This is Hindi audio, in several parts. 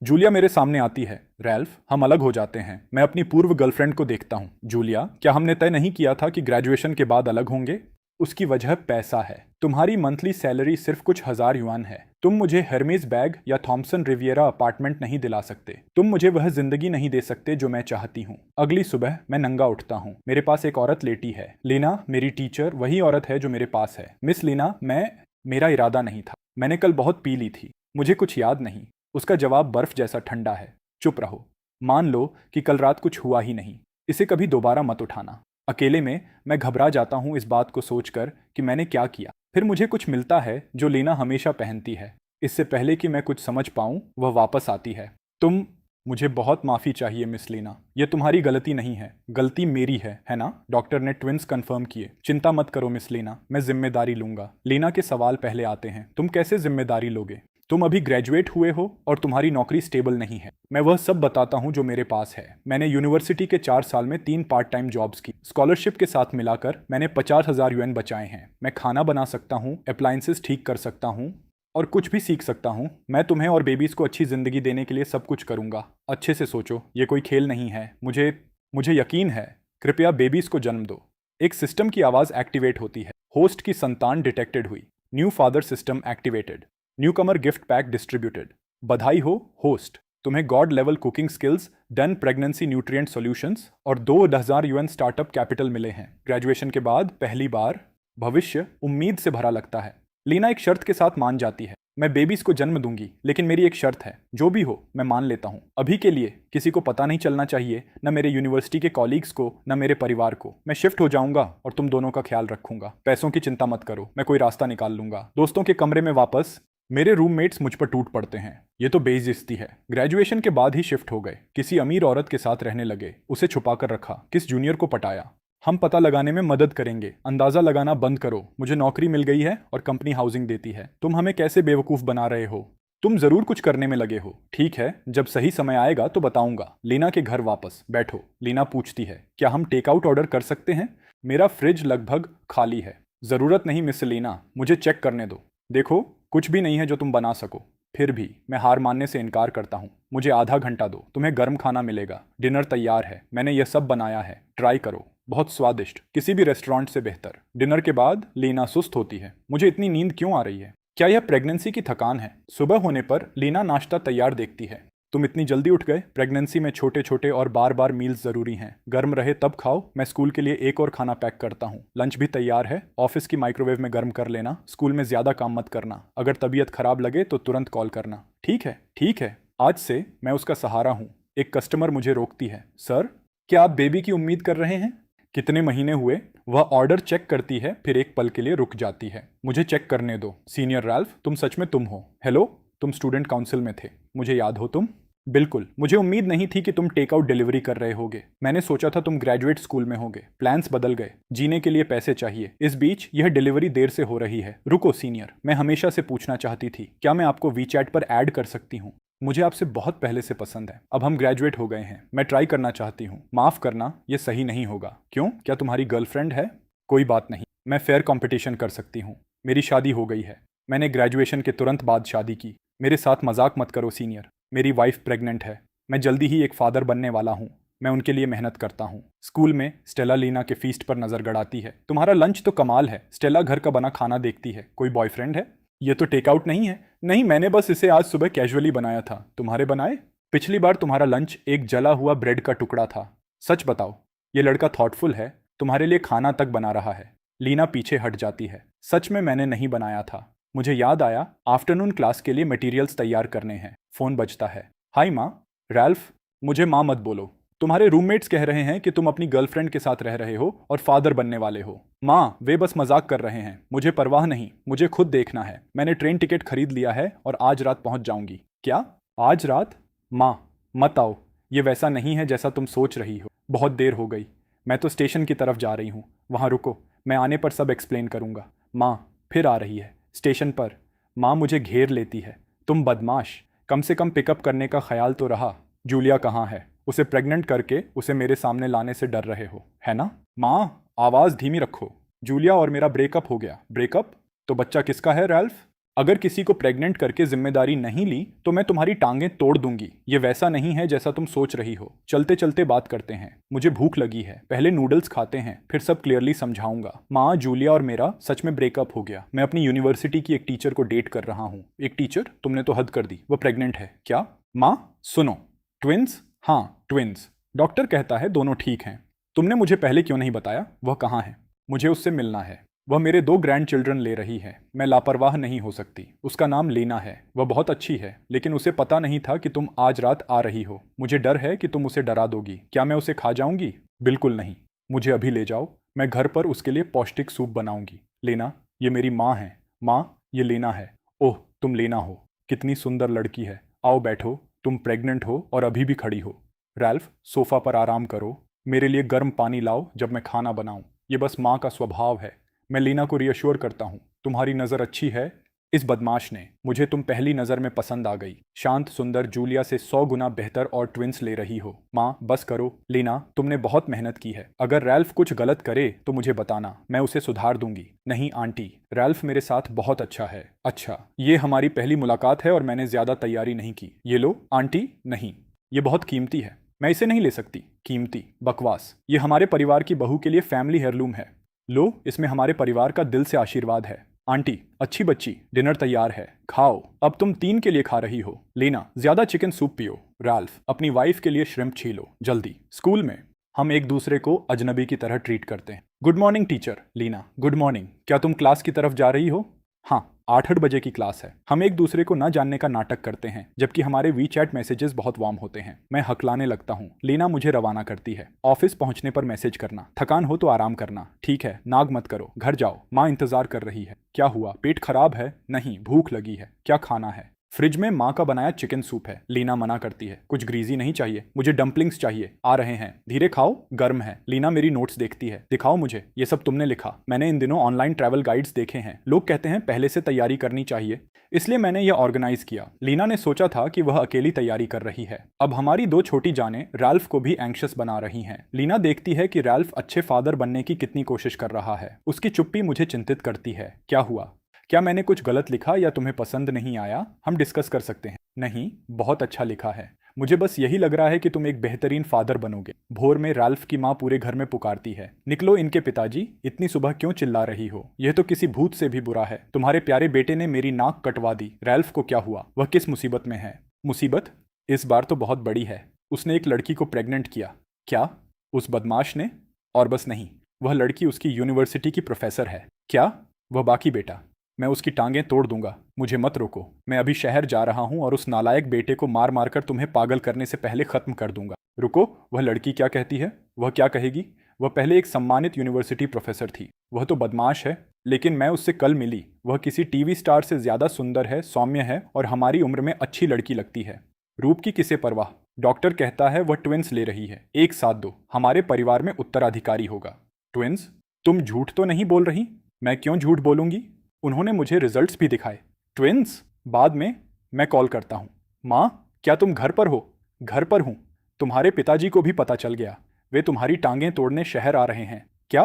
जूलिया मेरे सामने आती है। रैल्फ, हम अलग हो जाते हैं। मैं अपनी पूर्व गर्लफ्रेंड को देखता हूँ। जूलिया, क्या हमने तय नहीं किया था कि ग्रेजुएशन के बाद अलग होंगे? उसकी वजह पैसा है। तुम्हारी मंथली सैलरी सिर्फ कुछ हजार युआन है। तुम मुझे हेर्मेस बैग या थॉमसन रिवियरा अपार्टमेंट नहीं दिला सकते। तुम मुझे वह जिंदगी नहीं दे सकते जो मैं चाहती हूँ। अगली सुबह मैं नंगा उठता हूँ। मेरे पास एक औरत लेटी है। लीना, मेरी टीचर, वही औरत है जो मेरे पास है। मिस लीना, मेरा इरादा नहीं था। मैंने कल बहुत पी ली थी। मुझे कुछ याद नहीं। उसका जवाब बर्फ जैसा ठंडा है। चुप रहो। मान लो कि कल रात कुछ हुआ ही नहीं। इसे कभी दोबारा मत उठाना। अकेले में मैं घबरा जाता हूँ इस बात को सोचकर कि मैंने क्या किया। फिर मुझे कुछ मिलता है जो लीना हमेशा पहनती है। इससे पहले कि मैं कुछ समझ पाऊँ वह वापस आती है। तुम मुझे बहुत माफ़ी चाहिए मिस लीना। यह तुम्हारी गलती नहीं है, गलती मेरी है ना? डॉक्टर ने ट्विंस कंफर्म किए। चिंता मत करो मिस लीना, मैं जिम्मेदारी लूंगा। लीना के सवाल पहले आते हैं। तुम कैसे जिम्मेदारी लोगे? तुम अभी ग्रेजुएट हुए हो और तुम्हारी नौकरी स्टेबल नहीं है। मैं वह सब बताता हूँ जो मेरे पास है। मैंने यूनिवर्सिटी के 4 साल में 3 पार्ट टाइम जॉब्स की। स्कॉलरशिप के साथ मिलाकर मैंने 50,000 युएन बचाए हैं। मैं खाना बना सकता हूँ, अप्लायंसेस ठीक कर सकता हूँ और कुछ भी सीख सकता हूँ। मैं तुम्हें और बेबीज को अच्छी जिंदगी देने के लिए सब कुछ करूंगा। अच्छे से सोचो, ये कोई खेल नहीं है। मुझे यकीन है। कृपया बेबीज को जन्म दो। एक सिस्टम की आवाज़ एक्टिवेट होती है। होस्ट की संतान डिटेक्टेड हुई। New father system activated. Newcomer gift pack distributed. बधाई हो होस्ट, तुम्हें God level cooking skills, done pregnancy nutrient solutions और 2,000 यूएन स्टार्टअप कैपिटल मिले हैं। ग्रेजुएशन के बाद पहली बार भविष्य उम्मीद से भरा लगता है। लीना एक शर्त के साथ मान जाती है। मैं बेबीज को जन्म दूंगी, लेकिन मेरी एक शर्त है। जो भी हो मैं मान लेता हूँ। अभी के लिए किसी को पता नहीं चलना चाहिए, न मेरे यूनिवर्सिटी के कॉलीग्स को, न मेरे परिवार को। मैं शिफ्ट हो जाऊंगा और तुम दोनों का ख्याल रखूंगा। पैसों की चिंता मत करो, मैं कोई रास्ता निकाल लूंगा। दोस्तों के कमरे में वापस मेरे रूममेट्स मुझ पर टूट पड़ते हैं। ये तो बेइज्जती है। ग्रेजुएशन के बाद ही शिफ्ट हो गए। किसी अमीर औरत के साथ रहने लगे। उसे छुपा कर रखा। किस जूनियर को पटाया। हम पता लगाने में मदद करेंगे। अंदाजा लगाना बंद करो। मुझे नौकरी मिल गई है और कंपनी हाउसिंग देती है। तुम हमें कैसे बेवकूफ बना रहे हो? तुम जरूर कुछ करने में लगे हो। ठीक है, जब सही समय आएगा तो बताऊंगा। लीना के घर वापस बैठो। लीना पूछती है, क्या हम टेक आउट ऑर्डर कर सकते हैं? मेरा फ्रिज लगभग खाली है। जरूरत नहीं मिस लीना, मुझे चेक करने दो। देखो, कुछ भी नहीं है जो तुम बना सको। फिर भी मैं हार मानने से इनकार करता हूँ। मुझे आधा घंटा दो, तुम्हें गर्म खाना मिलेगा। डिनर तैयार है, मैंने यह सब बनाया है, ट्राई करो। बहुत स्वादिष्ट, किसी भी रेस्टोरेंट से बेहतर। डिनर के बाद लीना सुस्त होती है। मुझे इतनी नींद क्यों आ रही है? क्या यह प्रेगनेंसी की थकान है? सुबह होने पर लीना नाश्ता तैयार देखती है। तुम इतनी जल्दी उठ गए? प्रेगनेंसी में छोटे छोटे और बार बार मील्स जरूरी हैं। गर्म रहे तब खाओ। मैं स्कूल के लिए एक और खाना पैक करता हूँ। लंच भी तैयार है। ऑफिस की माइक्रोवेव में गर्म कर लेना। स्कूल में ज्यादा काम मत करना। अगर तबीयत खराब लगे तो तुरंत कॉल करना। ठीक है, ठीक है। आज से मैं उसका सहारा हूँ। एक कस्टमर मुझे रोकती है। सर, क्या आप बेबी की उम्मीद कर रहे हैं? कितने महीने हुए? वह ऑर्डर चेक करती है, फिर एक पल के लिए रुक जाती है। मुझे चेक करने दो। सीनियर रैल्फ, तुम सच में तुम हो? हेलो, तुम स्टूडेंट काउंसिल में थे, मुझे याद हो तुम? बिल्कुल। मुझे उम्मीद नहीं थी कि तुम टेक आउट डिलीवरी कर रहे होगे। मैंने सोचा था तुम ग्रेजुएट स्कूल में होगे। प्लान्स बदल गए। जीने के लिए पैसे चाहिए। इस बीच यह डिलीवरी देर से हो रही है। रुको सीनियर, मैं हमेशा से पूछना चाहती थी, क्या मैं आपको वीचैट पर ऐड कर सकती हूँ? मुझे आपसे बहुत पहले से पसंद है। अब हम ग्रेजुएट हो गए हैं। मैं ट्राई करना चाहती हूँ। माफ करना, यह सही नहीं होगा। क्यों? क्या तुम्हारी गर्लफ्रेंड है? कोई बात नहीं, मैं फेयर कंपटीशन कर सकती हूँ। मेरी शादी हो गई है। मैंने ग्रेजुएशन के तुरंत बाद शादी की। मेरे साथ मजाक मत करो सीनियर। मेरी वाइफ प्रेग्नेंट है। मैं जल्दी ही एक फादर बनने वाला हूँ। मैं उनके लिए मेहनत करता हूँ। स्कूल में स्टेला लीना के फीस्ट पर नजर गड़ाती है। तुम्हारा लंच तो कमाल है। स्टेला घर का बना खाना देखती है। कोई बॉयफ्रेंड है? ये तो टेकआउट नहीं है। नहीं, मैंने बस इसे आज सुबह कैजुअली बनाया था। तुम्हारे बनाए? पिछली बार तुम्हारा लंच एक जला हुआ ब्रेड का टुकड़ा था। सच बताओ, ये लड़का थॉटफुल है। तुम्हारे लिए खाना तक बना रहा है। लीना पीछे हट जाती है। सच में मैंने नहीं बनाया था। मुझे याद आया, आफ्टरनून क्लास के लिए मटेरियल्स तैयार करने हैं। फोन बजता है। हाय माँ। रैल्फ, मुझे माँ मत बोलो। तुम्हारे रूममेट्स कह रहे हैं कि तुम अपनी गर्लफ्रेंड के साथ रह रहे हो और फादर बनने वाले हो। माँ, वे बस मजाक कर रहे हैं। मुझे परवाह नहीं, मुझे खुद देखना है। मैंने ट्रेन टिकट खरीद लिया है और आज रात पहुंच जाऊंगी। क्या? आज रात? माँ, मत आओ। ये वैसा नहीं है जैसा तुम सोच रही हो। बहुत देर हो गई। मैं तो स्टेशन की तरफ जा रही हूँ। वहाँ रुको, मैं आने पर सब एक्सप्लेन करूँगा। माँ फिर आ रही है। स्टेशन पर। माँ मुझे घेर लेती है। तुम बदमाश, कम से कम पिकअप करने का ख्याल तो रहा। जूलिया कहाँ है? उसे प्रेग्नेंट करके उसे मेरे सामने लाने से डर रहे हो, है ना? माँ, आवाज़ धीमी रखो। जूलिया और मेरा ब्रेकअप हो गया। ब्रेकअप? तो बच्चा किसका है रैल्फ? अगर किसी को प्रेग्नेंट करके जिम्मेदारी नहीं ली तो मैं तुम्हारी टांगें तोड़ दूंगी। ये वैसा नहीं है जैसा तुम सोच रही हो। चलते चलते बात करते हैं, मुझे भूख लगी है, पहले नूडल्स खाते हैं, फिर सब क्लियरली समझाऊंगा। माँ, जूलिया और मेरा सच में ब्रेकअप हो गया। मैं अपनी यूनिवर्सिटी की एक टीचर को डेट कर रहा हूँ। एक टीचर? तुमने तो हद कर दी, वो प्रेग्नेंट है। क्या? माँ सुनो। ट्विंस? हाँ ट्विंस। डॉक्टर कहता है दोनों ठीक हैं। तुमने मुझे पहले क्यों नहीं बताया? वह कहाँ है? मुझे उससे मिलना है। वह मेरे 2 ग्रैंड चिल्ड्रन ले रही है। मैं लापरवाह नहीं हो सकती। उसका नाम लीना है। वह बहुत अच्छी है, लेकिन उसे पता नहीं था कि तुम आज रात आ रही हो। मुझे डर है कि तुम उसे डरा दोगी। क्या मैं उसे खा जाऊंगी? बिल्कुल नहीं। मुझे अभी ले जाओ, मैं घर पर उसके लिए पौष्टिक सूप बनाऊंगी। लेना, ये मेरी माँ है। माँ, ये लेना है। ओह, तुम लेना हो। कितनी सुंदर लड़की है। आओ बैठो। तुम प्रेग्नेंट हो और अभी भी खड़ी हो। रैल्फ, सोफा पर आराम करो। मेरे लिए गर्म पानी लाओ जब मैं खाना बनाऊं। ये बस माँ का स्वभाव है। मैं लीना को रियश्योर करता हूँ, तुम्हारी नज़र अच्छी है। इस बदमाश ने, मुझे तुम पहली नज़र में पसंद आ गई। शांत सुंदर जूलिया से 100 गुना बेहतर और ट्विंस ले रही हो। माँ बस करो। लीना, तुमने बहुत मेहनत की है। अगर रैल्फ कुछ गलत करे तो मुझे बताना, मैं उसे सुधार दूंगी। नहीं आंटी, रैल्फ मेरे साथ बहुत अच्छा है। अच्छा, ये हमारी पहली मुलाकात है और मैंने ज्यादा तैयारी नहीं की। ये लो। आंटी नहीं, ये बहुत कीमती है, मैं इसे नहीं ले सकती। कीमती? बकवास। ये हमारे परिवार की बहू के लिए फैमिली हेयरलूम है। लो, इसमें हमारे परिवार का दिल से आशीर्वाद है। आंटी, अच्छी बच्ची, डिनर तैयार है, खाओ। अब तुम 3 के लिए खा रही हो। लीना, ज्यादा चिकन सूप पियो। रैल्फ, अपनी वाइफ के लिए श्रिम्प छीलो जल्दी। स्कूल में हम एक दूसरे को अजनबी की तरह ट्रीट करते हैं। Good morning teacher. Lena, good morning. क्या तुम क्लास की तरफ जा रही हो? हाँ, 8 बजे की क्लास है। हम एक दूसरे को न जानने का नाटक करते हैं, जबकि हमारे वीचैट मैसेजेस बहुत वार्म होते हैं। मैं हकलाने लगता हूँ। लीना मुझे रवाना करती है। ऑफिस पहुंचने पर मैसेज करना। थकान हो तो आराम करना। ठीक है, नाग मत करो, घर जाओ, माँ इंतजार कर रही है। क्या हुआ, पेट खराब है? नहीं, भूख लगी है। क्या खाना है? फ्रिज में माँ का बनाया चिकन सूप है। लीना मना करती है। कुछ ग्रीजी नहीं चाहिए, मुझे डम्पलिंग्स चाहिए। आ रहे हैं, धीरे खाओ, गर्म है। लीना मेरी नोट्स देखती है। दिखाओ मुझे, ये सब तुमने लिखा? मैंने इन दिनों ऑनलाइन ट्रैवल गाइड्स देखे हैं। लोग कहते हैं पहले से तैयारी करनी चाहिए, इसलिए मैंने यह ऑर्गेनाइज किया। लीना ने सोचा था कि वह अकेली तैयारी कर रही है। अब हमारी 2 छोटी जानें रैल्फ को भी एंग्शियस बना रही हैं। लीना देखती है कि रैल्फ अच्छे फादर बनने की कितनी कोशिश कर रहा है। उसकी चुप्पी मुझे चिंतित करती है। क्या हुआ? क्या मैंने कुछ गलत लिखा या तुम्हें पसंद नहीं आया? हम डिस्कस कर सकते हैं। नहीं, बहुत अच्छा लिखा है। मुझे बस यही लग रहा है कि तुम एक बेहतरीन फादर बनोगे। भोर में रैल्फ की माँ पूरे घर में पुकारती है। निकलो इनके पिताजी, इतनी सुबह क्यों चिल्ला रही हो? यह तो किसी भूत से भी बुरा है। तुम्हारे प्यारे बेटे ने मेरी नाक कटवा दी। रैल्फ को क्या हुआ? वह किस मुसीबत में है? मुसीबत? इस बार तो बहुत बड़ी है। उसने एक लड़की को प्रेग्नेंट किया। क्या? उस बदमाश ने? और बस नहीं, वह लड़की उसकी यूनिवर्सिटी की प्रोफेसर है। क्या? वह बाकी बेटा, मैं उसकी टांगें तोड़ दूंगा। मुझे मत रोको, मैं अभी शहर जा रहा हूं और उस नालायक बेटे को मार मार कर तुम्हें पागल करने से पहले खत्म कर दूंगा। रुको, वह लड़की क्या कहती है? वह क्या कहेगी? वह पहले एक सम्मानित यूनिवर्सिटी प्रोफेसर थी। वह तो बदमाश है, लेकिन मैं उससे कल मिली। वह किसी टीवी स्टार से ज्यादा सुंदर है, सौम्य है और हमारी उम्र में अच्छी लड़की लगती है। रूप की किसे परवाह? डॉक्टर कहता है वह ट्विंस ले रही है। एक साथ दो, हमारे परिवार में उत्तराधिकारी होगा। ट्विंस? तुम झूठ तो नहीं बोल रही? मैं क्यों झूठ बोलूंगी? उन्होंने मुझे रिजल्ट्स भी दिखाए। ट्विंस? बाद में मैं कॉल करता हूँ। माँ, क्या तुम घर पर हो? घर पर हूँ। तुम्हारे पिताजी को भी पता चल गया। वे तुम्हारी टांगें तोड़ने शहर आ रहे हैं। क्या?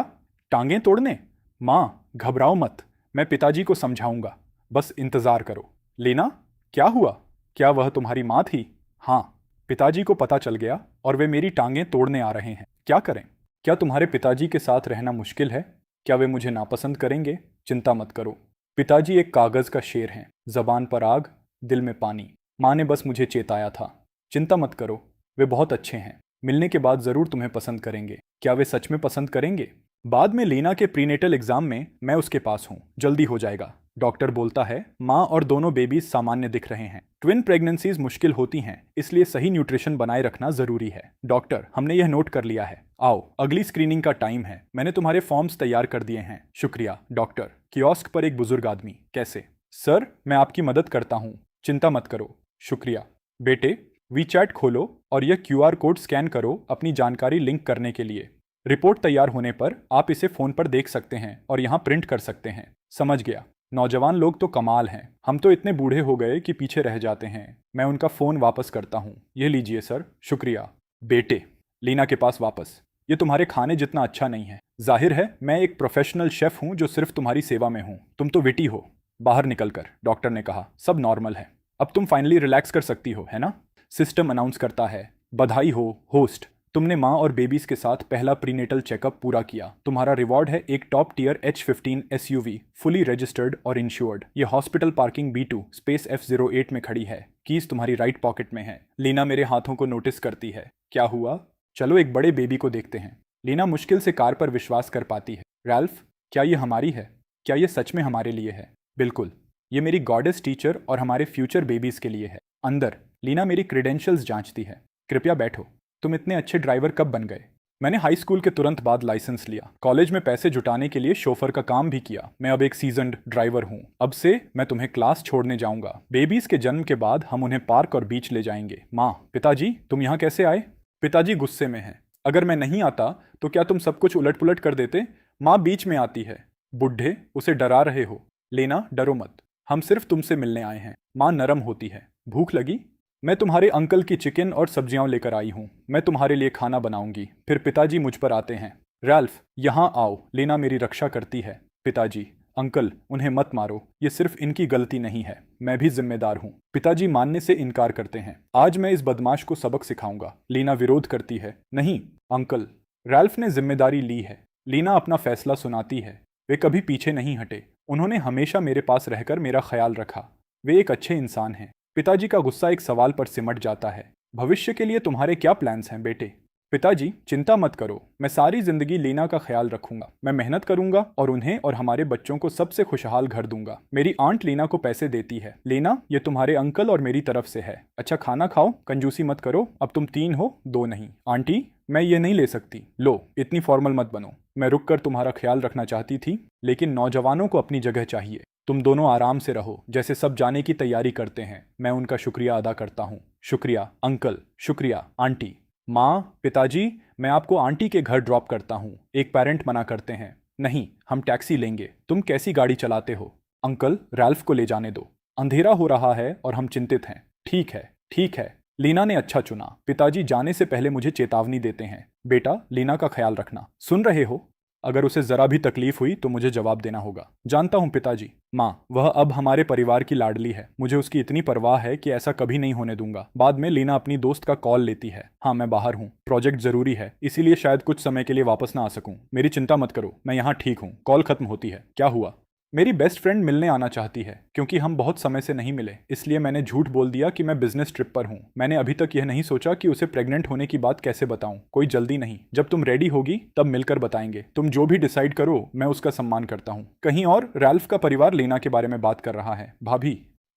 टांगें तोड़ने? माँ, घबराओ मत, मैं पिताजी को समझाऊंगा। बस इंतजार करो। लीना, क्या हुआ? क्या वह तुम्हारी माँ थी? हाँ, पिताजी को पता चल गया और वे मेरी टांगें तोड़ने आ रहे हैं। क्या करें? क्या तुम्हारे पिताजी के साथ रहना मुश्किल है? क्या वे मुझे नापसंद करेंगे? चिंता मत करो, पिताजी एक कागज का शेर हैं, जबान पर आग, दिल में पानी। माँ ने बस मुझे चेताया था। चिंता मत करो, वे बहुत अच्छे हैं। मिलने के बाद जरूर तुम्हें पसंद करेंगे। क्या वे सच में पसंद करेंगे? बाद में लीना के प्रीनेटल एग्जाम में मैं उसके पास हूँ। जल्दी हो जाएगा। डॉक्टर बोलता है माँ और दोनों बेबीज सामान्य दिख रहे हैं। ट्विन प्रेगनेंसीज मुश्किल होती हैं, इसलिए सही न्यूट्रिशन बनाए रखना जरूरी है। डॉक्टर, हमने यह नोट कर लिया है। आओ, अगली स्क्रीनिंग का टाइम है। मैंने तुम्हारे फॉर्म्स तैयार कर दिए हैं। शुक्रिया। डॉक्टर, कियोस्क पर एक बुजुर्ग आदमी। कैसे? सर, मैं आपकी मदद करता हूँ, चिंता मत करो। शुक्रिया। बेटे, वीचैट खोलो और यह क्यूआर कोड स्कैन करो अपनी जानकारी लिंक करने के लिए। रिपोर्ट तैयार होने पर आप इसे फोन पर देख सकते हैं और यहाँ प्रिंट कर सकते हैं। समझ गया। नौजवान लोग तो कमाल हैं, हम तो इतने बूढ़े हो गए कि पीछे रह जाते हैं। मैं उनका फोन वापस करता हूँ। ये लीजिए सर। शुक्रिया। बेटे, लीना के पास वापस। ये तुम्हारे खाने जितना अच्छा नहीं है। जाहिर है मैं एक प्रोफेशनल शेफ हूँ जो सिर्फ तुम्हारी सेवा में हूँ। तुम तो विटी हो। बाहर निकलकर डॉक्टर ने कहा, सब नॉर्मल है, अब तुम फाइनली रिलैक्स कर सकती हो, है ना? सिस्टम अनाउंस करता है, बधाई हो होस्ट, तुमने माँ और बेबीज के साथ पहला प्रीनेटल चेकअप पूरा किया। तुम्हारा रिवॉर्ड है एक top tier H15 SUV, fully registered और इंश्योर्ड। ये hospital parking B2 space F08 में खड़ी है। कीज तुम्हारी राइट पॉकेट में है। लीना मेरे हाथों को नोटिस करती है। क्या हुआ? चलो एक बड़े बेबी को देखते हैं। लीना मुश्किल से कार पर विश्वास कर पाती है। रैल्फ, क्या ये हमारी है? क्या ये सच में हमारे लिए है? बिल्कुल, ये मेरी गॉडेस टीचर और हमारे फ्यूचर बेबीज के लिए है। अंदर लीना मेरी क्रेडेंशियल्स जांचती है। कृपया बैठो। तुम इतने अच्छे ड्राइवर कब बन गए? मैंने हाई स्कूल के तुरंत बाद लाइसेंस लिया। कॉलेज में पैसे जुटाने के लिए शोफर का काम भी किया। मैं अब एक सीजन्ड ड्राइवर हूँ। अब से मैं तुम्हें क्लास छोड़ने जाऊंगा। बेबीज के जन्म के बाद हम उन्हें पार्क और बीच ले जाएंगे। माँ, पिताजी, तुम यहाँ कैसे आए? पिताजी गुस्से में हैं। अगर मैं नहीं आता तो क्या तुम सब कुछ उलट पुलट कर देते? माँ बीच में आती है। बुढ़े, उसे डरा रहे हो। लेना, डरो मत, हम सिर्फ तुमसे मिलने आए हैं। माँ नरम होती है। भूख लगी? मैं तुम्हारे अंकल की चिकन और सब्जियां लेकर आई हूँ। मैं तुम्हारे लिए खाना बनाऊंगी। फिर पिताजी मुझ पर आते हैं। रैल्फ, यहाँ आओ। लेना मेरी रक्षा करती है। पिताजी, अंकल, उन्हें मत मारो, ये सिर्फ इनकी गलती नहीं है, मैं भी जिम्मेदार हूँ। पिताजी मानने से इनकार करते हैं। आज मैं इस बदमाश को सबक सिखाऊंगा। लीना विरोध करती है। नहीं अंकल। रैल्फ ने जिम्मेदारी ली है। लीना अपना फैसला सुनाती है। वे कभी पीछे नहीं हटे। उन्होंने हमेशा मेरे पास रहकर मेरा ख्याल रखा। वे एक अच्छे इंसान हैं। पिताजी का गुस्सा एक सवाल पर सिमट जाता है। भविष्य के लिए तुम्हारे क्या प्लान्स हैं बेटे? पिताजी, चिंता मत करो, मैं सारी जिंदगी लीना का ख्याल रखूंगा। मैं मेहनत करूंगा और उन्हें और हमारे बच्चों को सबसे खुशहाल घर दूंगा। मेरी आंट लीना को पैसे देती है। लेना, ये तुम्हारे अंकल और मेरी तरफ से है। अच्छा खाना खाओ, कंजूसी मत करो। अब तुम 3 हो, 2 नहीं। आंटी, मैं ये नहीं ले सकती। लो, इतनी फॉर्मल मत बनो। मैं रुक कर तुम्हारा ख्याल रखना चाहती थी, लेकिन नौजवानों को अपनी जगह चाहिए। तुम दोनों आराम से रहो, जैसे सब जाने की तैयारी करते हैं। मैं उनका शुक्रिया अदा करता हूँ। शुक्रिया अंकल, शुक्रिया आंटी। माँ, पिताजी, मैं आपको आंटी के घर ड्रॉप करता हूँ। एक पेरेंट मना करते हैं। नहीं, हम टैक्सी लेंगे। तुम कैसी गाड़ी चलाते हो? अंकल, रैल्फ को ले जाने दो। अंधेरा हो रहा है और हम चिंतित हैं। ठीक है, ठीक है। लीना ने अच्छा चुना। पिताजी जाने से पहले मुझे चेतावनी देते हैं। बेटा, लीना का ख्याल रखना। सुन रहे हो? अगर उसे जरा भी तकलीफ हुई तो मुझे जवाब देना होगा। जानता हूँ पिताजी। माँ, वह अब हमारे परिवार की लाडली है। मुझे उसकी इतनी परवाह है कि ऐसा कभी नहीं होने दूंगा। बाद में लीना अपनी दोस्त का कॉल लेती है। हाँ, मैं बाहर हूँ, प्रोजेक्ट जरूरी है, इसीलिए शायद कुछ समय के लिए वापस ना आ सकूं। मेरी चिंता मत करो, मैं यहाँ ठीक हूँ। कॉल खत्म होती है। क्या हुआ? मेरी बेस्ट फ्रेंड मिलने आना चाहती है। क्योंकि हम बहुत समय से नहीं मिले, इसलिए मैंने झूठ बोल दिया कि मैं बिजनेस ट्रिप पर हूँ। मैंने अभी तक यह नहीं सोचा कि उसे प्रेग्नेंट होने की बात कैसे बताऊं। कोई जल्दी नहीं, जब तुम रेडी होगी तब मिलकर बताएंगे। तुम जो भी डिसाइड करो, मैं उसका सम्मान करता हूँ। कहीं और रैल्फ का परिवार लीना के बारे में बात कर रहा है। भाभी,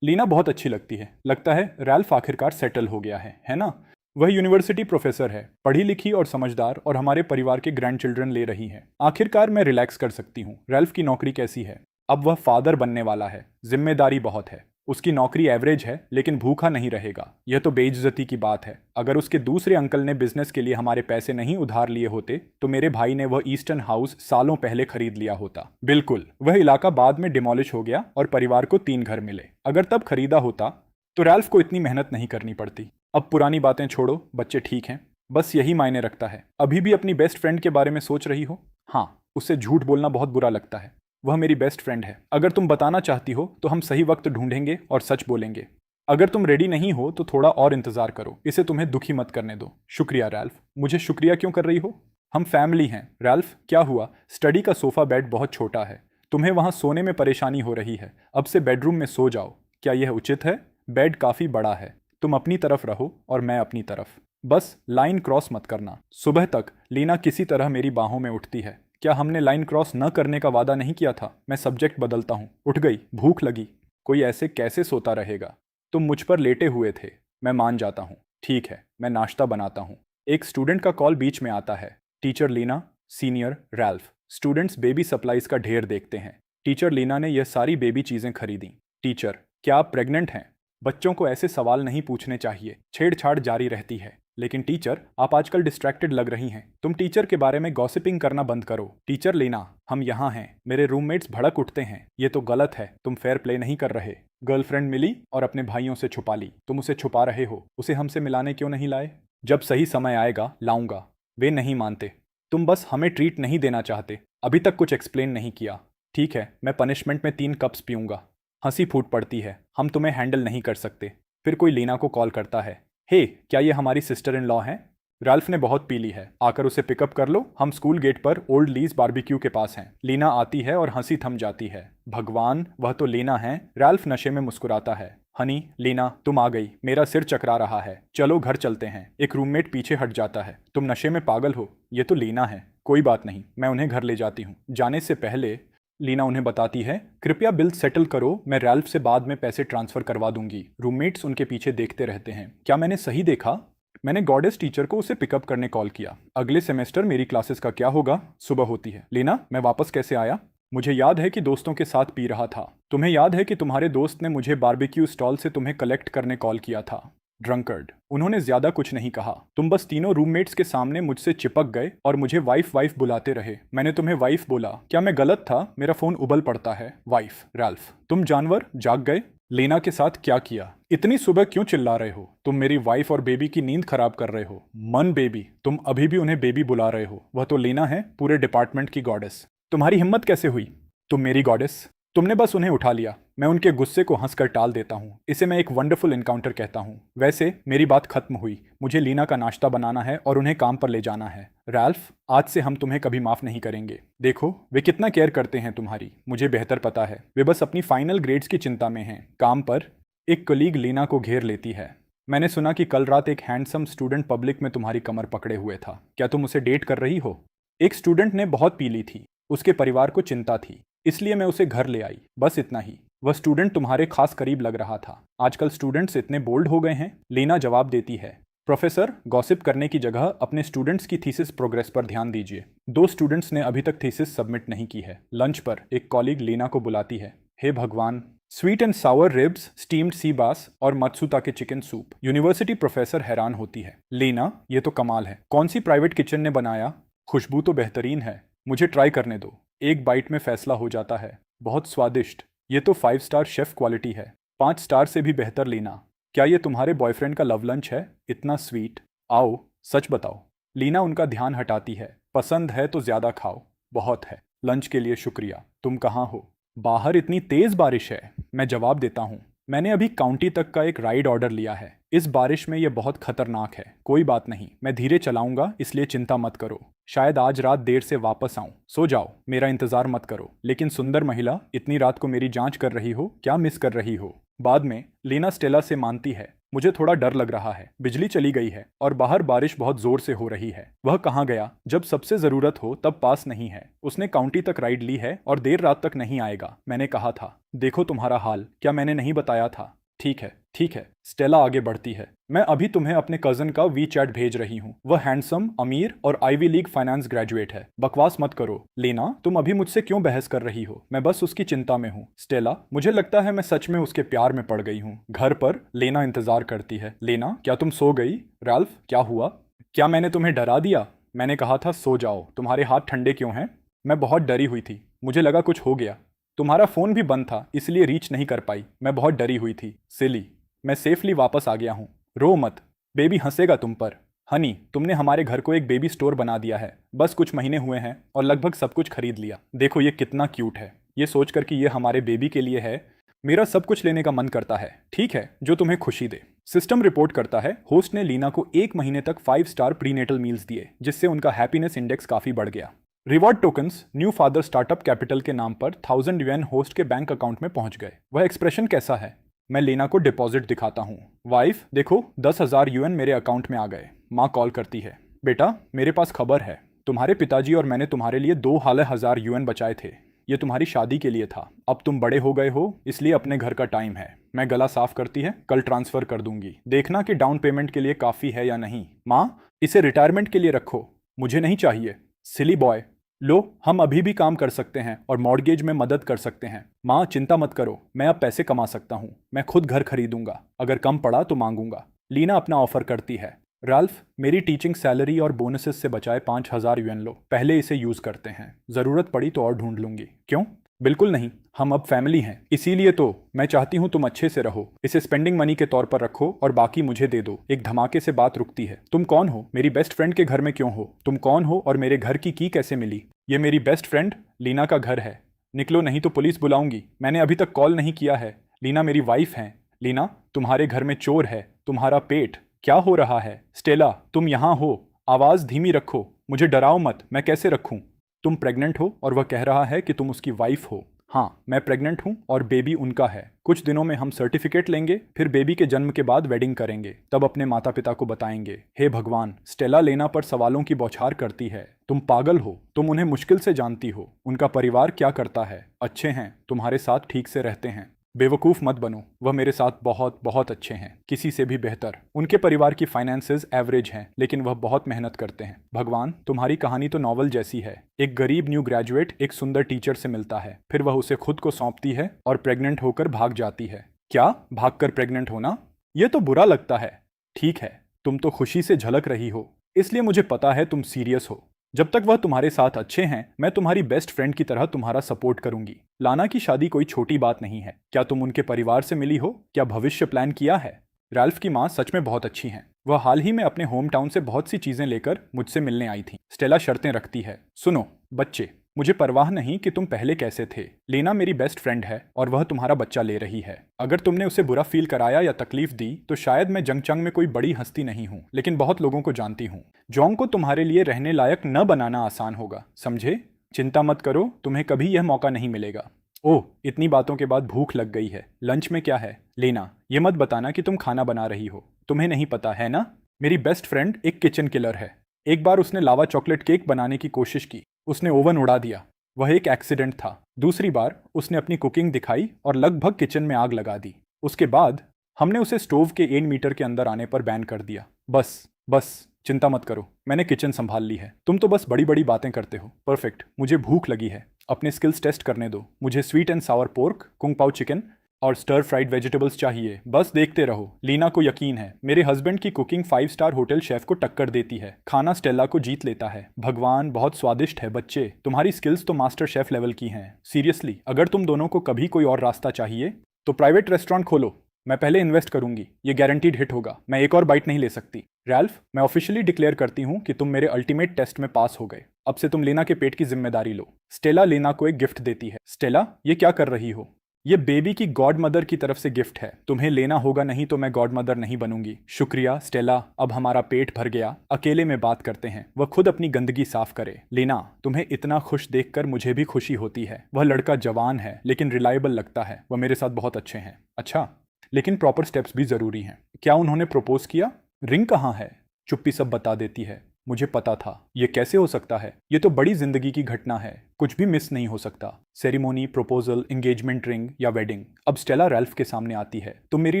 लीना बहुत अच्छी लगती है। लगता है रैल्फ आखिरकार सेटल हो गया है ना? वह यूनिवर्सिटी प्रोफेसर है, पढ़ी लिखी और समझदार, और हमारे परिवार के ग्रैंड चिल्ड्रन ले रही है। आखिरकार मैं रिलैक्स कर सकती हूँ। रैल्फ की नौकरी कैसी है? अब वह फादर बनने वाला है। जिम्मेदारी बहुत है। उसकी नौकरी एवरेज है, लेकिन भूखा नहीं रहेगा। यह तो बेइज्जती की बात है। अगर उसके दूसरे अंकल ने बिजनेस के लिए हमारे पैसे नहीं उधार लिए होते तो मेरे भाई ने वह ईस्टर्न हाउस सालों पहले खरीद लिया होता। बिल्कुल, वह इलाका बाद में डिमोलिश हो गया और परिवार को 3 घर मिले। अगर तब खरीदा होता तो रैल्फ को इतनी मेहनत नहीं करनी पड़ती। अब पुरानी बातें छोड़ो, बच्चे ठीक हैं, बस यही मायने रखता है। अभी भी अपनी बेस्ट फ्रेंड के बारे में सोच रही हो? हाँ, उससे झूठ बोलना बहुत बुरा लगता है। वह मेरी बेस्ट फ्रेंड है। अगर तुम बताना चाहती हो तो हम सही वक्त ढूंढेंगे और सच बोलेंगे। अगर तुम रेडी नहीं हो तो थोड़ा और इंतजार करो। इसे तुम्हें दुखी मत करने दो। शुक्रिया रैल्फ। मुझे शुक्रिया क्यों कर रही हो? हम फैमिली हैं। रैल्फ, क्या हुआ? स्टडी का सोफा बेड बहुत छोटा है। तुम्हें वहां सोने में परेशानी हो रही है। अब से बेडरूम में सो जाओ। क्या यह उचित है? बेड काफी बड़ा है। तुम अपनी तरफ रहो और मैं अपनी तरफ। बस लाइन क्रॉस मत करना। सुबह तक लीना किसी तरह मेरी बाहों में उठती है। क्या हमने लाइन क्रॉस न करने का वादा नहीं किया था? मैं सब्जेक्ट बदलता हूँ। उठ गई, भूख लगी। कोई ऐसे कैसे सोता रहेगा? तुम मुझ पर लेटे हुए थे। मैं मान जाता हूँ। ठीक है, मैं नाश्ता बनाता हूँ। एक स्टूडेंट का कॉल बीच में आता है। Teacher Lena, senior Ralph. Students baby supplies का ढेर देखते हैं। टीचर लीना ने यह सारी बेबी चीजें खरीदी। टीचर, क्या आप प्रेग्नेंट हैं? बच्चों को ऐसे सवाल नहीं पूछने चाहिए। छेड़छाड़ जारी रहती है। लेकिन टीचर, आप आजकल डिस्ट्रैक्टेड लग रही हैं। तुम टीचर के बारे में गॉसिपिंग करना बंद करो। टीचर लीना, हम यहाँ हैं। मेरे रूममेट्स भड़क उठते हैं। ये तो गलत है, तुम फेयर प्ले नहीं कर रहे। गर्लफ्रेंड मिली और अपने भाइयों से छुपा ली। तुम उसे छुपा रहे हो। उसे हमसे मिलाने क्यों नहीं लाए? जब सही समय आएगा लाऊंगा। वे नहीं मानते। तुम बस हमें ट्रीट नहीं देना चाहते। अभी तक कुछ एक्सप्लेन नहीं किया। ठीक है, मैं पनिशमेंट में 3 कप्स पीऊंगा। हंसी फूट पड़ती है। हम तुम्हें हैंडल नहीं कर सकते। फिर कोई लीना को कॉल करता है। हे, क्या ये हमारी सिस्टर इन लॉ हैं? राल्फ ने बहुत पी ली है, आकर उसे पिकअप कर लो। हम स्कूल गेट पर ओल्ड लीज बारबेक्यू के पास हैं। लीना आती है और हंसी थम जाती है। भगवान, वह तो लीना है। राल्फ नशे में मुस्कुराता है। हनी, लीना तुम आ गई। मेरा सिर चकरा रहा है। चलो घर चलते हैं। एक रूममेट पीछे हट जाता है। तुम नशे में पागल हो। ये तो लीना है। कोई बात नहीं, मैं उन्हें घर ले जाती हूँ। जाने से पहले लीना उन्हें बताती है, कृपया बिल सेटल करो, मैं रैल्फ से बाद में पैसे ट्रांसफर करवा दूंगी। रूममेट्स उनके पीछे देखते रहते हैं। क्या मैंने सही देखा? मैंने गॉडेस टीचर को उसे पिकअप करने कॉल किया। अगले सेमेस्टर मेरी क्लासेस का क्या होगा? सुबह होती है। लीना, मैं वापस कैसे आया? मुझे याद है कि दोस्तों के साथ पी रहा था। तुम्हें याद है कि तुम्हारे दोस्त ने मुझे बारबेक्यू स्टॉल से तुम्हें कलेक्ट करने कॉल किया था? ड्रंकर्ड। उन्होंने ज्यादा कुछ नहीं कहा। तुम बस तीनों रूममेट्स के सामने मुझसे चिपक गए और मुझे वाइफ वाइफ बुलाते रहे। मैंने तुम्हें वाइफ बोला। क्या मैं गलत था? मेरा फोन उबल पड़ता है। वाइफ। रैल्फ, तुम जानवर जाग गए। लेना के साथ क्या किया? इतनी सुबह क्यों चिल्ला रहे हो? तुम मेरी वाइफ और बेबी की नींद खराब कर रहे हो। मन बेबी, तुम अभी भी उन्हें बेबी बुला रहे हो। वह तो लेना है, पूरे डिपार्टमेंट की गॉडेस। तुम्हारी हिम्मत कैसे हुई? तुम मेरी गॉडेस। तुमने बस उन्हें उठा लिया। मैं उनके गुस्से को हंसकर टाल देता हूँ। इसे मैं एक वंडरफुल इनकाउंटर कहता हूँ। वैसे मेरी बात खत्म हुई। मुझे लीना का नाश्ता बनाना है और उन्हें काम पर ले जाना है। रैल्फ, आज से हम तुम्हें कभी माफ नहीं करेंगे। देखो, वे कितना केयर करते हैं तुम्हारी। मुझे बेहतर पता है। वे बस अपनी फाइनल ग्रेड्स की चिंता में हैं। काम पर एक कलीग लीना को घेर लेती है। मैंने सुना कि कल रात एक हैंडसम स्टूडेंट पब्लिक में तुम्हारी कमर पकड़े हुए था। क्या तुम उसे डेट कर रही हो? एक स्टूडेंट ने बहुत पी ली थी। उसके परिवार को चिंता थी, इसलिए मैं उसे घर ले आई। बस इतना ही। वह स्टूडेंट तुम्हारे खास करीब लग रहा था। आजकल स्टूडेंट्स इतने बोल्ड हो गए हैं। लीना जवाब देती है। प्रोफेसर, गॉसिप करने की जगह अपने स्टूडेंट्स की थीसिस प्रोग्रेस पर ध्यान दीजिए। 2 स्टूडेंट्स ने अभी तक थीसिस सबमिट नहीं की है। लंच पर एक कॉलीग लीना को बुलाती है। हे भगवान, sweet and sour ribs, steamed sea bass और मत्सुता के चिकन सूप। यूनिवर्सिटी प्रोफेसर हैरान होती है। लीना, ये तो कमाल है। कौन सी प्राइवेट किचन ने बनाया? खुशबू तो बेहतरीन है। मुझे ट्राई करने दो। एक बाइट में फैसला हो जाता है। बहुत स्वादिष्ट। ये तो 5 स्टार शेफ क्वालिटी है। 5 स्टार से भी बेहतर। लीना, क्या ये तुम्हारे बॉयफ्रेंड का लव लंच है? इतना स्वीट। आओ, सच बताओ। लीना उनका ध्यान हटाती है। पसंद है तो ज्यादा खाओ। बहुत है। लंच के लिए शुक्रिया। तुम कहाँ हो? बाहर इतनी तेज बारिश है। मैं जवाब देता हूँ। मैंने अभी काउंटी तक का एक राइड ऑर्डर लिया है। इस बारिश में यह बहुत खतरनाक है। कोई बात नहीं, मैं धीरे चलाऊंगा, इसलिए चिंता मत करो। शायद आज रात देर से वापस आऊं। सो जाओ, मेरा इंतजार मत करो। लेकिन सुंदर महिला, इतनी रात को मेरी जांच कर रही हो? क्या मिस कर रही हो? बाद में लीना स्टेला से मानती है। मुझे थोड़ा डर लग रहा है। बिजली चली गई है और बाहर बारिश बहुत जोर से हो रही है। वह कहाँ गया? जब सबसे जरूरत हो तब पास नहीं है। उसने काउंटी तक राइड ली है और देर रात तक नहीं आएगा। मैंने कहा था। देखो तुम्हारा हाल। क्या मैंने नहीं बताया था? ठीक है, ठीक है। स्टेला आगे बढ़ती है। मैं अभी तुम्हें अपने कजन का वी चैट भेज रही हूँ। वह हैंडसम, अमीर और आईवी लीग फाइनेंस ग्रेजुएट है। बकवास मत करो। लेना, तुम अभी मुझसे क्यों बहस कर रही हो? मैं बस उसकी चिंता में हूँ। स्टेला, मुझे लगता है मैं सच में उसके प्यार में पड़ गई हूँ। घर पर लेना इंतजार करती है। लेना, क्या तुम सो गई? रैल्फ, क्या हुआ? क्या मैंने तुम्हें डरा दिया? मैंने कहा था सो जाओ। तुम्हारे हाथ ठंडे क्यों हैं? मैं बहुत डरी हुई थी। मुझे लगा कुछ हो गया। तुम्हारा फोन भी बंद था, इसलिए रीच नहीं कर पाई। मैं बहुत डरी हुई थी। सिली, मैं सेफली वापस आ गया हूँ। रो मत। बेबी हंसेगा तुम पर। हनी, तुमने हमारे घर को एक बेबी स्टोर बना दिया है। बस कुछ महीने हुए हैं और लगभग सब कुछ खरीद लिया। देखो ये कितना क्यूट है। ये सोचकर कि ये हमारे बेबी के लिए है, मेरा सब कुछ लेने का मन करता है। ठीक है, जो तुम्हें खुशी दे। सिस्टम रिपोर्ट करता है, होस्ट ने लीना को 1 महीने तक 5 स्टार प्रीनेटल मील्स दिए, जिससे उनका हैप्पीनेस इंडेक्स काफी बढ़ गया। Reward tokens new father startup capital के नाम पर 1000 यूएन होस्ट के बैंक अकाउंट में पहुंच गए। वह एक्सप्रेशन कैसा है? मैं लीना को डिपॉजिट दिखाता हूँ। वाइफ, देखो 10,000 यूएन मेरे अकाउंट में आ गए। माँ कॉल करती है। बेटा, मेरे पास खबर है। तुम्हारे पिताजी और मैंने तुम्हारे लिए 2,000 यूएन बचाए थे। ये तुम्हारी शादी के लिए था। अब तुम बड़े हो गए हो, इसलिए अपने घर का टाइम है। मैं गला साफ करती है। कल ट्रांसफर कर दूंगी। देखना कि डाउन पेमेंट के लिए काफी है या नहीं। माँ, इसे रिटायरमेंट के लिए रखो। मुझे नहीं चाहिए। सिली बॉय, लो, हम अभी भी काम कर सकते हैं और मॉर्गेज में मदद कर सकते हैं। माँ, चिंता मत करो, मैं अब पैसे कमा सकता हूँ। मैं खुद घर खरीदूंगा। अगर कम पड़ा तो मांगूंगा। लीना अपना ऑफर करती है। राल्फ, मेरी टीचिंग सैलरी और बोनसेस से बचाए 5,000 यूएन लो। पहले इसे यूज करते हैं। जरूरत पड़ी तो और ढूंढ लूंगी। क्यों? बिल्कुल नहीं, हम अब फैमिली हैं। इसीलिए तो मैं चाहती हूँ तुम अच्छे से रहो। इसे स्पेंडिंग मनी के तौर पर रखो और बाकी मुझे दे दो। एक धमाके से बात रुकती है। तुम कौन हो? मेरी बेस्ट फ्रेंड के घर में क्यों हो? तुम कौन हो और मेरे घर की कैसे मिली? ये मेरी बेस्ट फ्रेंड लीना का घर है। निकलो नहीं तो पुलिस बुलाऊंगी। मैंने अभी तक कॉल नहीं किया है। लीना मेरी वाइफ है। लीना, तुम्हारे घर में चोर है। तुम्हारा पेट क्या हो रहा है? स्टेला, तुम यहाँ हो। आवाज धीमी रखो। मुझे डराओ मत। मैं कैसे रखूं? तुम प्रेग्नेंट हो और वह कह रहा है कि तुम उसकी वाइफ हो। हाँ, मैं प्रेग्नेंट हूँ और बेबी उनका है। कुछ दिनों में हम सर्टिफिकेट लेंगे, फिर बेबी के जन्म के बाद वेडिंग करेंगे, तब अपने माता पिता को बताएंगे। हे भगवान! स्टेला लेना पर सवालों की बौछार करती है। तुम पागल हो। तुम उन्हें मुश्किल से जानती हो। उनका परिवार क्या करता है? अच्छे हैं, तुम्हारे साथ ठीक से रहते हैं। बेवकूफ़ मत बनो। वह मेरे साथ बहुत बहुत अच्छे हैं, किसी से भी बेहतर। उनके परिवार की फाइनेंसेस एवरेज हैं, लेकिन वह बहुत मेहनत करते हैं। भगवान, तुम्हारी कहानी तो नॉवल जैसी है। एक गरीब न्यू ग्रेजुएट एक सुंदर टीचर से मिलता है, फिर वह उसे खुद को सौंपती है और प्रेग्नेंट होकर भाग जाती है। क्या? भागकर प्रेग्नेंट होना? यह तो बुरा लगता है। ठीक है, तुम तो खुशी से झलक रही हो, इसलिए मुझे पता है तुम सीरियस हो। जब तक वह तुम्हारे साथ अच्छे हैं, मैं तुम्हारी बेस्ट फ्रेंड की तरह तुम्हारा सपोर्ट करूंगी। लाना की शादी कोई छोटी बात नहीं है। क्या तुम उनके परिवार से मिली हो? क्या भविष्य प्लान किया है? रैल्फ की माँ सच में बहुत अच्छी हैं। वह हाल ही में अपने होम टाउन से बहुत सी चीजें लेकर मुझसे मिलने आई थी। स्टेला शर्तें रखती है। सुनो बच्चे, मुझे परवाह नहीं कि तुम पहले कैसे थे। लेना मेरी बेस्ट फ्रेंड है और वह तुम्हारा बच्चा ले रही है। अगर तुमने उसे बुरा फील कराया या तकलीफ दी तो शायद मैं जंगचंग में कोई बड़ी हस्ती नहीं हूँ, लेकिन बहुत लोगों को जानती हूँ। जोंग को तुम्हारे लिए रहने लायक न बनाना आसान होगा, समझे? चिंता मत करो, तुम्हें कभी यह मौका नहीं मिलेगा। ओह, इतनी बातों के बाद भूख लग गई है। लंच में क्या है? लेना, ये मत बताना कि तुम खाना बना रही हो। तुम्हें नहीं पता है ना? मेरी बेस्ट फ्रेंड एक किचन किलर है। एक बार उसने लावा चॉकलेट केक बनाने की कोशिश की, उसने ओवन उड़ा दिया। वह एक एक्सीडेंट था। दूसरी बार उसने अपनी कुकिंग दिखाई और लगभग किचन में आग लगा दी। उसके बाद हमने उसे स्टोव के 1 मीटर के अंदर आने पर बैन कर दिया। बस बस, चिंता मत करो, मैंने किचन संभाल ली है। तुम तो बस बड़ी बड़ी बातें करते हो। परफेक्ट, मुझे भूख लगी है। अपने स्किल्स टेस्ट करने दो। मुझे sweet and Sawar pork, kung पाओ चिकन और स्टर फ्राइड वेजिटेबल्स चाहिए। बस देखते रहो। लीना को यकीन है मेरे हस्बैंड की कुकिंग 5 स्टार होटल शेफ को टक्कर देती है। खाना स्टेला को जीत लेता है। भगवान, बहुत स्वादिष्ट है बच्चे। तुम्हारी स्किल्स तो मास्टर शेफ लेवल की हैं। सीरियसली, अगर तुम दोनों को कभी कोई और रास्ता चाहिए तो प्राइवेट रेस्टोरेंट खोलो। मैं पहले इन्वेस्ट करूंगी। ये गारंटीड हिट होगा। मैं एक और बाइट नहीं ले सकती। रैल्फ, मैं ऑफिशियली डिक्लेयर करती हूँ कि तुम मेरे अल्टीमेट टेस्ट में पास हो गए। अब से तुम लेना के पेट की जिम्मेदारी लो। स्टेला लेना को एक गिफ्ट देती है। स्टेला, ये क्या कर रही हो? ये बेबी की गॉड मदर की तरफ से गिफ्ट है। तुम्हें लेना होगा, नहीं तो मैं गॉड मदर नहीं बनूंगी। शुक्रिया स्टेला, अब हमारा पेट भर गया। अकेले में बात करते हैं। वह खुद अपनी गंदगी साफ करे। लेना, तुम्हें इतना खुश देखकर मुझे भी खुशी होती है। वह लड़का जवान है लेकिन रिलायबल लगता है। वह मेरे साथ बहुत अच्छे हैं। अच्छा, लेकिन प्रॉपर स्टेप्स भी जरूरी हैं। क्या उन्होंने प्रपोज किया? रिंग कहाँ है? चुप्पी सब बता देती है। मुझे पता था। ये कैसे हो सकता है? ये तो बड़ी जिंदगी की घटना है, कुछ भी मिस नहीं हो सकता। सेरेमोनी, प्रपोजल, एंगेजमेंट रिंग या वेडिंग। अब स्टेला रैल्फ के सामने आती है। तुम मेरी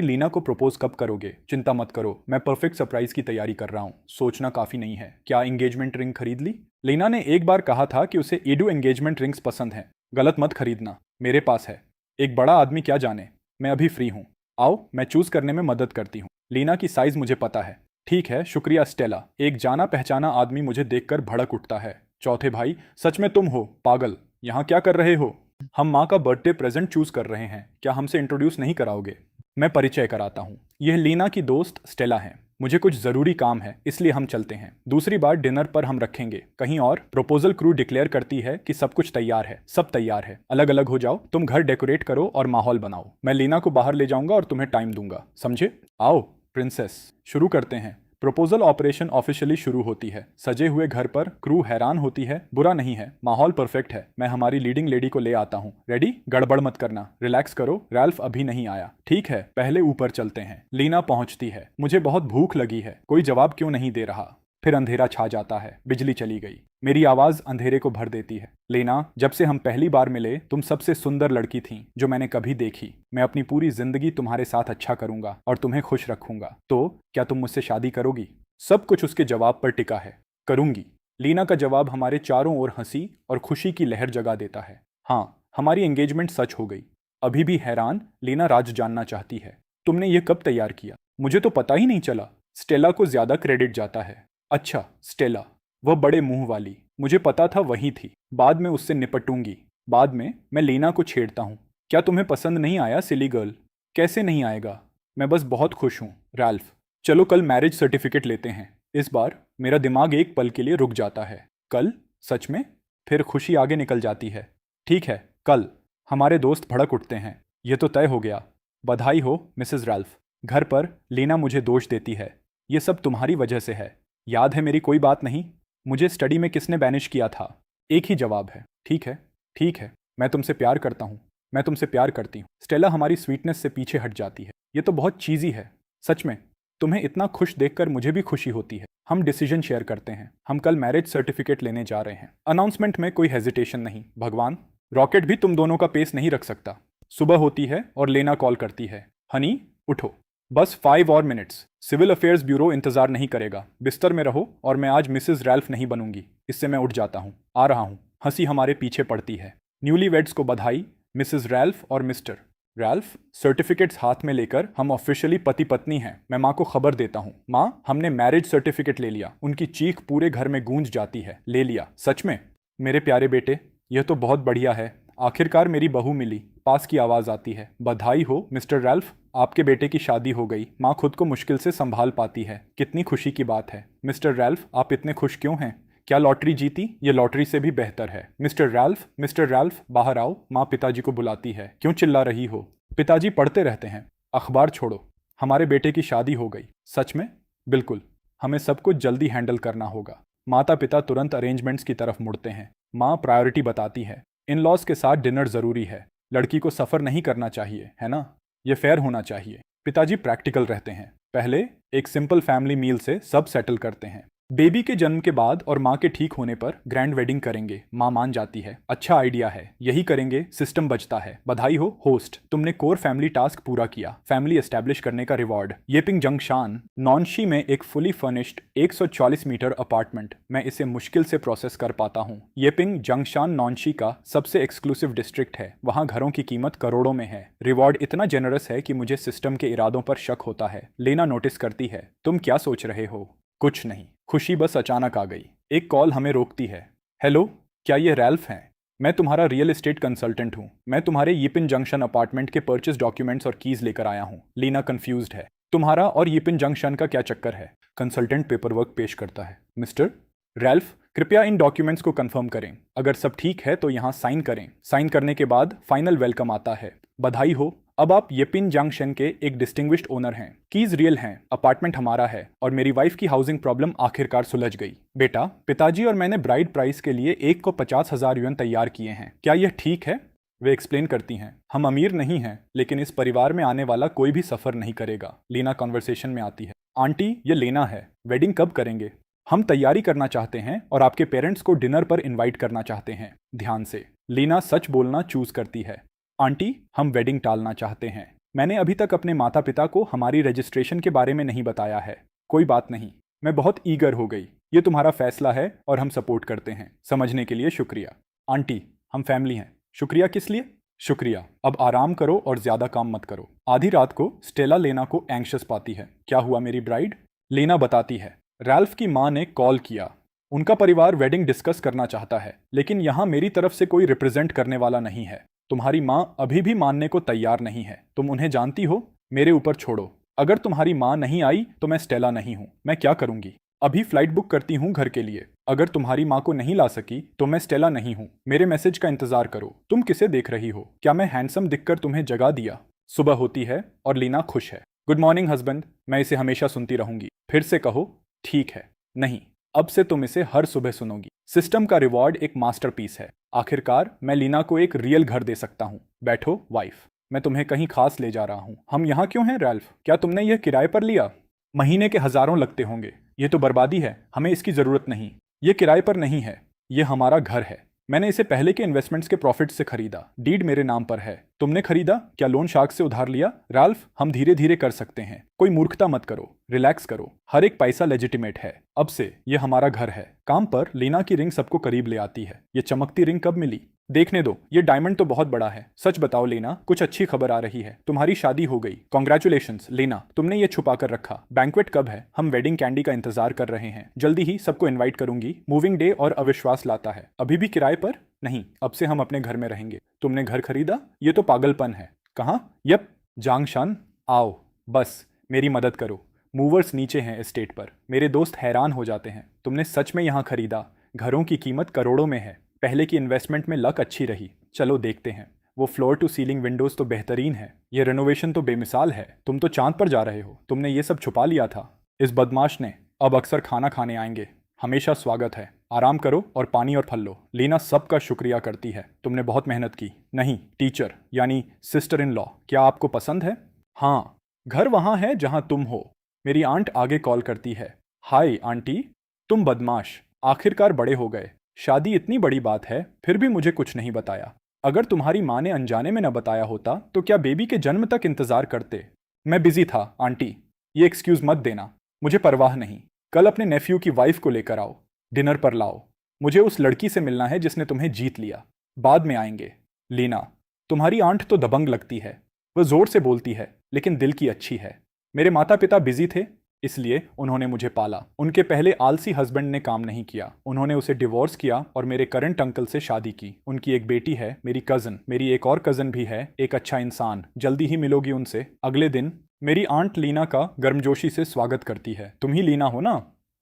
लीना को प्रपोज कब करोगे? चिंता मत करो, मैं परफेक्ट सरप्राइज की तैयारी कर रहा हूँ। सोचना काफी नहीं है। क्या एंगेजमेंट रिंग खरीद ली? लीना ने एक बार कहा था कि उसे एडू एंगेजमेंट रिंग्स पसंद है। गलत मत खरीदना, मेरे पास है। एक बड़ा आदमी क्या जाने, मैं अभी फ्री हूँ। आओ, मैं चूज करने में मदद करती हूँ। लीना की साइज मुझे पता है। ठीक है, शुक्रिया स्टेला। एक जाना पहचाना आदमी मुझे देखकर भड़क उठता है। चौथे भाई, सच में तुम हो? पागल, यहाँ क्या कर रहे हो? हम माँ का बर्थडे प्रेजेंट चूज कर रहे हैं। क्या हमसे इंट्रोड्यूस नहीं कराओगे? मैं परिचय कराता हूँ। यह लीना की दोस्त स्टेला है। मुझे कुछ जरूरी काम है, इसलिए हम चलते हैं। दूसरी बार डिनर पर हम रखेंगे कहीं और। प्रपोजल क्रू डिक्लेयर करती है कि सब कुछ तैयार है। सब तैयार है। अलग अलग हो जाओ। तुम घर डेकोरेट करो और माहौल बनाओ। मैं लीना को बाहर ले जाऊंगा और तुम्हें टाइम दूंगा, समझे? आओ प्रिंसेस, शुरू करते हैं। प्रपोजल ऑपरेशन ऑफिशियली शुरू होती है। सजे हुए घर पर क्रू हैरान होती है। बुरा नहीं है, माहौल परफेक्ट है। मैं हमारी लीडिंग लेडी को ले आता हूँ। रेडी? गड़बड़ मत करना, रिलैक्स करो। रैल्फ अभी नहीं आया। ठीक है, पहले ऊपर चलते हैं। लीना पहुंचती है। मुझे बहुत भूख लगी है। कोई जवाब क्यों नहीं दे रहा? फिर अंधेरा छा जाता है। बिजली चली गई। मेरी आवाज अंधेरे को भर देती है। लेना, जब से हम पहली बार मिले तुम सबसे सुंदर लड़की थी जो मैंने कभी देखी। मैं अपनी पूरी जिंदगी तुम्हारे साथ अच्छा करूंगा और तुम्हें खुश रखूंगा। तो क्या तुम मुझसे शादी करोगी? सब कुछ उसके जवाब पर टिका है। करूंगी। लीना का जवाब हमारे चारों ओर हंसी और खुशी की लहर जगा देता है। हाँ, हमारी एंगेजमेंट सच हो गई। अभी भी हैरान, लीना राज जानना चाहती है। तुमने ये कब तैयार किया? मुझे तो पता ही नहीं चला। स्टेला को ज्यादा क्रेडिट जाता है। अच्छा, स्टेला, वह बड़े मुंह वाली, मुझे पता था वही थी। बाद में उससे निपटूंगी। बाद में मैं लीना को छेड़ता हूँ। क्या तुम्हें पसंद नहीं आया सिली गर्ल? कैसे नहीं आएगा? मैं बस बहुत खुश हूँ। रैल्फ, चलो कल मैरिज सर्टिफिकेट लेते हैं। इस बार मेरा दिमाग एक पल के लिए रुक जाता है। कल? सच में? फिर खुशी आगे निकल जाती है। ठीक है, कल हमारे दोस्त भड़क उठते हैं। ये तो तय हो गया। बधाई हो मिसेस रैल्फ। घर पर लेना मुझे दोष देती है। ये सब तुम्हारी वजह से है। याद है मेरी कोई बात नहीं? मुझे स्टडी में किसने बैनिश किया था? एक ही जवाब है। ठीक है, ठीक है, मैं तुमसे प्यार करता हूँ। मैं तुमसे प्यार करती हूँ। स्टेला हमारी स्वीटनेस से पीछे हट जाती है। ये तो बहुत चीज़ी है। सच में तुम्हें इतना खुश देखकर मुझे भी खुशी होती है। हम डिसीजन शेयर करते हैं। हम कल मैरिज सर्टिफिकेट लेने जा रहे हैं। अनाउंसमेंट में कोई हेजिटेशन नहीं। भगवान, रॉकेट भी तुम दोनों का पेस नहीं रख सकता। सुबह होती है और लेना कॉल करती है। हनी, उठो, बस 5 और मिनट्स। सिविल अफेयर्स ब्यूरो इंतजार नहीं करेगा। बिस्तर में रहो और मैं आज मिसेस रैल्फ नहीं बनूंगी। इससे मैं उठ जाता हूँ। आ रहा हूँ। हंसी हमारे पीछे पड़ती है। न्यूली वेड्स को बधाई। मिसेस रैल्फ और मिस्टर रैल्फ। सर्टिफिकेट्स हाथ में लेकर हम ऑफिशियली पति पत्नी हैं। मैं माँ को खबर देता हूँ। माँ, हमने मैरिज सर्टिफिकेट ले लिया। उनकी चीख पूरे घर में गूंज जाती है। ले लिया? सच में? मेरे प्यारे बेटे, यह तो बहुत बढ़िया है। आखिरकार मेरी बहू मिली। पास की आवाज आती है। बधाई हो मिस्टर रैल्फ, आपके बेटे की शादी हो गई। माँ खुद को मुश्किल से संभाल पाती है। कितनी खुशी की बात है। मिस्टर रैल्फ, आप इतने खुश क्यों हैं? क्या लॉटरी जीती? ये लॉटरी से भी बेहतर है। मिस्टर रैल्फ बाहर आओ। माँ पिताजी को बुलाती है। क्यों चिल्ला रही हो? पिताजी पढ़ते रहते हैं। अखबार छोड़ो। हमारे बेटे की शादी हो गई। सच में? बिल्कुल। हमें सब कुछ जल्दी हैंडल करना होगा। माता पिता तुरंत अरेंजमेंट्स की तरफ मुड़ते हैं। माँ प्रायोरिटी बताती है। इन लॉज के साथ डिनर जरूरी है। लड़की को सफर नहीं करना चाहिए, है ना? ये फेयर होना चाहिए। पिताजी प्रैक्टिकल रहते हैं। पहले एक सिंपल फैमिली मील से सब सेटल करते हैं। बेबी के जन्म के बाद और माँ के ठीक होने पर ग्रैंड वेडिंग करेंगे। माँ मान जाती है। अच्छा आइडिया है, यही करेंगे। सिस्टम बचता है। बधाई हो होस्ट, तुमने कोर फैमिली टास्क पूरा किया। फैमिली एस्टेब्लिश करने का रिवॉर्ड। येपिंग जंगशान नॉन्शी में एक फुली फर्निश्ड 140 मीटर अपार्टमेंट। मैं इसे मुश्किल से प्रोसेस कर पाता हूँ। येपिंग जंगशान नॉन्शी का सबसे एक्सक्लूसिव डिस्ट्रिक्ट है। वहाँ घरों की कीमत करोड़ों में है। रिवॉर्ड इतना जेनरस है कि मुझे सिस्टम के इरादों पर शक होता है। लेना नोटिस करती है। तुम क्या सोच रहे हो? कुछ नहीं। खुशी बस अचानक आ गई। एक कॉल हमें रोकती है। हेलो, क्या ये रैल्फ हैं? मैं तुम्हारा रियल एस्टेट कंसल्टेंट हूँ। मैं तुम्हारे यिपिन जंक्शन अपार्टमेंट के परचेस डॉक्यूमेंट्स और कीज लेकर आया हूँ। लीना कंफ्यूज्ड है। तुम्हारा और यिपिन जंक्शन का क्या चक्कर है? कंसल्टेंट पेपरवर्क पेश करता है। मिस्टर रैल्फ, कृपया इन डॉक्यूमेंट्स को कंफर्म करें। अगर सब ठीक है तो यहाँ साइन करें। साइन करने के बाद फाइनल वेलकम आता है। बधाई हो, अब आप येपिन जंक्शन के एक डिस्टिंग्विश्ड ओनर हैं। कीज रियल हैं, अपार्टमेंट हमारा है और मेरी वाइफ की हाउसिंग प्रॉब्लम आखिरकार सुलझ गई। बेटा, पिताजी और मैंने ब्राइड प्राइस के लिए एक को 50,000 युएन तैयार किए हैं। क्या यह ठीक है? वे एक्सप्लेन करती हैं। हम अमीर नहीं हैं, लेकिन इस परिवार में आने वाला कोई भी सफर नहीं करेगा। लीना कॉन्वर्सेशन में आती है। आंटी, ये लेना है। वेडिंग कब करेंगे? हम तैयारी करना चाहते हैं और आपके पेरेंट्स को डिनर पर इनवाइट करना चाहते हैं। ध्यान से। लीना सच बोलना चूज करती है। आंटी, हम वेडिंग टालना चाहते हैं। मैंने अभी तक अपने माता पिता को हमारी रजिस्ट्रेशन के बारे में नहीं बताया है। कोई बात नहीं, मैं बहुत ईगर हो गई। ये तुम्हारा फैसला है और हम सपोर्ट करते हैं। समझने के लिए शुक्रिया। आंटी, हम फैमिली हैं। शुक्रिया किस लिए? शुक्रिया। अब आराम करो और ज्यादा काम मत करो। आधी रात को स्टेला लेना को एंग्शियस पाती है। क्या हुआ मेरी ब्राइड? लेना बताती है। रैल्फ की माँ ने कॉल किया। उनका परिवार वेडिंग डिस्कस करना चाहता है, लेकिन यहाँ मेरी तरफ से कोई रिप्रेजेंट करने वाला नहीं है। तुम्हारी माँ अभी भी मानने को तैयार नहीं है। तुम उन्हें जानती हो। मेरे ऊपर छोड़ो। अगर तुम्हारी माँ नहीं आई तो मैं स्टेला नहीं हूँ। मैं क्या करूंगी? अभी फ्लाइट बुक करती हूँ घर के लिए। अगर तुम्हारी माँ को नहीं ला सकी तो मैं स्टेला नहीं हूँ। मेरे मैसेज का इंतजार करो। तुम किसे देख रही हो? क्या मैं हैंडसम दिखकर तुम्हें जगा दिया? सुबह होती है और लीना खुश है। Good morning husband. मैं इसे हमेशा सुनती रहूंगी। फिर से कहो। ठीक है। नहीं, अब से तुम इसे हर सुबह सुनोगी। सिस्टम का रिवॉर्ड एक मास्टरपीस है। आखिरकार मैं लीना को एक रियल घर दे सकता हूँ। बैठो वाइफ, मैं तुम्हें कहीं खास ले जा रहा हूँ। हम यहाँ क्यों हैं रैल्फ? क्या तुमने यह किराए पर लिया? महीने के हजारों लगते होंगे। ये तो बर्बादी है। हमें इसकी जरूरत नहीं। ये किराए पर नहीं है। ये हमारा घर है। मैंने इसे पहले के इन्वेस्टमेंट्स के प्रॉफिट से खरीदा। डीड मेरे नाम पर है। तुमने खरीदा? क्या लोन शार्क से उधार लिया? रैल्फ, हम धीरे धीरे कर सकते हैं। कोई मूर्खता मत करो। रिलैक्स करो। हर एक पैसा लेजिटिमेट है। अब से ये हमारा घर है। काम पर लीना की रिंग सबको करीब ले आती है। ये चमकती रिंग कब मिली? देखने दो। ये डायमंड तो बहुत बड़ा है। सच बताओ लीना, कुछ अच्छी खबर आ रही है। तुम्हारी शादी हो गई। कॉन्ग्रेचुलेशंस लीना, तुमने ये छुपा कर रखा। बैंक्वेट कब है? हम वेडिंग कैंडी का इंतजार कर रहे हैं। जल्दी ही सबको इन्वाइट करूंगी। मूविंग डे और अविश्वास लाता है। अभी भी किराए पर? नहीं, अब से हम अपने घर में रहेंगे। तुमने घर खरीदा? ये तो पागलपन है। कहाँ? यप, जांगशान। आओ, बस मेरी मदद करो। मूवर्स नीचे हैं एस्टेट पर। मेरे दोस्त हैरान हो जाते हैं। तुमने सच में यहाँ खरीदा? घरों की कीमत करोड़ों में है। पहले की इन्वेस्टमेंट में लक अच्छी रही। चलो देखते हैं। वो फ्लोर टू सीलिंग विंडोज तो बेहतरीन है, ये रेनोवेशन तो बेमिसाल है। तुम तो चांद पर जा रहे हो, तुमने ये सब छुपा लिया था। इस बदमाश ने। अब अक्सर खाना खाने आएंगे। हमेशा स्वागत है। आराम करो और पानी और फल लो। लीना सबका शुक्रिया करती है। तुमने बहुत मेहनत की। नहीं, टीचर यानी सिस्टर इन लॉ, क्या आपको पसंद है? हाँ, घर वहाँ है जहाँ तुम हो। मेरी आंट आगे कॉल करती है। Hi aunty. तुम बदमाश, आखिरकार बड़े हो गए। शादी इतनी बड़ी बात है, फिर भी मुझे कुछ नहीं बताया। अगर तुम्हारी माँ ने अनजाने में न बताया होता तो क्या बेबी के जन्म तक इंतजार करते? मैं बिजी था आंटी। ये एक्सक्यूज मत देना, मुझे परवाह नहीं। कल अपने नेफ्यू की वाइफ को लेकर आओ, डिनर पर लाओ। मुझे उस लड़की से मिलना है जिसने तुम्हें जीत लिया। बाद में आएंगे। लीना, तुम्हारी आंट तो दबंग लगती है। वह जोर से बोलती है लेकिन दिल की अच्छी है। मेरे माता पिता बिजी थे, इसलिए उन्होंने मुझे पाला। उनके पहले आलसी हस्बैंड ने काम नहीं किया, उन्होंने उसे डिवोर्स किया और मेरे करंट अंकल से शादी की। उनकी एक बेटी है, मेरी कजन। मेरी एक और कजन भी है, एक अच्छा इंसान। जल्दी ही मिलोगी उनसे। अगले दिन मेरी आंट लीना का गर्मजोशी से स्वागत करती है। तुम ही लीना हो ना?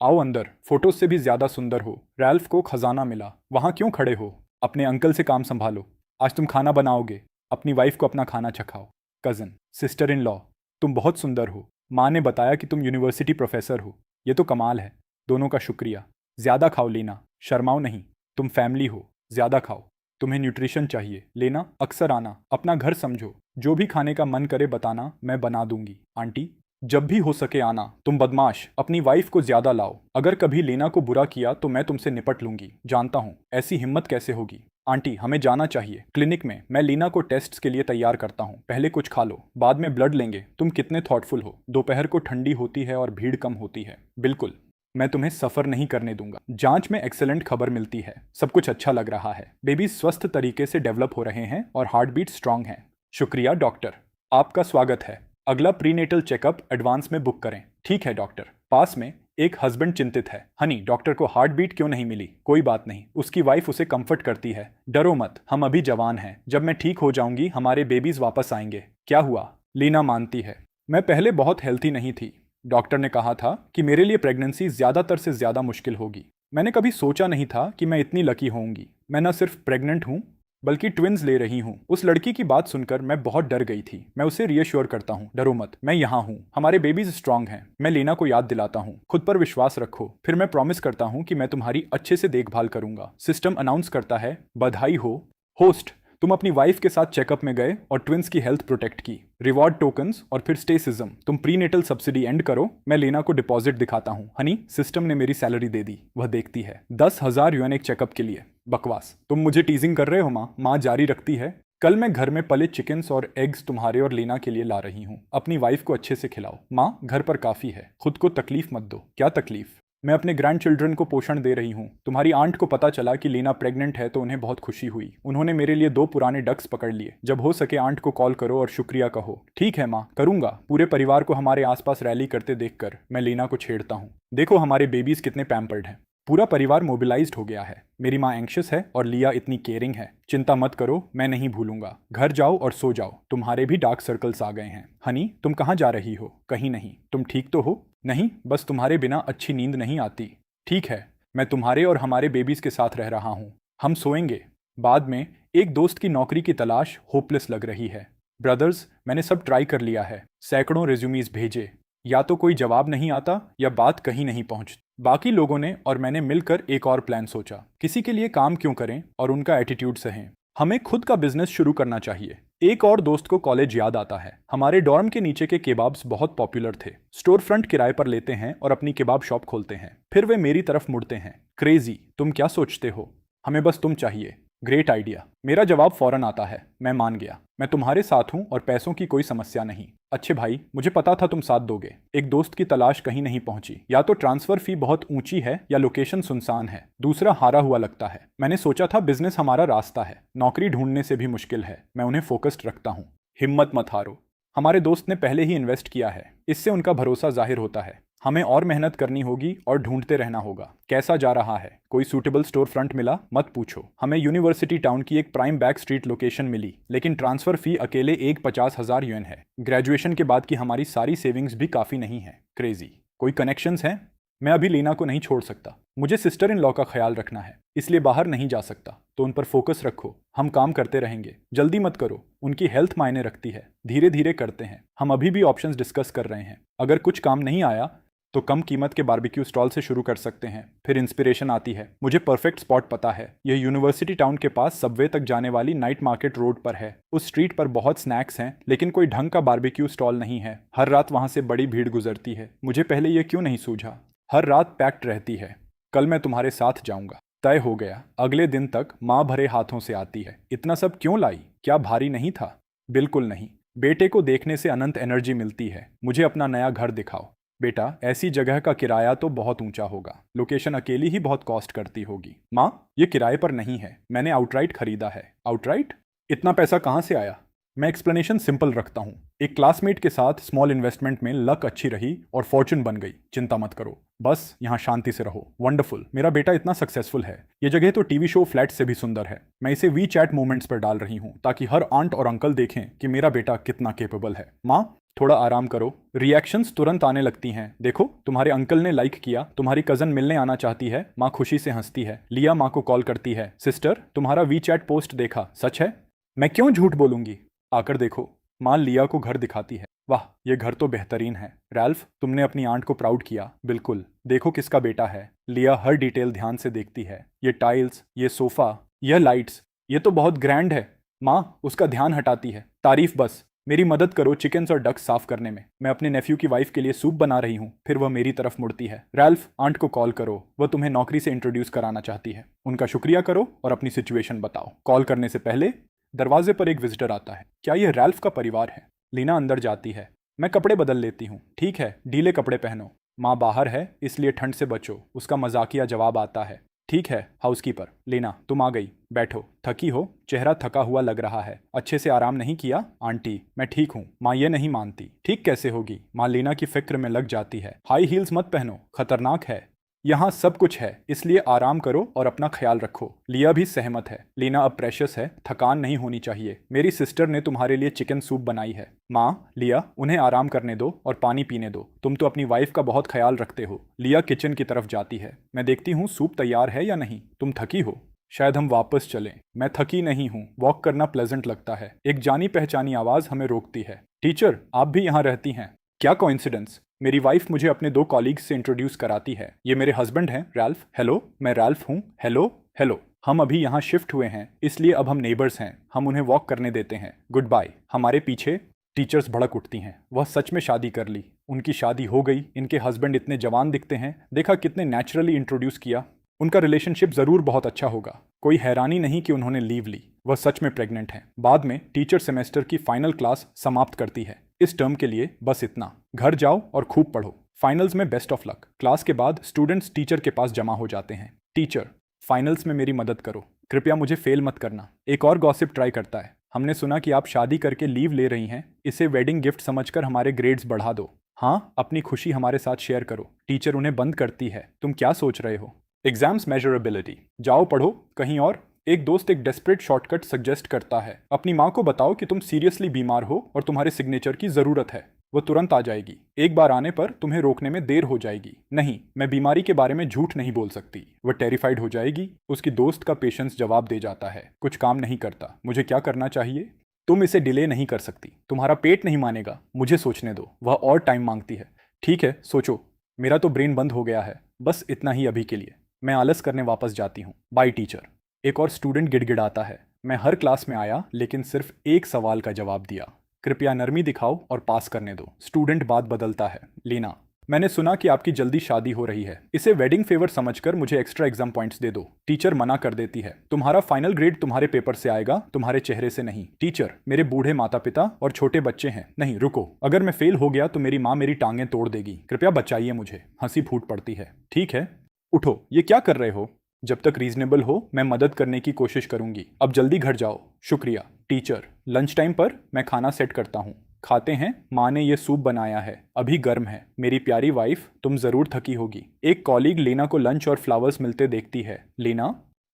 आओ अंदर, फोटो से भी ज्यादा सुंदर हो। रैल्फ को खजाना मिला। वहां क्यों खड़े हो? अपने अंकल से काम संभालो। आज तुम खाना बनाओगे, अपनी वाइफ को अपना खाना चखाओ। कजन, सिस्टर इन लॉ, तुम बहुत सुंदर हो। माँ ने बताया कि तुम यूनिवर्सिटी प्रोफेसर हो। ये तो कमाल है। दोनों का शुक्रिया। ज्यादा खाओ लीना, शर्माओ नहीं। तुम फैमिली हो, ज्यादा खाओ। तुम्हें न्यूट्रिशन चाहिए लेना, अक्सर आना। अपना घर समझो, जो भी खाने का मन करे बताना, मैं बना दूंगी। आंटी, जब भी हो सके आना। तुम बदमाश, अपनी वाइफ को ज्यादा लाओ। अगर कभी लेना को बुरा किया तो मैं तुमसे निपट लूंगी। जानता हूँ, ऐसी हिम्मत कैसे होगी। आंटी, हमें जाना चाहिए क्लिनिक में। मैं लीना को टेस्ट्स के लिए तैयार करता हूँ। पहले कुछ खा लो, बाद में ब्लड लेंगे। तुम कितने थॉटफुल हो। दोपहर को ठंडी होती है और भीड़ कम होती है। बिल्कुल, मैं तुम्हें सफर नहीं करने दूंगा। जांच में एक्सेलेंट खबर मिलती है, सब कुछ अच्छा लग रहा है। बेबी स्वस्थ तरीके से डेवलप हो रहे हैं और हार्ट बीट स्ट्रांग है। शुक्रिया डॉक्टर, आपका स्वागत है। अगला प्रीनेटल चेकअप एडवांस में बुक करें। ठीक है डॉक्टर। पास में एक हस्बैंड चिंतित है। हनी, डॉक्टर को हार्ट बीट क्यों नहीं मिली? कोई बात नहीं, उसकी वाइफ उसे कंफर्ट करती है। डरो मत, हम अभी जवान हैं। जब मैं ठीक हो जाऊंगी हमारे बेबीज वापस आएंगे। क्या हुआ? लीना मानती है। मैं पहले बहुत हेल्थी नहीं थी। डॉक्टर ने कहा था कि मेरे लिए प्रेगनेंसी ज्यादातर से ज्यादा मुश्किल होगी। मैंने कभी सोचा नहीं था कि मैं इतनी लकी होऊंगी। मैं न सिर्फ प्रेग्नेंट हूँ बल्कि ट्विन्स ले रही हूँ। उस लड़की की बात सुनकर मैं बहुत डर गई थी। मैं उसे रियश्योर करता हूँ, डरो मत, मैं यहाँ हूँ। हमारे बेबीज स्ट्रांग हैं। मैं लीना को याद दिलाता हूँ, खुद पर विश्वास रखो। फिर मैं प्रॉमिस करता हूँ कि मैं तुम्हारी अच्छे से देखभाल करूंगा। सिस्टम अनाउंस करता है, बधाई हो। होस्ट, तुम अपनी वाइफ के साथ चेकअप में गए और ट्विन्स की हेल्थ प्रोटेक्ट की। रिवॉर्ड टोकन्स और फिर स्टेसिज्म। तुम प्रीनेटल सब्सिडी एंड करो। मैं लीना को डिपॉजिट दिखाता हूँ। हनी, सिस्टम ने मेरी सैलरी दे दी। वह देखती है। 10,000 युएन एक चेकअप के लिए। बकवास, तुम मुझे टीजिंग कर रहे हो माँ? माँ जारी रखती है। कल मैं घर में पले चिकन्स और एग्स तुम्हारे और लीना के लिए ला रही हूँ। अपनी वाइफ को अच्छे से खिलाओ। माँ, घर पर काफी है, खुद को तकलीफ मत दो। क्या तकलीफ? मैं अपने ग्रैंड चिल्ड्रन को पोषण दे रही हूँ। तुम्हारी आंट को पता चला कि लीना प्रेग्नेंट है तो उन्हें बहुत खुशी हुई। उन्होंने मेरे लिए 2 पुराने डक्स पकड़ लिए। जब हो सके आंट को कॉल करो और शुक्रिया कहो। ठीक है माँ, करूंगा। पूरे परिवार को हमारे आसपास रैली करते देखकर मैं लीना को छेड़ता हूँ। देखो हमारे बेबीज कितने पैम्पर्ड हैं। पूरा परिवार मोबिलाइज्ड हो गया है। मेरी माँ एंग्शियस है और लिया इतनी केयरिंग है। चिंता मत करो, मैं नहीं भूलूंगा। घर जाओ और सो जाओ। तुम्हारे भी डार्क सर्कल्स आ गए हैं। हनी, तुम कहाँ जा रही हो? कहीं नहीं। तुम ठीक तो हो? नहीं, बस तुम्हारे बिना अच्छी नींद नहीं आती। ठीक है, मैं तुम्हारे और हमारे बेबीज के साथ रह रहा हूँ। हम सोएंगे। बाद में एक दोस्त की नौकरी की तलाश होपलेस लग रही है। ब्रदर्स, मैंने सब ट्राई कर लिया है। सैकड़ों रिज्यूमीज भेजे, या तो कोई जवाब नहीं आता या बात कहीं नहीं पहुंचती। बाकी लोगों ने और मैंने मिलकर एक और प्लान सोचा। किसी के लिए काम क्यों करें और उनका एटीट्यूड सहें। हमें खुद का बिजनेस शुरू करना चाहिए। एक और दोस्त को कॉलेज याद आता है। हमारे डॉर्म के नीचे के केबाब्स बहुत पॉपुलर थे। स्टोर फ्रंट किराए पर लेते हैं और अपनी केबाब शॉप खोलते हैं। फिर वे मेरी तरफ मुड़ते हैं। क्रेजी, तुम क्या सोचते हो? हमें बस तुम चाहिए। Great idea. मेरा जवाब फौरन आता है, मैं मान गया। मैं तुम्हारे साथ हूं और पैसों की कोई समस्या नहीं। अच्छे भाई, मुझे पता था तुम साथ दोगे। एक दोस्त की तलाश कहीं नहीं पहुंची। या तो ट्रांसफर फी बहुत ऊंची है या लोकेशन सुनसान है। दूसरा हारा हुआ लगता है। मैंने सोचा था बिजनेस हमारा रास्ता है। नौकरी ढूंढने से भी मुश्किल है। मैं उन्हें फोकस्ड रखता हूँ। हिम्मत मत हारो। हमारे दोस्त ने पहले ही इन्वेस्ट किया है, इससे उनका भरोसा जाहिर होता है। हमें और मेहनत करनी होगी और ढूंढते रहना होगा। कैसा जा रहा है? कोई सूटेबल स्टोर फ्रंट मिला? मत पूछो। हमें यूनिवर्सिटी टाउन की एक प्राइम बैक स्ट्रीट लोकेशन मिली, लेकिन ट्रांसफर फी अकेले एक 50,000 युएन है। ग्रेजुएशन के बाद की हमारी सारी सेविंग्स भी काफी नहीं है। क्रेजी। कोई कनेक्शंस हैं? मैं अभी लीना को नहीं छोड़ सकता। मुझे सिस्टर इन लॉ का ख्याल रखना है, इसलिए बाहर नहीं जा सकता। तो उन पर फोकस रखो, हम काम करते रहेंगे, जल्दी मत करो, उनकी हेल्थ मायने रखती है, धीरे धीरे करते हैं। हम अभी भी ऑप्शंस डिस्कस कर रहे हैं, अगर कुछ काम नहीं आया तो कम कीमत के बारबेक्यू स्टॉल से शुरू कर सकते हैं। फिर इंस्पिरेशन आती है। मुझे परफेक्ट स्पॉट पता है, यह यूनिवर्सिटी टाउन के पास सबवे तक जाने वाली नाइट मार्केट रोड पर है। उस स्ट्रीट पर बहुत स्नैक्स हैं, लेकिन कोई ढंग का बारबेक्यू स्टॉल नहीं है। हर रात वहां से बड़ी भीड़ गुजरती है। मुझे पहले यह क्यों नहीं सूझा? हर रात पैक्ड रहती है। कल मैं तुम्हारे साथ जाऊंगा। तय हो गया। अगले दिन तक माँ भरे हाथों से आती है। इतना सब क्यों लाई? क्या भारी नहीं था? बिल्कुल नहीं। बेटे को देखने से अनंत एनर्जी मिलती है। मुझे अपना नया घर दिखाओ। बेटा, ऐसी जगह का किराया तो बहुत ऊंचा होगा, लोकेशन अकेली ही बहुत कॉस्ट करती होगी। माँ, ये किराए पर नहीं है, मैंने आउटराइट खरीदा है। आउटराइट? इतना पैसा कहाँ से आया? मैं एक्सप्लेनेशन सिंपल रखता हूँ। एक क्लासमेट के साथ स्मॉल इन्वेस्टमेंट में लक अच्छी रही और फॉर्चून बन गई। चिंता मत करो, बस यहाँ शांति से रहो। वंडरफुल, मेरा बेटा इतना सक्सेसफुल है। ये जगह तो टीवी शो फ्लैट से भी सुंदर है। मैं इसे वी चैट मोमेंट्स पर डाल रही हूँ ताकि हर आंट और अंकल देखें कि मेरा बेटा कितना केपेबल है। माँ, थोड़ा आराम करो। रिएक्शंस तुरंत आने लगती हैं। देखो, तुम्हारे अंकल ने लाइक किया, तुम्हारी कजन मिलने आना चाहती है। माँ खुशी से हंसती है। लिया माँ को कॉल करती है। सिस्टर, तुम्हारा वी चैट पोस्ट देखा, सच है? मैं क्यों झूठ बोलूंगी? आकर देखो। माँ लिया को घर दिखाती है। वाह, ये घर तो बेहतरीन है। रैल्फ, तुमने अपनी आंट को प्राउड किया। बिल्कुल, देखो किसका बेटा है। लिया हर डिटेल ध्यान से देखती है। ये टाइल्स, ये सोफा, यह लाइट्स, ये तो बहुत ग्रैंड है। माँ उसका ध्यान हटाती है। तारीफ बस, मेरी मदद करो चिकन्स और डक्स साफ करने में। मैं अपने नेफ्यू की वाइफ के लिए सूप बना रही हूँ। फिर वह मेरी तरफ मुड़ती है। रैल्फ, आंट को कॉल करो, वह तुम्हें नौकरी से इंट्रोड्यूस कराना चाहती है। उनका शुक्रिया करो और अपनी सिचुएशन बताओ। कॉल करने से पहले दरवाजे पर एक विजिटर आता है। क्या यह रैल्फ का परिवार है? लीना अंदर जाती है। मैं कपड़े बदल लेती हूँ। ठीक है, ढीले कपड़े पहनो। माँ बाहर है, इसलिए ठंड से बचो। उसका मजाकिया जवाब आता है। ठीक है हाउसकीपर। लीना, तुम आ गई, बैठो। थकी हो? चेहरा थका हुआ लग रहा है। अच्छे से आराम नहीं किया? आंटी, मैं ठीक हूँ। माँ ये नहीं मानती। ठीक कैसे होगी? माँ लीना की फिक्र में लग जाती है। हाई हील्स मत पहनो, खतरनाक है। यहाँ सब कुछ है, इसलिए आराम करो और अपना ख्याल रखो। लिया भी सहमत है। लीना अब प्रेशियस है, थकान नहीं होनी चाहिए। मेरी सिस्टर ने तुम्हारे लिए चिकन सूप बनाई है। माँ, लिया, उन्हें आराम करने दो और पानी पीने दो। तुम तो अपनी वाइफ का बहुत ख्याल रखते हो। लिया किचन की तरफ जाती है। मैं देखती हूँ सूप तैयार है या नहीं। तुम थकी हो? शायद हम वापस चलें। मैं थकी नहीं हूँ, वॉक करना प्लेजेंट लगता है। एक जानी पहचानी आवाज हमें रोकती है। टीचर, आप भी यहाँ रहती हैं? क्या कोइंसिडेंस। मेरी वाइफ मुझे अपने 2 कॉलीग्स से इंट्रोड्यूस कराती है। ये मेरे हस्बैंड हैं, रैल्फ। हेलो, मैं रैल्फ हूँ। Hello hello. हम अभी यहाँ शिफ्ट हुए हैं, इसलिए अब हम नेबर्स हैं। हम उन्हें वॉक करने देते हैं। Goodbye. हमारे पीछे। टीचर्स भड़क उठती हैं। वह सच में शादी कर ली। उनकी शादी हो गई। इनके हस्बैंड इतने जवान दिखते हैं। देखा कितने नेचुरली इंट्रोड्यूस किया। उनका रिलेशनशिप जरूर बहुत अच्छा होगा। कोई हैरानी नहीं कि उन्होंने लीव ली। वह सच में प्रेग्नेंट हैं। बाद में टीचर सेमेस्टर की फाइनल क्लास समाप्त करती है। इस टर्म के लिए बस इतना। घर जाओ और खूब पढ़ो। फाइनल्स में बेस्ट ऑफ लक। क्लास के बाद स्टूडेंट्स टीचर के पास जमा हो जाते हैं। टीचर, फाइनल्स में मेरी मदद करो, कृपया मुझे फेल मत करना। एक और गॉसिप ट्राई करता है। हमने सुना कि आप शादी करके लीव ले रही हैं। इसे वेडिंग गिफ्ट समझकर हमारे ग्रेड्स बढ़ा दो। हाँ, अपनी खुशी हमारे साथ शेयर करो। टीचर उन्हें बंद करती है। तुम क्या सोच रहे हो? Exams measurability. जाओ पढ़ो कहीं और। एक दोस्त एक डेस्परेट शॉर्टकट सजेस्ट करता है। अपनी माँ को बताओ कि तुम सीरियसली बीमार हो और तुम्हारे सिग्नेचर की जरूरत है। वो तुरंत आ जाएगी। एक बार आने पर तुम्हें रोकने में देर हो जाएगी। नहीं, मैं बीमारी के बारे में झूठ नहीं बोल सकती। वह टेरिफाइड हो जाएगी। उसकी दोस्त का पेशेंस जवाब दे जाता है। कुछ काम नहीं करता। मुझे क्या करना चाहिए? तुम इसे डिले नहीं कर सकती। तुम्हारा पेट नहीं मानेगा। मुझे सोचने दो। वह और टाइम मांगती है। ठीक है, सोचो। मेरा तो ब्रेन बंद हो गया है। बस इतना ही अभी के लिए। मैं आलस करने वापस जाती हूँ। Bye teacher. एक और स्टूडेंट गिड़गिड़ाता है। मैं हर क्लास में आया लेकिन सिर्फ एक सवाल का जवाब दिया। कृपया नरमी दिखाओ और पास करने दो। स्टूडेंट बात बदलता है। लीना, मैंने सुना कि आपकी जल्दी शादी हो रही है। इसे वेडिंग फेवर समझकर मुझे एक्स्ट्रा एग्जाम पॉइंट्स दे दो। टीचर मना कर देती है। तुम्हारा फाइनल ग्रेड तुम्हारे पेपर से आएगा, तुम्हारे चेहरे से नहीं। टीचर, मेरे बूढ़े माता पिता और छोटे बच्चे हैं। नहीं रुको, अगर मैं फेल हो गया तो मेरी माँ मेरी टांगें तोड़ देगी। कृपया बचाइए मुझे। हंसी फूट पड़ती है। ठीक है, उठो। ये क्या कर रहे हो? जब तक रीजनेबल हो मैं मदद करने की कोशिश करूंगी। अब जल्दी घर जाओ। शुक्रिया। टीचर, लंच टाइम पर मैं खाना सेट करता हूँ। खाते हैं। माँ ने ये सूप बनाया है, अभी गर्म है। मेरी प्यारी वाइफ, तुम जरूर थकी होगी। एक कॉलीग लीना को लंच और फ्लावर्स मिलते देखती है। लीना,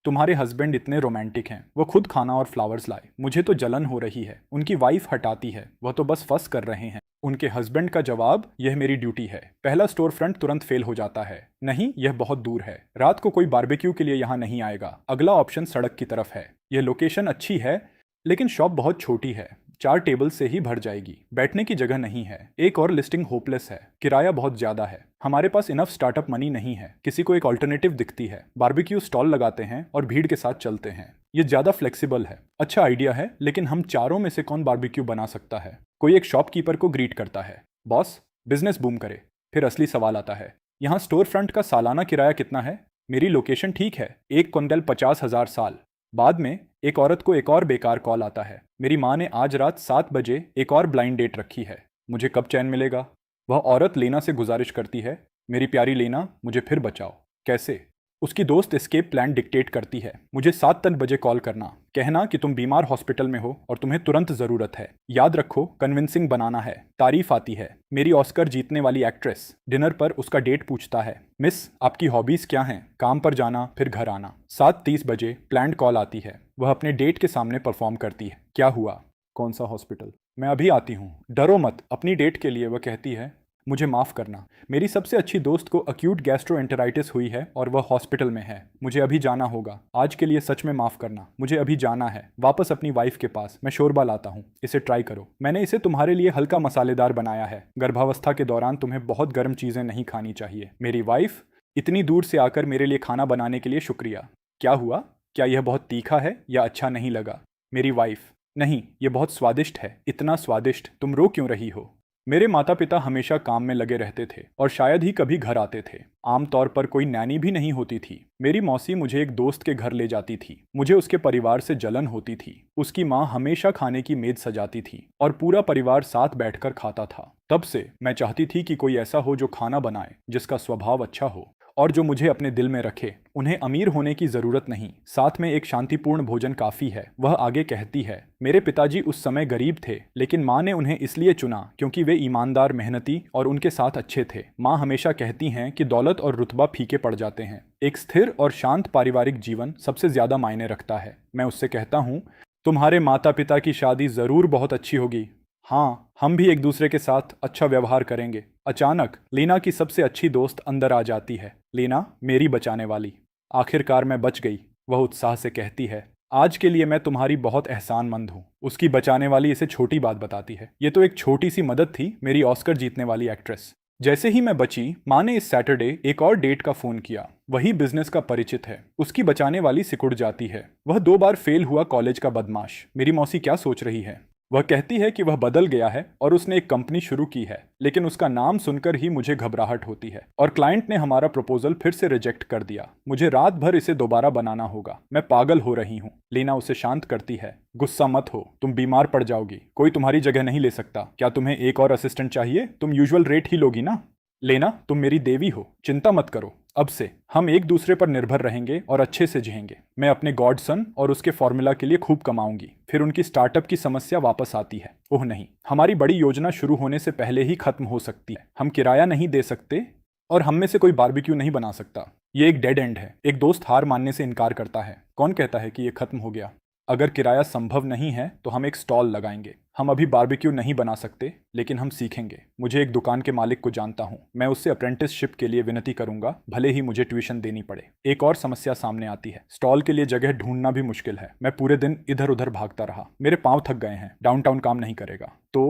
तुम्हारे हस्बैंड इतने रोमांटिक हैं। वो खुद खाना और फ्लावर्स लाए। मुझे तो जलन हो रही है। उनकी वाइफ हटाती है। वह तो बस फस कर रहे हैं। उनके हस्बैंड का जवाब, यह मेरी ड्यूटी है। पहला स्टोर फ्रंट तुरंत फेल हो जाता है। नहीं, यह बहुत दूर है। रात को कोई बारबेक्यू के लिए यहाँ नहीं आएगा। अगला ऑप्शन सड़क की तरफ है। यह लोकेशन अच्छी है, लेकिन शॉप बहुत छोटी है। 4 टेबल से ही भर जाएगी। बैठने की जगह नहीं है। एक और लिस्टिंग होपलेस है। किराया बहुत ज्यादा है। हमारे पास इनफ स्टार्टअप मनी नहीं है। किसी को एक ऑल्टरनेटिव दिखती है। बारबेक्यू स्टॉल लगाते हैं और भीड़ के साथ चलते हैं। ये ज्यादा फ्लेक्सिबल है। अच्छा आइडिया है, लेकिन हम चारों में से कौन बारबेक्यू बना सकता है? कोई एक शॉपकीपर को ग्रीट करता है। बॉस, बिजनेस बूम करे। फिर असली सवाल आता है, यहाँ स्टोर फ्रंट का सालाना किराया कितना है? मेरी लोकेशन ठीक है, 1 क्विंटल 50,000 साल। बाद में एक औरत को एक और बेकार कॉल आता है। मेरी माँ ने आज रात 7 बजे एक और ब्लाइंड डेट रखी है। मुझे कब चैन मिलेगा? वह औरत लेना से गुजारिश करती है, मेरी प्यारी लेना, मुझे फिर बचाओ। कैसे? उसकी दोस्त एस्केप प्लान डिक्टेट करती है। मुझे 7 बजे कॉल करना, कहना कि तुम बीमार हॉस्पिटल में हो और तुम्हें तुरंत जरूरत है। याद रखो, कन्विंसिंग बनाना है। तारीफ आती है। मेरी ऑस्कर जीतने वाली एक्ट्रेस डिनर पर उसका डेट पूछता है, मिस आपकी हॉबीज क्या हैं? काम पर जाना, फिर घर आना। 7:30 बजे प्लान्ड कॉल आती है। वह अपने डेट के सामने परफॉर्म करती है। क्या हुआ? कौन सा हॉस्पिटल? मैं अभी आती हूँ, डरो मत। अपनी डेट के लिए वह कहती है, मुझे माफ़ करना, मेरी सबसे अच्छी दोस्त को अक्यूट गैस्ट्रोएंटेराइटिस हुई है और वह हॉस्पिटल में है। मुझे अभी जाना होगा। आज के लिए सच में माफ़ करना, मुझे अभी जाना है वापस अपनी वाइफ के पास। मैं शोरबा लाता हूँ, इसे ट्राई करो। मैंने इसे तुम्हारे लिए हल्का मसालेदार बनाया है। गर्भावस्था के दौरान तुम्हें बहुत गर्म चीज़ें नहीं खानी चाहिए। मेरी वाइफ, इतनी दूर से आकर मेरे लिए खाना बनाने के लिए शुक्रिया। क्या हुआ? क्या यह बहुत तीखा है या अच्छा नहीं लगा? मेरी वाइफ, नहीं, यह बहुत स्वादिष्ट है। इतना स्वादिष्ट, तुम रो क्यों रही हो? मेरे माता पिता हमेशा काम में लगे रहते थे और शायद ही कभी घर आते थे। आमतौर पर कोई नैनी भी नहीं होती थी। मेरी मौसी मुझे एक दोस्त के घर ले जाती थी। मुझे उसके परिवार से जलन होती थी। उसकी माँ हमेशा खाने की मेज सजाती थी और पूरा परिवार साथ बैठकर खाता था। तब से मैं चाहती थी कि कोई ऐसा हो जो खाना बनाए, जिसका स्वभाव अच्छा हो और जो मुझे अपने दिल में रखे। उन्हें अमीर होने की जरूरत नहीं, साथ में एक शांतिपूर्ण भोजन काफी है। वह आगे कहती है, मेरे पिताजी उस समय गरीब थे, लेकिन माँ ने उन्हें इसलिए चुना क्योंकि वे ईमानदार, मेहनती और उनके साथ अच्छे थे। माँ हमेशा कहती हैं कि दौलत और रुतबा फीके पड़ जाते हैं। एक स्थिर और शांत पारिवारिक जीवन सबसे ज्यादा मायने रखता है। मैं उससे कहता हूँ, तुम्हारे माता पिता की शादी जरूर बहुत अच्छी होगी। हाँ, हम भी एक दूसरे के साथ अच्छा व्यवहार करेंगे। अचानक लीना की सबसे अच्छी दोस्त अंदर आ जाती है। लीना, मेरी बचाने वाली। आखिरकार मैं बच गई, वह उत्साह से कहती है। आज के लिए मैं तुम्हारी बहुत एहसानमंद हूँ। उसकी बचाने वाली इसे छोटी बात बताती है। ये तो एक छोटी सी मदद थी, मेरी ऑस्कर जीतने वाली एक्ट्रेस। जैसे ही मैं बची, माँ ने इस सैटरडे एक और डेट का फोन किया। वही बिजनेस का परिचित है। उसकी बचाने वाली सिकुड़ जाती है। वह 2 बार फेल हुआ कॉलेज का बदमाश। मेरी मौसी क्या सोच रही है? वह कहती है कि वह बदल गया है और उसने एक कंपनी शुरू की है, लेकिन उसका नाम सुनकर ही मुझे घबराहट होती है। और क्लाइंट ने हमारा प्रपोजल फिर से रिजेक्ट कर दिया। मुझे रात भर इसे दोबारा बनाना होगा। मैं पागल हो रही हूँ। लीना उसे शांत करती है। गुस्सा मत हो, तुम बीमार पड़ जाओगी। कोई तुम्हारी जगह नहीं ले सकता। क्या तुम्हें एक और असिस्टेंट चाहिए? तुम यूजुअल रेट ही लोगी ना? लेना, तुम मेरी देवी हो, चिंता मत करो। अब से हम एक दूसरे पर निर्भर रहेंगे और अच्छे से जिएंगे। मैं अपने गॉडसन और उसके फॉर्मूला के लिए खूब कमाऊंगी। फिर उनकी स्टार्टअप की समस्या वापस आती है। ओह नहीं, हमारी बड़ी योजना शुरू होने से पहले ही खत्म हो सकती है। हम किराया नहीं दे सकते और हम में से कोई बारबेक्यू नहीं बना सकता। ये एक डेड एंड है। एक दोस्त हार मानने से इनकार करता है। कौन कहता है कि ये खत्म हो गया? अगर किराया संभव नहीं है तो हम एक स्टॉल लगाएंगे। हम अभी बारबेक्यू नहीं बना सकते, लेकिन हम सीखेंगे। मुझे एक दुकान के मालिक को जानता हूँ। मैं उससे अप्रेंटिसशिप के लिए विनती करूंगा, भले ही मुझे ट्यूशन देनी पड़े। एक और समस्या सामने आती है। स्टॉल के लिए जगह ढूंढना भी मुश्किल है। मैं पूरे दिन इधर उधर भागता रहा। मेरे पाँव थक गए हैं। डाउनटाउन काम नहीं करेगा। तो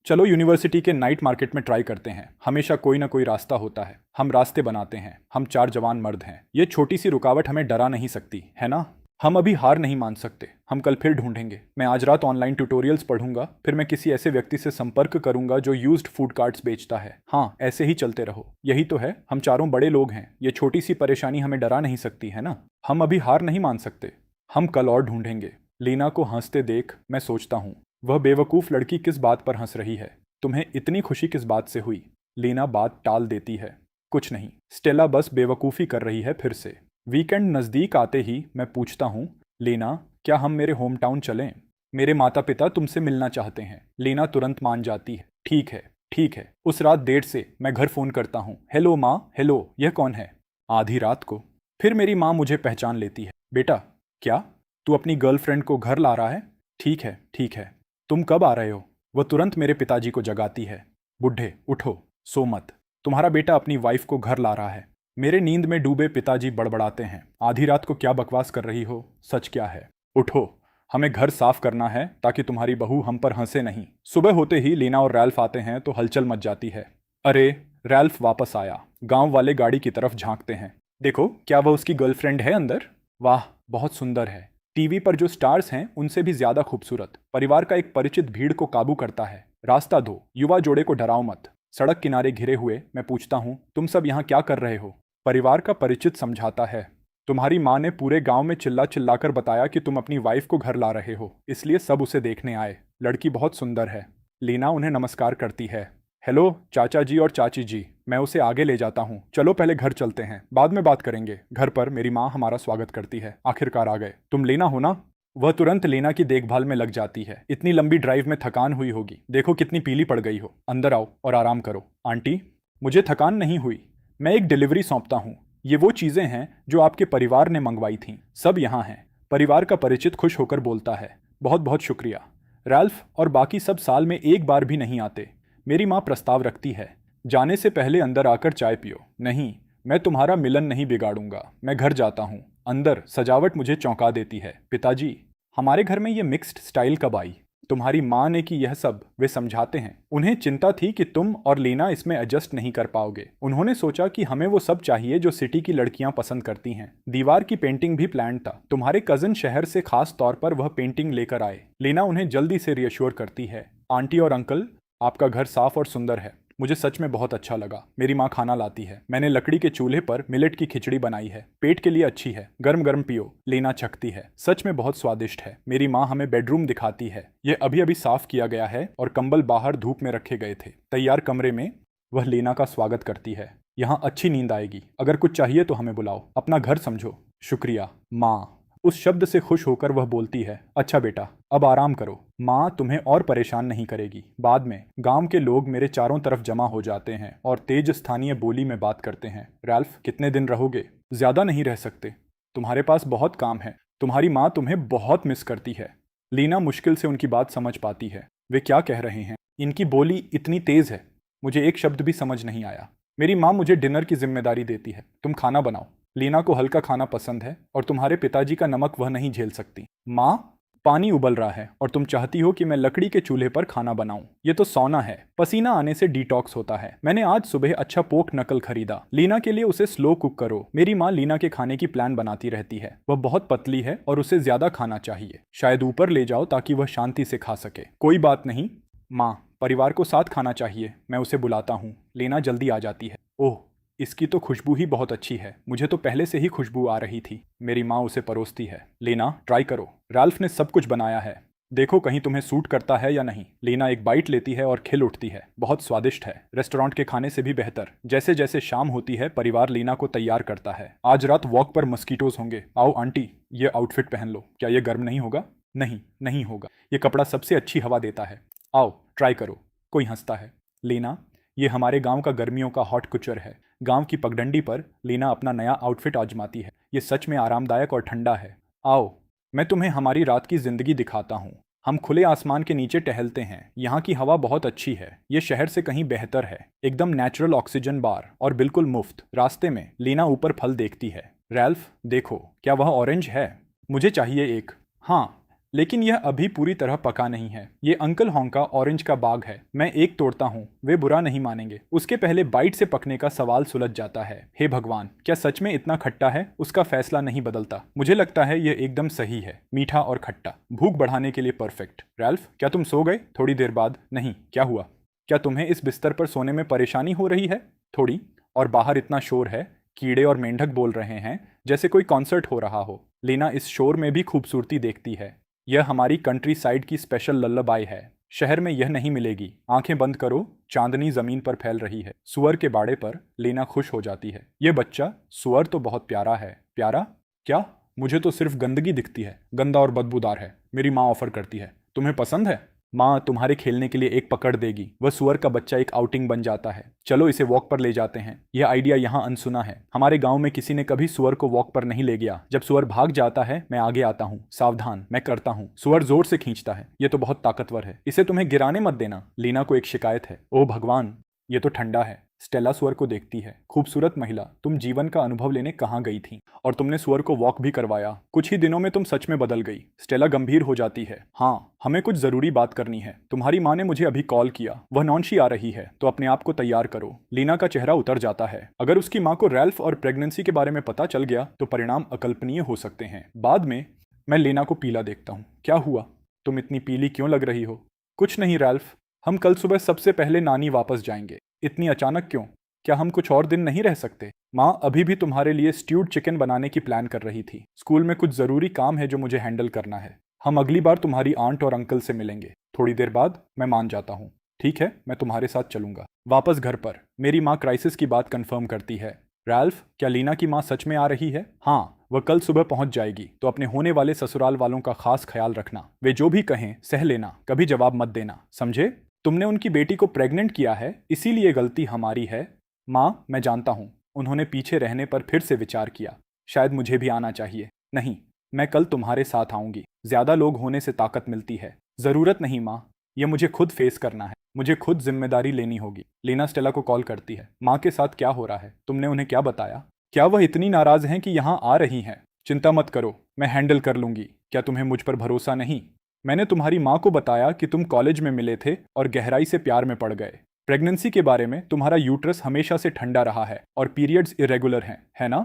चलो यूनिवर्सिटी के नाइट मार्केट में ट्राई करते हैं। हमेशा कोई ना कोई रास्ता होता है। हम रास्ते बनाते हैं। हम 4 जवान मर्द हैं। ये छोटी सी रुकावट हमें डरा नहीं सकती, है ना? हम अभी हार नहीं मान सकते। हम कल फिर ढूंढेंगे। मैं आज रात ऑनलाइन ट्यूटोरियल्स पढ़ूंगा। फिर मैं किसी ऐसे व्यक्ति से संपर्क करूंगा जो यूज्ड फूड कार्ट्स बेचता है। हाँ, ऐसे ही चलते रहो। यही तो है, हम चारों बड़े लोग हैं। ये छोटी सी परेशानी हमें डरा नहीं सकती, है ना? हम अभी हार नहीं मान सकते। हम कल और ढूंढेंगे। लीना को हंसते देख मैं सोचता हूँ, वह बेवकूफ़ लड़की किस बात पर हंस रही है? तुम्हें इतनी खुशी किस बात से हुई? लीना बात टाल देती है। कुछ नहीं, स्टेला बस बेवकूफ़ी कर रही है फिर से। वीकेंड नज़दीक आते ही मैं पूछता हूँ, लीना, क्या हम मेरे होम टाउन चलें? मेरे माता पिता तुमसे मिलना चाहते हैं। लीना तुरंत मान जाती है। ठीक है, ठीक है। उस रात देर से मैं घर फ़ोन करता हूँ। हेलो माँ, हेलो, यह कौन है? आधी रात को। फिर मेरी माँ मुझे पहचान लेती है। बेटा, क्या तू अपनी गर्लफ्रेंड को घर ला रहा है? ठीक है, ठीक है। तुम कब आ रहे हो? वह तुरंत मेरे पिताजी को जगाती है। बुढ़े उठो, सो मत। तुम्हारा बेटा अपनी वाइफ को घर ला रहा है। मेरे नींद में डूबे पिताजी बड़बड़ाते हैं, आधी रात को क्या बकवास कर रही हो, सच क्या है? उठो, हमें घर साफ करना है ताकि तुम्हारी बहू हम पर हंसे नहीं। सुबह होते ही लीना और रैल्फ आते हैं तो हलचल मच जाती है। अरे, रैल्फ वापस आया। गांव वाले गाड़ी की तरफ झांकते हैं। देखो, क्या वह उसकी गर्लफ्रेंड है अंदर? वाह, बहुत सुंदर है। टीवी पर जो स्टार्स हैं उनसे भी ज्यादा खूबसूरत। परिवार का एक परिचित भीड़ को काबू करता है। रास्ता दो, युवा जोड़े को डराओ मत। सड़क किनारे घिरे हुए मैं पूछता हूँ, तुम सब यहाँ क्या कर रहे हो? परिवार का परिचित समझाता है, तुम्हारी माँ ने पूरे गांव में चिल्ला चिल्लाकर बताया कि तुम अपनी वाइफ को घर ला रहे हो, इसलिए सब उसे देखने आए। लड़की बहुत सुंदर है। लीना उन्हें नमस्कार करती है। हेलो चाचा जी और चाची जी, मैं उसे आगे ले जाता हूँ। चलो पहले घर चलते हैं, बाद में बात करेंगे। घर पर मेरी माँ हमारा स्वागत करती है। आखिरकार आ गए। तुम लीना हो ना? वह तुरंत लीना की देखभाल में लग जाती है। इतनी लंबी ड्राइव में थकान हुई होगी, देखो कितनी पीली पड़ गई हो। अंदर आओ और आराम करो। आंटी, मुझे थकान नहीं हुई, मैं एक डिलीवरी सौंपता हूँ। ये वो चीजें हैं जो आपके परिवार ने मंगवाई थीं, सब यहाँ हैं। परिवार का परिचित खुश होकर बोलता है। बहुत बहुत शुक्रिया। रैल्फ और बाकी सब साल में एक बार भी नहीं आते। मेरी माँ प्रस्ताव रखती है, जाने से पहले अंदर आकर चाय पियो। नहीं, मैं तुम्हारा मिलन नहीं बिगाड़ूंगा। मैं घर जाता हूँ। अंदर सजावट मुझे चौंका देती है। पिताजी, हमारे घर में ये मिक्स्ड स्टाइल कब आई? तुम्हारी माँ ने कि यह सब वे समझाते हैं। उन्हें चिंता थी कि तुम और लीना इसमें एडजस्ट नहीं कर पाओगे। उन्होंने सोचा कि हमें वो सब चाहिए जो सिटी की लड़कियां पसंद करती हैं। दीवार की पेंटिंग भी प्लान था। तुम्हारे कजिन शहर से खास तौर पर वह पेंटिंग लेकर आए। लीना उन्हें जल्दी से रियश्योर करती है। आंटी और अंकल, आपका घर साफ और सुंदर है। मुझे सच में बहुत अच्छा लगा। मेरी माँ खाना लाती है। मैंने लकड़ी के चूल्हे पर मिलेट की खिचड़ी बनाई है। पेट के लिए अच्छी है। गर्म गर्म पियो। लीना छकती है। सच में बहुत स्वादिष्ट है। मेरी माँ हमें बेडरूम दिखाती है। यह अभी अभी साफ किया गया है और कंबल बाहर धूप में रखे गए थे। तैयार कमरे में वह लीना का स्वागत करती है। यहाँ अच्छी नींद आएगी। अगर कुछ चाहिए तो हमें बुलाओ। अपना घर समझो। शुक्रिया माँ। उस शब्द से खुश होकर वह बोलती है, अच्छा बेटा, अब आराम करो। माँ तुम्हें और परेशान नहीं करेगी। बाद में गांव के लोग मेरे चारों तरफ जमा हो जाते हैं और तेज स्थानीय बोली में बात करते हैं। रैल्फ, कितने दिन रहोगे? ज्यादा नहीं रह सकते। तुम्हारे पास बहुत काम है। तुम्हारी माँ तुम्हें बहुत मिस करती है। लीना मुश्किल से उनकी बात समझ पाती है। वे क्या कह रहे हैं? इनकी बोली इतनी तेज है, मुझे एक शब्द भी समझ नहीं आया। मेरी माँ मुझे डिनर की जिम्मेदारी देती है। तुम खाना बनाओ। लीना को हल्का खाना पसंद है और तुम्हारे पिताजी का नमक वह नहीं झेल सकती। माँ, पानी उबल रहा है और तुम चाहती हो कि मैं लकड़ी के चूल्हे पर खाना बनाऊं। ये तो सौना है। पसीना आने से डिटॉक्स होता है। मैंने आज सुबह अच्छा पोर्क नकल खरीदा। लीना के लिए उसे स्लो कुक करो। मेरी माँ लीना के खाने की प्लान बनाती रहती है। वह बहुत पतली है और उसे ज्यादा खाना चाहिए। शायद ऊपर ले जाओ ताकि वह शांति से खा सके। कोई बात नहीं माँ, परिवार को साथ खाना चाहिए। मैं उसे बुलाता हूँ। लीना जल्दी आ जाती है। ओह, इसकी तो खुशबू ही बहुत अच्छी है। मुझे तो पहले से ही खुशबू आ रही थी। मेरी माँ उसे परोसती है। लीना, ट्राई करो। रैल्फ ने सब कुछ बनाया है, देखो कहीं तुम्हें सूट करता है या नहीं। लीना एक बाइट लेती है और खिल उठती है। बहुत स्वादिष्ट है, रेस्टोरेंट के खाने से भी बेहतर। जैसे जैसे शाम होती है परिवार लीना को तैयार करता है। आज रात वॉक पर मस्कीटोज होंगे। आओ आंटी, ये आउटफिट पहन लो। क्या ये गर्म नहीं होगा? नहीं, नहीं होगा। ये कपड़ा सबसे अच्छी हवा देता है। आओ ट्राई करो। कोई हंसता है। लीना, ये हमारे गांव का गर्मियों का हॉट कुचर है। गांव की पगडंडी पर लीना अपना नया आउटफिट आजमाती है। ये सच में आरामदायक और ठंडा है। आओ, मैं तुम्हें हमारी रात की जिंदगी दिखाता हूँ। हम खुले आसमान के नीचे टहलते हैं। यहाँ की हवा बहुत अच्छी है। ये शहर से कहीं बेहतर है। एकदम नेचुरल ऑक्सीजन बार और बिल्कुल मुफ्त। रास्ते में लीना ऊपर फल देखती है। रैल्फ, देखो, क्या वह ऑरेंज है? मुझे चाहिए एक। हाँ, लेकिन यह अभी पूरी तरह पका नहीं है। ये अंकल होंग का ऑरेंज का बाग है। मैं एक तोड़ता हूँ, वे बुरा नहीं मानेंगे। उसके पहले बाइट से पकने का सवाल सुलझ जाता है। हे भगवान, क्या सच में इतना खट्टा है? उसका फैसला नहीं बदलता। मुझे लगता है यह एकदम सही है, मीठा और खट्टा, भूख बढ़ाने के लिए परफेक्ट। रैल्फ, क्या तुम सो गए? थोड़ी देर बाद। नहीं, क्या हुआ? क्या तुम्हें इस बिस्तर पर सोने में परेशानी हो रही है? थोड़ी। और बाहर इतना शोर है, कीड़े और मेंढक बोल रहे हैं जैसे कोई कॉन्सर्ट हो रहा हो। लीना इस शोर में भी खूबसूरती देखती है। यह हमारी कंट्री साइड की स्पेशल लल्लबाई है। शहर में यह नहीं मिलेगी। आंखें बंद करो, चांदनी जमीन पर फैल रही है। सुअर के बाड़े पर लीना खुश हो जाती है। ये बच्चा सुअर तो बहुत प्यारा है। प्यारा? क्या? मुझे तो सिर्फ गंदगी दिखती है। गंदा और बदबूदार है। मेरी माँ ऑफर करती है। तुम्हें पसंद है? माँ तुम्हारे खेलने के लिए एक पकड़ देगी। वह सुअर का बच्चा एक आउटिंग बन जाता है। चलो इसे वॉक पर ले जाते हैं। यह आइडिया यहाँ अनसुना है। हमारे गांव में किसी ने कभी सुअर को वॉक पर नहीं ले गया। जब सुअर भाग जाता है मैं आगे आता हूँ। सावधान, मैं करता हूँ। सुअर जोर से खींचता है। ये तो बहुत ताकतवर है। इसे तुम्हें गिराने मत देना। लीना को एक शिकायत है। ओ भगवान, ये तो ठंडा है। स्टेला सुअर को देखती है। खूबसूरत महिला, तुम जीवन का अनुभव लेने कहाँ गई थी? और तुमने सुअर को वॉक भी करवाया। कुछ ही दिनों में तुम सच में बदल गई। स्टेला गंभीर हो जाती है। हाँ, हमें कुछ जरूरी बात करनी है। तुम्हारी माँ ने मुझे अभी कॉल किया। वह नॉनशी आ रही है, तो अपने आप को तैयार करो। लीना का चेहरा उतर जाता है। अगर उसकी माँ को रैल्फ और प्रेगनेंसी के बारे में पता चल गया तो परिणाम अकल्पनीय हो सकते हैं। बाद में मैं लीना को पीला देखता हूँ। क्या हुआ? तुम इतनी पीली क्यों लग रही हो? कुछ नहीं रैल्फ, हम कल सुबह सबसे पहले नानी वापस जाएंगे। इतनी अचानक क्यों? क्या हम कुछ और दिन नहीं रह सकते? माँ अभी भी तुम्हारे लिए स्ट्यूड चिकन बनाने की प्लान कर रही थी। स्कूल में कुछ जरूरी काम है जो मुझे हैंडल करना है। हम अगली बार तुम्हारी आंट और अंकल से मिलेंगे। थोड़ी देर बाद मैं मान जाता हूँ। ठीक है, मैं तुम्हारे साथ चलूंगा। वापस घर पर मेरी माँ क्राइसिस की बात कंफर्म करती है। रैल्फ, क्या लीना की माँ सच में आ रही है? हाँ, वह कल सुबह पहुंच जाएगी। तो अपने होने वाले ससुराल वालों का खास ख्याल रखना। वे जो भी कहें सह लेना, कभी जवाब मत देना, समझे? तुमने उनकी बेटी को प्रेग्नेंट किया है, इसीलिए गलती हमारी है। माँ, मैं जानता हूँ। उन्होंने पीछे रहने पर फिर से विचार किया। शायद मुझे भी आना चाहिए। नहीं, मैं कल तुम्हारे साथ आऊंगी। ज्यादा लोग होने से ताकत मिलती है। जरूरत नहीं माँ, यह मुझे खुद फेस करना है। मुझे खुद जिम्मेदारी लेनी होगी। लीना स्टेला को कॉल करती है। माँ के साथ क्या हो रहा है? तुमने उन्हें क्या बताया? क्या वह इतनी नाराज हैं कि यहाँ आ रही हैं? चिंता मत करो, मैं हैंडल कर लूंगी। क्या तुम्हें मुझ पर भरोसा नहीं? मैंने तुम्हारी माँ को बताया कि तुम कॉलेज में मिले थे और गहराई से प्यार में पड़ गए। प्रेगनेंसी के बारे में तुम्हारा यूट्रस हमेशा से ठंडा रहा है और पीरियड्स इरेगुलर हैं, है ना?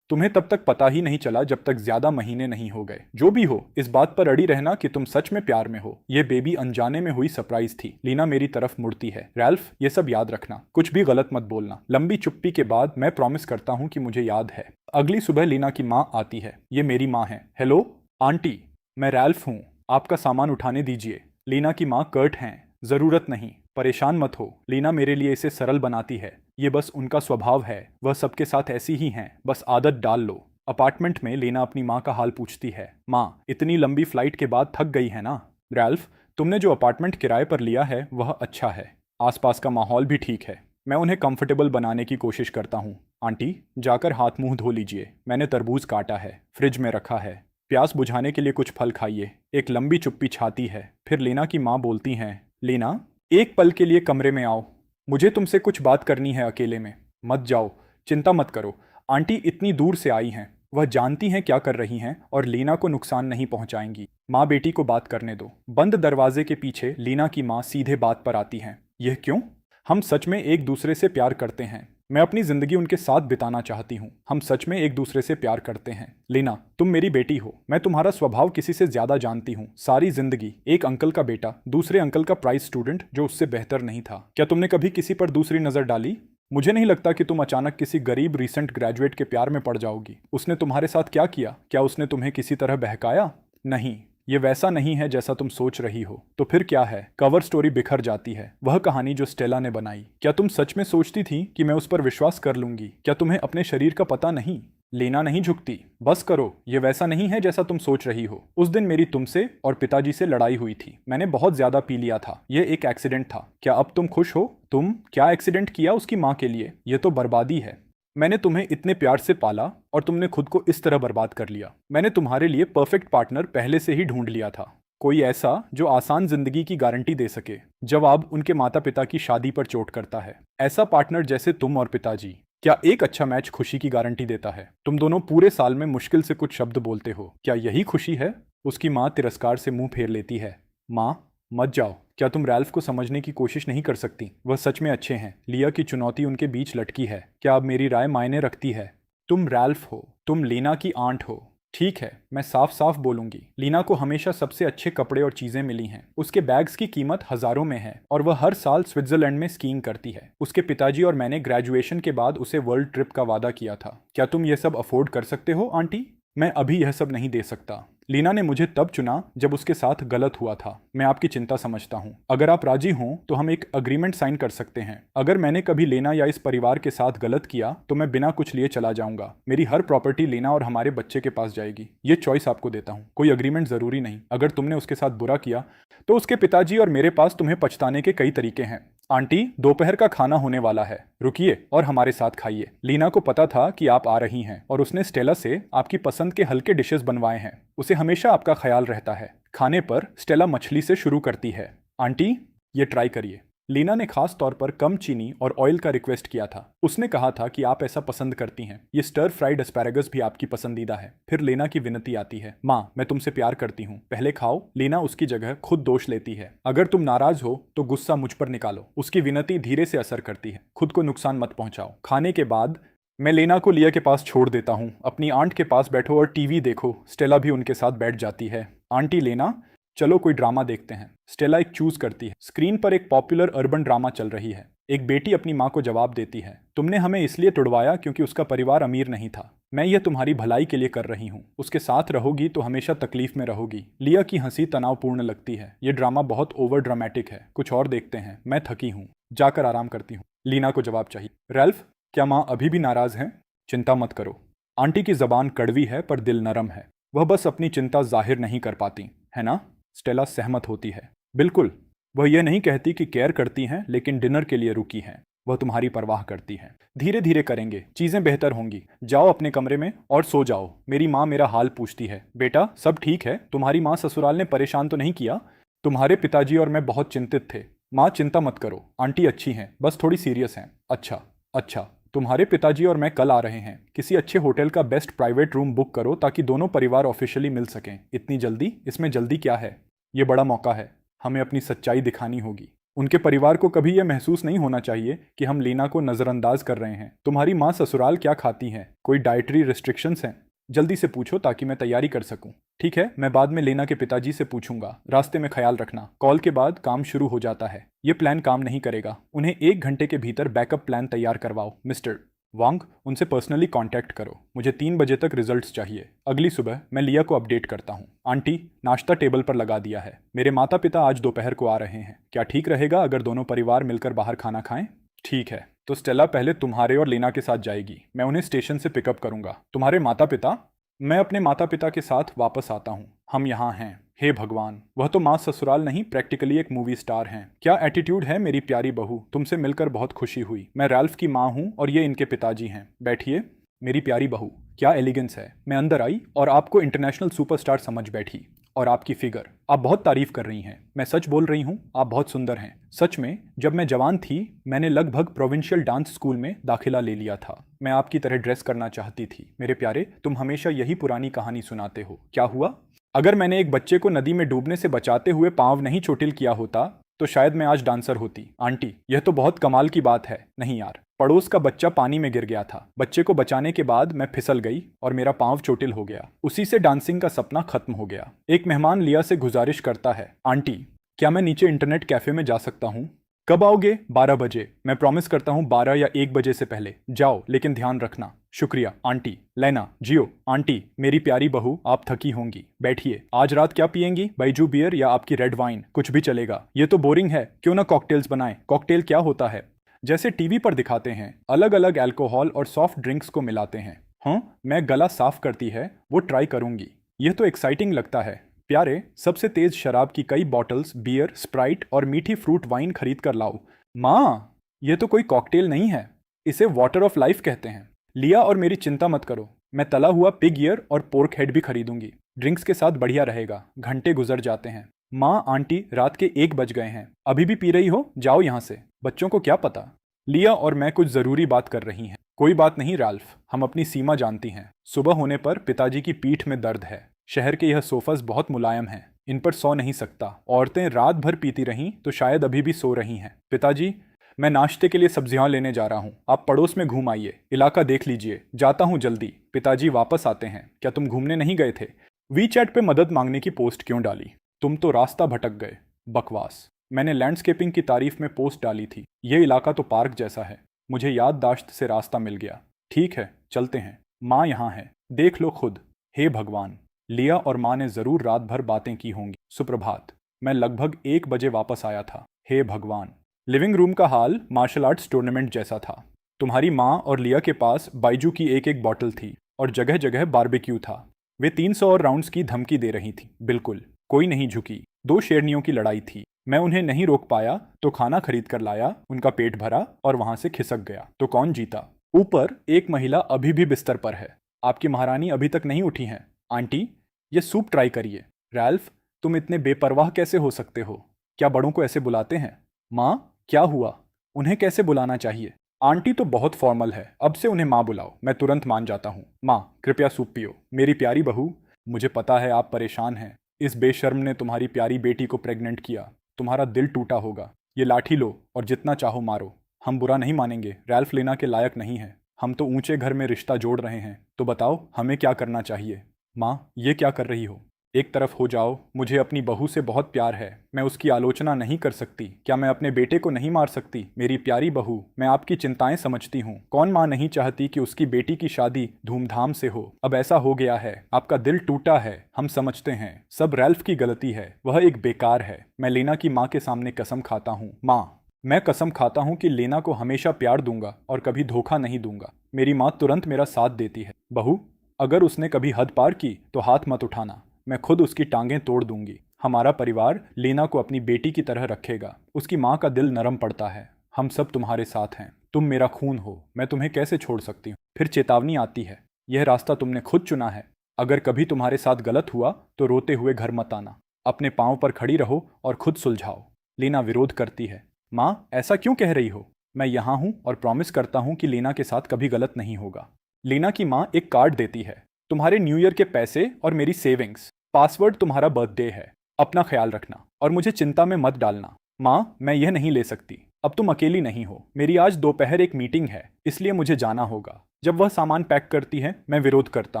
तुम्हें तब तक पता ही नहीं चला जब तक ज्यादा महीने नहीं हो गए। जो भी हो, इस बात पर अड़ी रहना कि तुम सच में प्यार में हो। ये बेबी अनजाने में हुई सरप्राइज थी। लीना मेरी तरफ मुड़ती है। रैल्फ, ये सब याद रखना, कुछ भी गलत मत बोलना। लंबी चुप्पी के बाद मैं प्रॉमिस करता हूँ कि मुझे याद है। अगली सुबह लीना की माँ आती है। ये मेरी माँ है। हेलो आंटी, मैं रैल्फ हूँ। आपका सामान उठाने दीजिए। लीना की माँ कर्ट हैं। जरूरत नहीं, परेशान मत हो। लीना मेरे लिए इसे सरल बनाती है। ये बस उनका स्वभाव है। वह सबके साथ ऐसी ही हैं। बस आदत डाल लो। अपार्टमेंट में लीना अपनी माँ का हाल पूछती है। माँ, इतनी लंबी फ्लाइट के बाद थक गई है ना? रैल्फ, तुमने जो अपार्टमेंट किराए पर लिया है वह अच्छा है। आसपास का माहौल भी ठीक है। मैं उन्हें कंफर्टेबल बनाने की कोशिश करता हूँ। आंटी, जाकर हाथ मुंह धो लीजिए। मैंने तरबूज काटा है, फ्रिज में रखा है। प्यास बुझाने के लिए कुछ फल खाइए। एक लंबी चुप्पी छाती है। फिर लीना की माँ बोलती हैं। लीना, एक पल के लिए कमरे में आओ। मुझे तुमसे कुछ बात करनी है अकेले में। मत जाओ, चिंता मत करो। आंटी इतनी दूर से आई हैं। वह जानती हैं क्या कर रही हैं और लीना को नुकसान नहीं पहुंचाएंगी। माँ बेटी को बात करने दो। बंद दरवाजे के पीछे लीना की माँ सीधे बात पर आती हैं। यह क्यों? हम सच में एक दूसरे से प्यार करते हैं। मैं अपनी जिंदगी उनके साथ बिताना चाहती हूँ। हम सच में एक दूसरे से प्यार करते हैं। लीना, तुम मेरी बेटी हो। मैं तुम्हारा स्वभाव किसी से ज्यादा जानती हूँ। सारी जिंदगी एक अंकल का बेटा, दूसरे अंकल का प्राइज स्टूडेंट जो उससे बेहतर नहीं था। क्या तुमने कभी किसी पर दूसरी नजर डाली? मुझे नहीं लगता कि तुम अचानक किसी गरीब रिसेंट ग्रेजुएट के प्यार में पड़ जाओगी। उसने तुम्हारे साथ क्या किया? क्या उसने तुम्हें किसी तरह बहकाया? नहीं, ये वैसा नहीं है जैसा तुम सोच रही हो। तो फिर क्या है? कवर स्टोरी बिखर जाती है। वह कहानी जो स्टेला ने बनाई। क्या तुम सच में सोचती थी कि मैं उस पर विश्वास कर लूंगी? क्या तुम्हें अपने शरीर का पता नहीं? लेना नहीं झुकती। बस करो, ये वैसा नहीं है जैसा तुम सोच रही हो। उस दिन मेरी तुमसे और पिताजी से लड़ाई हुई थी। मैंने बहुत ज्यादा पी लिया था। ये एक एक्सीडेंट था। क्या अब तुम खुश हो? तुम क्या एक्सीडेंट किया उसकी माँ के लिए? ये तो बर्बादी है। मैंने तुम्हें इतने प्यार से पाला और तुमने खुद को इस तरह बर्बाद कर लिया। मैंने तुम्हारे लिए परफेक्ट पार्टनर पहले से ही ढूंढ लिया था। कोई ऐसा जो आसान जिंदगी की गारंटी दे सके। जवाब उनके माता पिता की शादी पर चोट करता है। ऐसा पार्टनर जैसे तुम और पिताजी। क्या एक अच्छा मैच खुशी की गारंटी देता है? तुम दोनों पूरे साल में मुश्किल से कुछ शब्द बोलते हो। क्या यही खुशी है? उसकी माँ तिरस्कार से मुंह फेर लेती है। माँ, मत जाओ। क्या तुम रैल्फ को समझने की कोशिश नहीं कर सकती? वह सच में अच्छे हैं। लिया की चुनौती उनके बीच लटकी है। क्या अब मेरी राय मायने रखती है? तुम रैल्फ हो। तुम लीना की आंट हो। ठीक है, मैं साफ साफ बोलूंगी। लीना को हमेशा सबसे अच्छे कपड़े और चीजें मिली हैं। उसके बैग्स की कीमत हजारों में है और वह हर साल स्विट्जरलैंड में स्कीइंग करती है। उसके पिताजी और मैंने ग्रेजुएशन के बाद उसे वर्ल्ड ट्रिप का वादा किया था। क्या तुम ये सब अफोर्ड कर सकते हो आंटी? मैं अभी यह सब नहीं दे सकता। लीना ने मुझे तब चुना जब उसके साथ गलत हुआ था। मैं आपकी चिंता समझता हूँ। अगर आप राजी हों तो हम एक अग्रीमेंट साइन कर सकते हैं। अगर मैंने कभी लेना या इस परिवार के साथ गलत किया तो मैं बिना कुछ लिए चला जाऊंगा। मेरी हर प्रॉपर्टी लेना और हमारे बच्चे के पास जाएगी। ये चॉइस आपको देता हूँ। कोई अग्रीमेंट जरूरी नहीं। अगर तुमने उसके साथ बुरा किया तो उसके पिताजी और मेरे पास तुम्हें पछताने के कई तरीके हैं। आंटी, दोपहर का खाना होने वाला है, रुकिए और हमारे साथ खाइए। लीना को पता था कि आप आ रही हैं और उसने स्टेला से आपकी पसंद के हल्के डिशेस बनवाए हैं। उसे हमेशा आपका ख्याल रहता है। खाने पर स्टेला मछली से शुरू करती है। आंटी, ये ट्राई करिए। लीना ने खास तौर पर कम चीनी और ऑयल का रिक्वेस्ट किया था। उसने कहा था कि आप ऐसा पसंद करती हैं। ये स्टर फ्राइड एस्पैरागस भी आपकी पसंदीदा है। फिर लीना की विनती आती है, माँ, मैं तुमसे प्यार करती हूँ, पहले खाओ। लीना उसकी जगह खुद दोष लेती है। अगर तुम नाराज हो तो गुस्सा मुझ पर निकालो। उसकी विनती धीरे से असर करती है। खुद को नुकसान मत पहुंचाओ। खाने के बाद मैं लेना को लिया के पास छोड़ देता हूँ। अपनी आंट के पास बैठो और टीवी देखो। स्टेला भी उनके साथ बैठ जाती है। आंटी, लेना, चलो कोई ड्रामा देखते हैं। स्टेला एक चूज करती है। स्क्रीन पर एक पॉपुलर अर्बन ड्रामा चल रही है। एक बेटी अपनी माँ को जवाब देती है, तुमने हमें इसलिए तुड़वाया क्योंकि उसका परिवार अमीर नहीं था। मैं यह तुम्हारी भलाई के लिए कर रही हूँ। उसके साथ रहोगी तो हमेशा तकलीफ में रहोगी। लिया की हंसी तनावपूर्ण लगती है। ये ड्रामा बहुत ओवर ड्रामेटिक है। कुछ और देखते हैं। मैं थकी हूँ, जाकर आराम करती हूँ। लीना को जवाब चाहिए। रैल्फ, क्या माँ अभी भी नाराज हैं? चिंता मत करो। आंटी की जबान कड़वी है पर दिल नरम है। वह बस अपनी चिंता जाहिर नहीं कर पाती, है ना? स्टेला सहमत होती है। बिल्कुल। वह यह नहीं कहती कि केयर करती हैं, लेकिन डिनर के लिए रुकी हैं। वह तुम्हारी परवाह करती हैं। धीरे धीरे करेंगे, चीजें बेहतर होंगी। जाओ अपने कमरे में और सो जाओ। मेरी माँ मेरा हाल पूछती है। बेटा, सब ठीक है? तुम्हारी माँ ससुराल ने परेशान तो नहीं किया? तुम्हारे पिताजी और मैं बहुत चिंतित थे। माँ, चिंता मत करो, आंटी अच्छी हैं, बस थोड़ी सीरियस हैं। अच्छा अच्छा। तुम्हारे पिताजी और मैं कल आ रहे हैं। किसी अच्छे होटल का बेस्ट प्राइवेट रूम बुक करो ताकि दोनों परिवार ऑफिशियली मिल सकें। इतनी जल्दी? इसमें जल्दी क्या है? ये बड़ा मौका है। हमें अपनी सच्चाई दिखानी होगी। उनके परिवार को कभी यह महसूस नहीं होना चाहिए कि हम लीना को नज़रअंदाज कर रहे हैं। तुम्हारी माँ ससुराल क्या खाती हैं? कोई डाइटरी रिस्ट्रिक्शंस हैं? जल्दी से पूछो ताकि मैं तैयारी कर सकूं। ठीक है, मैं बाद में लीना के पिताजी से पूछूंगा। रास्ते में ख्याल रखना। कॉल के बाद काम शुरू हो जाता है। ये प्लान काम नहीं करेगा। उन्हें 1 घंटे के भीतर बैकअप प्लान तैयार करवाओ। मिस्टर वांग, उनसे पर्सनली कांटेक्ट करो। मुझे 3 बजे तक रिजल्ट्स चाहिए। अगली सुबह मैं लिया को अपडेट करता हूँ। आंटी, नाश्ता टेबल पर लगा दिया है। मेरे माता पिता आज दोपहर को आ रहे हैं। क्या ठीक रहेगा अगर दोनों परिवार मिलकर बाहर खाना खाएं? ठीक है, तो स्टेला पहले तुम्हारे और लीना के साथ जाएगी। मैं उन्हें स्टेशन से पिकअप करूंगा। तुम्हारे माता पिता? मैं अपने माता पिता के साथ वापस आता हूँ। हम यहाँ हैं। हे भगवान, वह तो माँ ससुराल नहीं, प्रैक्टिकली एक मूवी स्टार हैं। क्या एटीट्यूड है मेरी प्यारी बहू। तुमसे मिलकर बहुत खुशी हुई। मैं रैल्फ की माँ हूँ और ये इनके पिताजी हैं। बैठिए। मेरी प्यारी बहू, क्या एलिगेंस है। मैं अंदर आई और आपको इंटरनेशनल सुपरस्टार समझ बैठी। और आपकी फिगर, आप बहुत तारीफ कर रही हैं। मैं सच बोल रही हूँ, आप बहुत सुंदर हैं। सच में, जब मैं जवान थी मैंने लगभग प्रोविंशियल डांस स्कूल में दाखिला ले लिया था। मैं आपकी तरह ड्रेस करना चाहती थी। मेरे प्यारे, तुम हमेशा यही पुरानी कहानी सुनाते हो। क्या हुआ? अगर मैंने एक बच्चे को नदी में डूबने से बचाते हुए पांव नहीं चोटिल किया होता तो शायद मैं आज डांसर होती। आंटी, यह तो बहुत कमाल की बात है। नहीं यार, पड़ोस का बच्चा पानी में गिर गया था। बच्चे को बचाने के बाद मैं फिसल गई और मेरा पांव चोटिल हो गया। उसी से डांसिंग का सपना खत्म हो गया। एक मेहमान लिया से गुजारिश करता है, आंटी, क्या मैं नीचे इंटरनेट कैफे में जा सकता हूँ? कब आओगे? 12 बजे। मैं प्रॉमिस करता हूँ 12 या 1 बजे से पहले। जाओ, लेकिन ध्यान रखना। शुक्रिया आंटी। लेना, जियो। आंटी, मेरी प्यारी बहू, आप थकी होंगी। बैठिए। आज रात क्या पियेंगी? बैजू बियर या आपकी रेड वाइन? कुछ भी चलेगा। ये तो बोरिंग है। क्यों ना कॉकटेल्स बनाएं। कॉकटेल क्या होता है? जैसे टीवी पर दिखाते हैं, अलग अलग अल्कोहल और सॉफ्ट ड्रिंक्स को मिलाते हैं। हाँ, मैं गला साफ करती है, वो ट्राई करूंगी। यह तो एक्साइटिंग लगता है। प्यारे, सबसे तेज शराब की कई बॉटल्स बियर, स्प्राइट और मीठी फ्रूट वाइन खरीद कर लाओ। माँ, यह तो कोई कॉकटेल नहीं है, इसे वाटर ऑफ लाइफ कहते हैं। लिया और मेरी चिंता मत करो, मैं तला हुआ पिग ईयर और पोर्क हेड भी खरीदूंगी। ड्रिंक्स के साथ बढ़िया रहेगा। घंटे गुजर जाते हैं। माँ, आंटी, रात के 1 बज गए हैं। अभी भी पी रही हो? जाओ यहाँ से। बच्चों को क्या पता। लिया और मैं कुछ जरूरी बात कर रही हैं। कोई बात नहीं राल्फ, हम अपनी सीमा जानती हैं। सुबह होने पर पिताजी की पीठ में दर्द है। शहर के यह सोफास बहुत मुलायम हैं, इन पर सो नहीं सकता। औरतें रात भर पीती रहीं तो शायद अभी भी सो रही हैं। पिताजी, मैं नाश्ते के लिए सब्जियां लेने जा रहा हूँ। आप पड़ोस में घूम आइए, इलाका देख लीजिए। जाता हूँ जल्दी। पिताजी वापस आते हैं। क्या तुम घूमने नहीं गए थे? वीचैट पे मदद मांगने की पोस्ट क्यों डाली? तुम तो रास्ता भटक गए। बकवास। मैंने लैंडस्केपिंग की तारीफ में पोस्ट डाली थी। यह इलाका तो पार्क जैसा है। मुझे याददाश्त से रास्ता मिल गया। ठीक है, चलते हैं। माँ यहाँ है, देख लो खुद। हे भगवान। लिया और माँ ने जरूर रात भर बातें की होंगी। सुप्रभात। मैं लगभग 1 बजे वापस आया था। हे भगवान। लिविंग रूम का हाल मार्शल आर्ट्स टूर्नामेंट जैसा था। तुम्हारी माँ और लिया के पास बाइजू की एक एक बॉटल थी और जगह जगह बारबेक्यू था। वे 300 और राउंड्स की धमकी दे रही थी। बिल्कुल कोई नहीं झुकी। 2 शेरनियों की लड़ाई थी। मैं उन्हें नहीं रोक पाया तो खाना खरीद कर लाया, उनका पेट भरा और वहां से खिसक गया। तो कौन जीता? ऊपर एक महिला अभी भी बिस्तर पर है। आपकी महारानी अभी तक नहीं उठी हैं। आंटी, ये सूप ट्राई करिए। रैल्फ, तुम इतने बेपरवाह कैसे हो सकते हो? क्या बड़ों को ऐसे बुलाते हैं? माँ, क्या हुआ? उन्हें कैसे बुलाना चाहिए? आंटी तो बहुत फॉर्मल है, अब से उन्हें माँ बुलाओ। मैं तुरंत मान जाता हूँ। माँ, कृपया सूप पियो। मेरी प्यारी बहू, मुझे पता है आप परेशान हैं। इस बेशर्म ने तुम्हारी प्यारी बेटी को प्रेग्नेंट किया। तुम्हारा दिल टूटा होगा। ये लाठी लो और जितना चाहो मारो। हम बुरा नहीं मानेंगे। रैल्फ लेना के लायक नहीं है। हम तो ऊंचे घर में रिश्ता जोड़ रहे हैं। तो बताओ हमें क्या करना चाहिए? माँ, ये क्या कर रही हो? एक तरफ हो जाओ। मुझे अपनी बहू से बहुत प्यार है। मैं उसकी आलोचना नहीं कर सकती। क्या मैं अपने बेटे को नहीं मार सकती? मेरी प्यारी बहू, मैं आपकी चिंताएं समझती हूँ। कौन माँ नहीं चाहती कि उसकी बेटी की शादी धूमधाम से हो? अब ऐसा हो गया है, आपका दिल टूटा है, हम समझते हैं। सब रैल्फ की गलती है। वह एक बेकार है। मैं लेना की माँ के सामने कसम खाता हूँ। माँ, मैं कसम खाता हूँ कि लेना को हमेशा प्यार दूंगा और कभी धोखा नहीं दूंगा। मेरी माँ तुरंत मेरा साथ देती है। बहू, अगर उसने कभी हद पार की तो हाथ मत उठाना। मैं खुद उसकी टांगें तोड़ दूंगी। हमारा परिवार लीना को अपनी बेटी की तरह रखेगा। उसकी माँ का दिल नरम पड़ता है। हम सब तुम्हारे साथ हैं। तुम मेरा खून हो। मैं तुम्हें कैसे छोड़ सकती हूँ? फिर चेतावनी आती है, यह रास्ता तुमने खुद चुना है। अगर कभी तुम्हारे साथ गलत हुआ तो रोते हुए घर मत आना। अपने पाँव पर खड़ी रहो और खुद सुलझाओ। लीना विरोध करती है। माँ, ऐसा क्यों कह रही हो? मैं यहाँ हूँ और प्रॉमिस करता हूँ कि लीना के साथ कभी गलत नहीं होगा। लीना की माँ एक कार्ड देती है। तुम्हारे न्यू ईयर के पैसे और मेरी सेविंग्स। पासवर्ड तुम्हारा बर्थडे है। अपना ख्याल रखना और मुझे चिंता में मत डालना। माँ, मैं यह नहीं ले सकती। अब तुम अकेली नहीं हो। मेरी आज दोपहर एक मीटिंग है, इसलिए मुझे जाना होगा। जब वह सामान पैक करती है मैं विरोध करता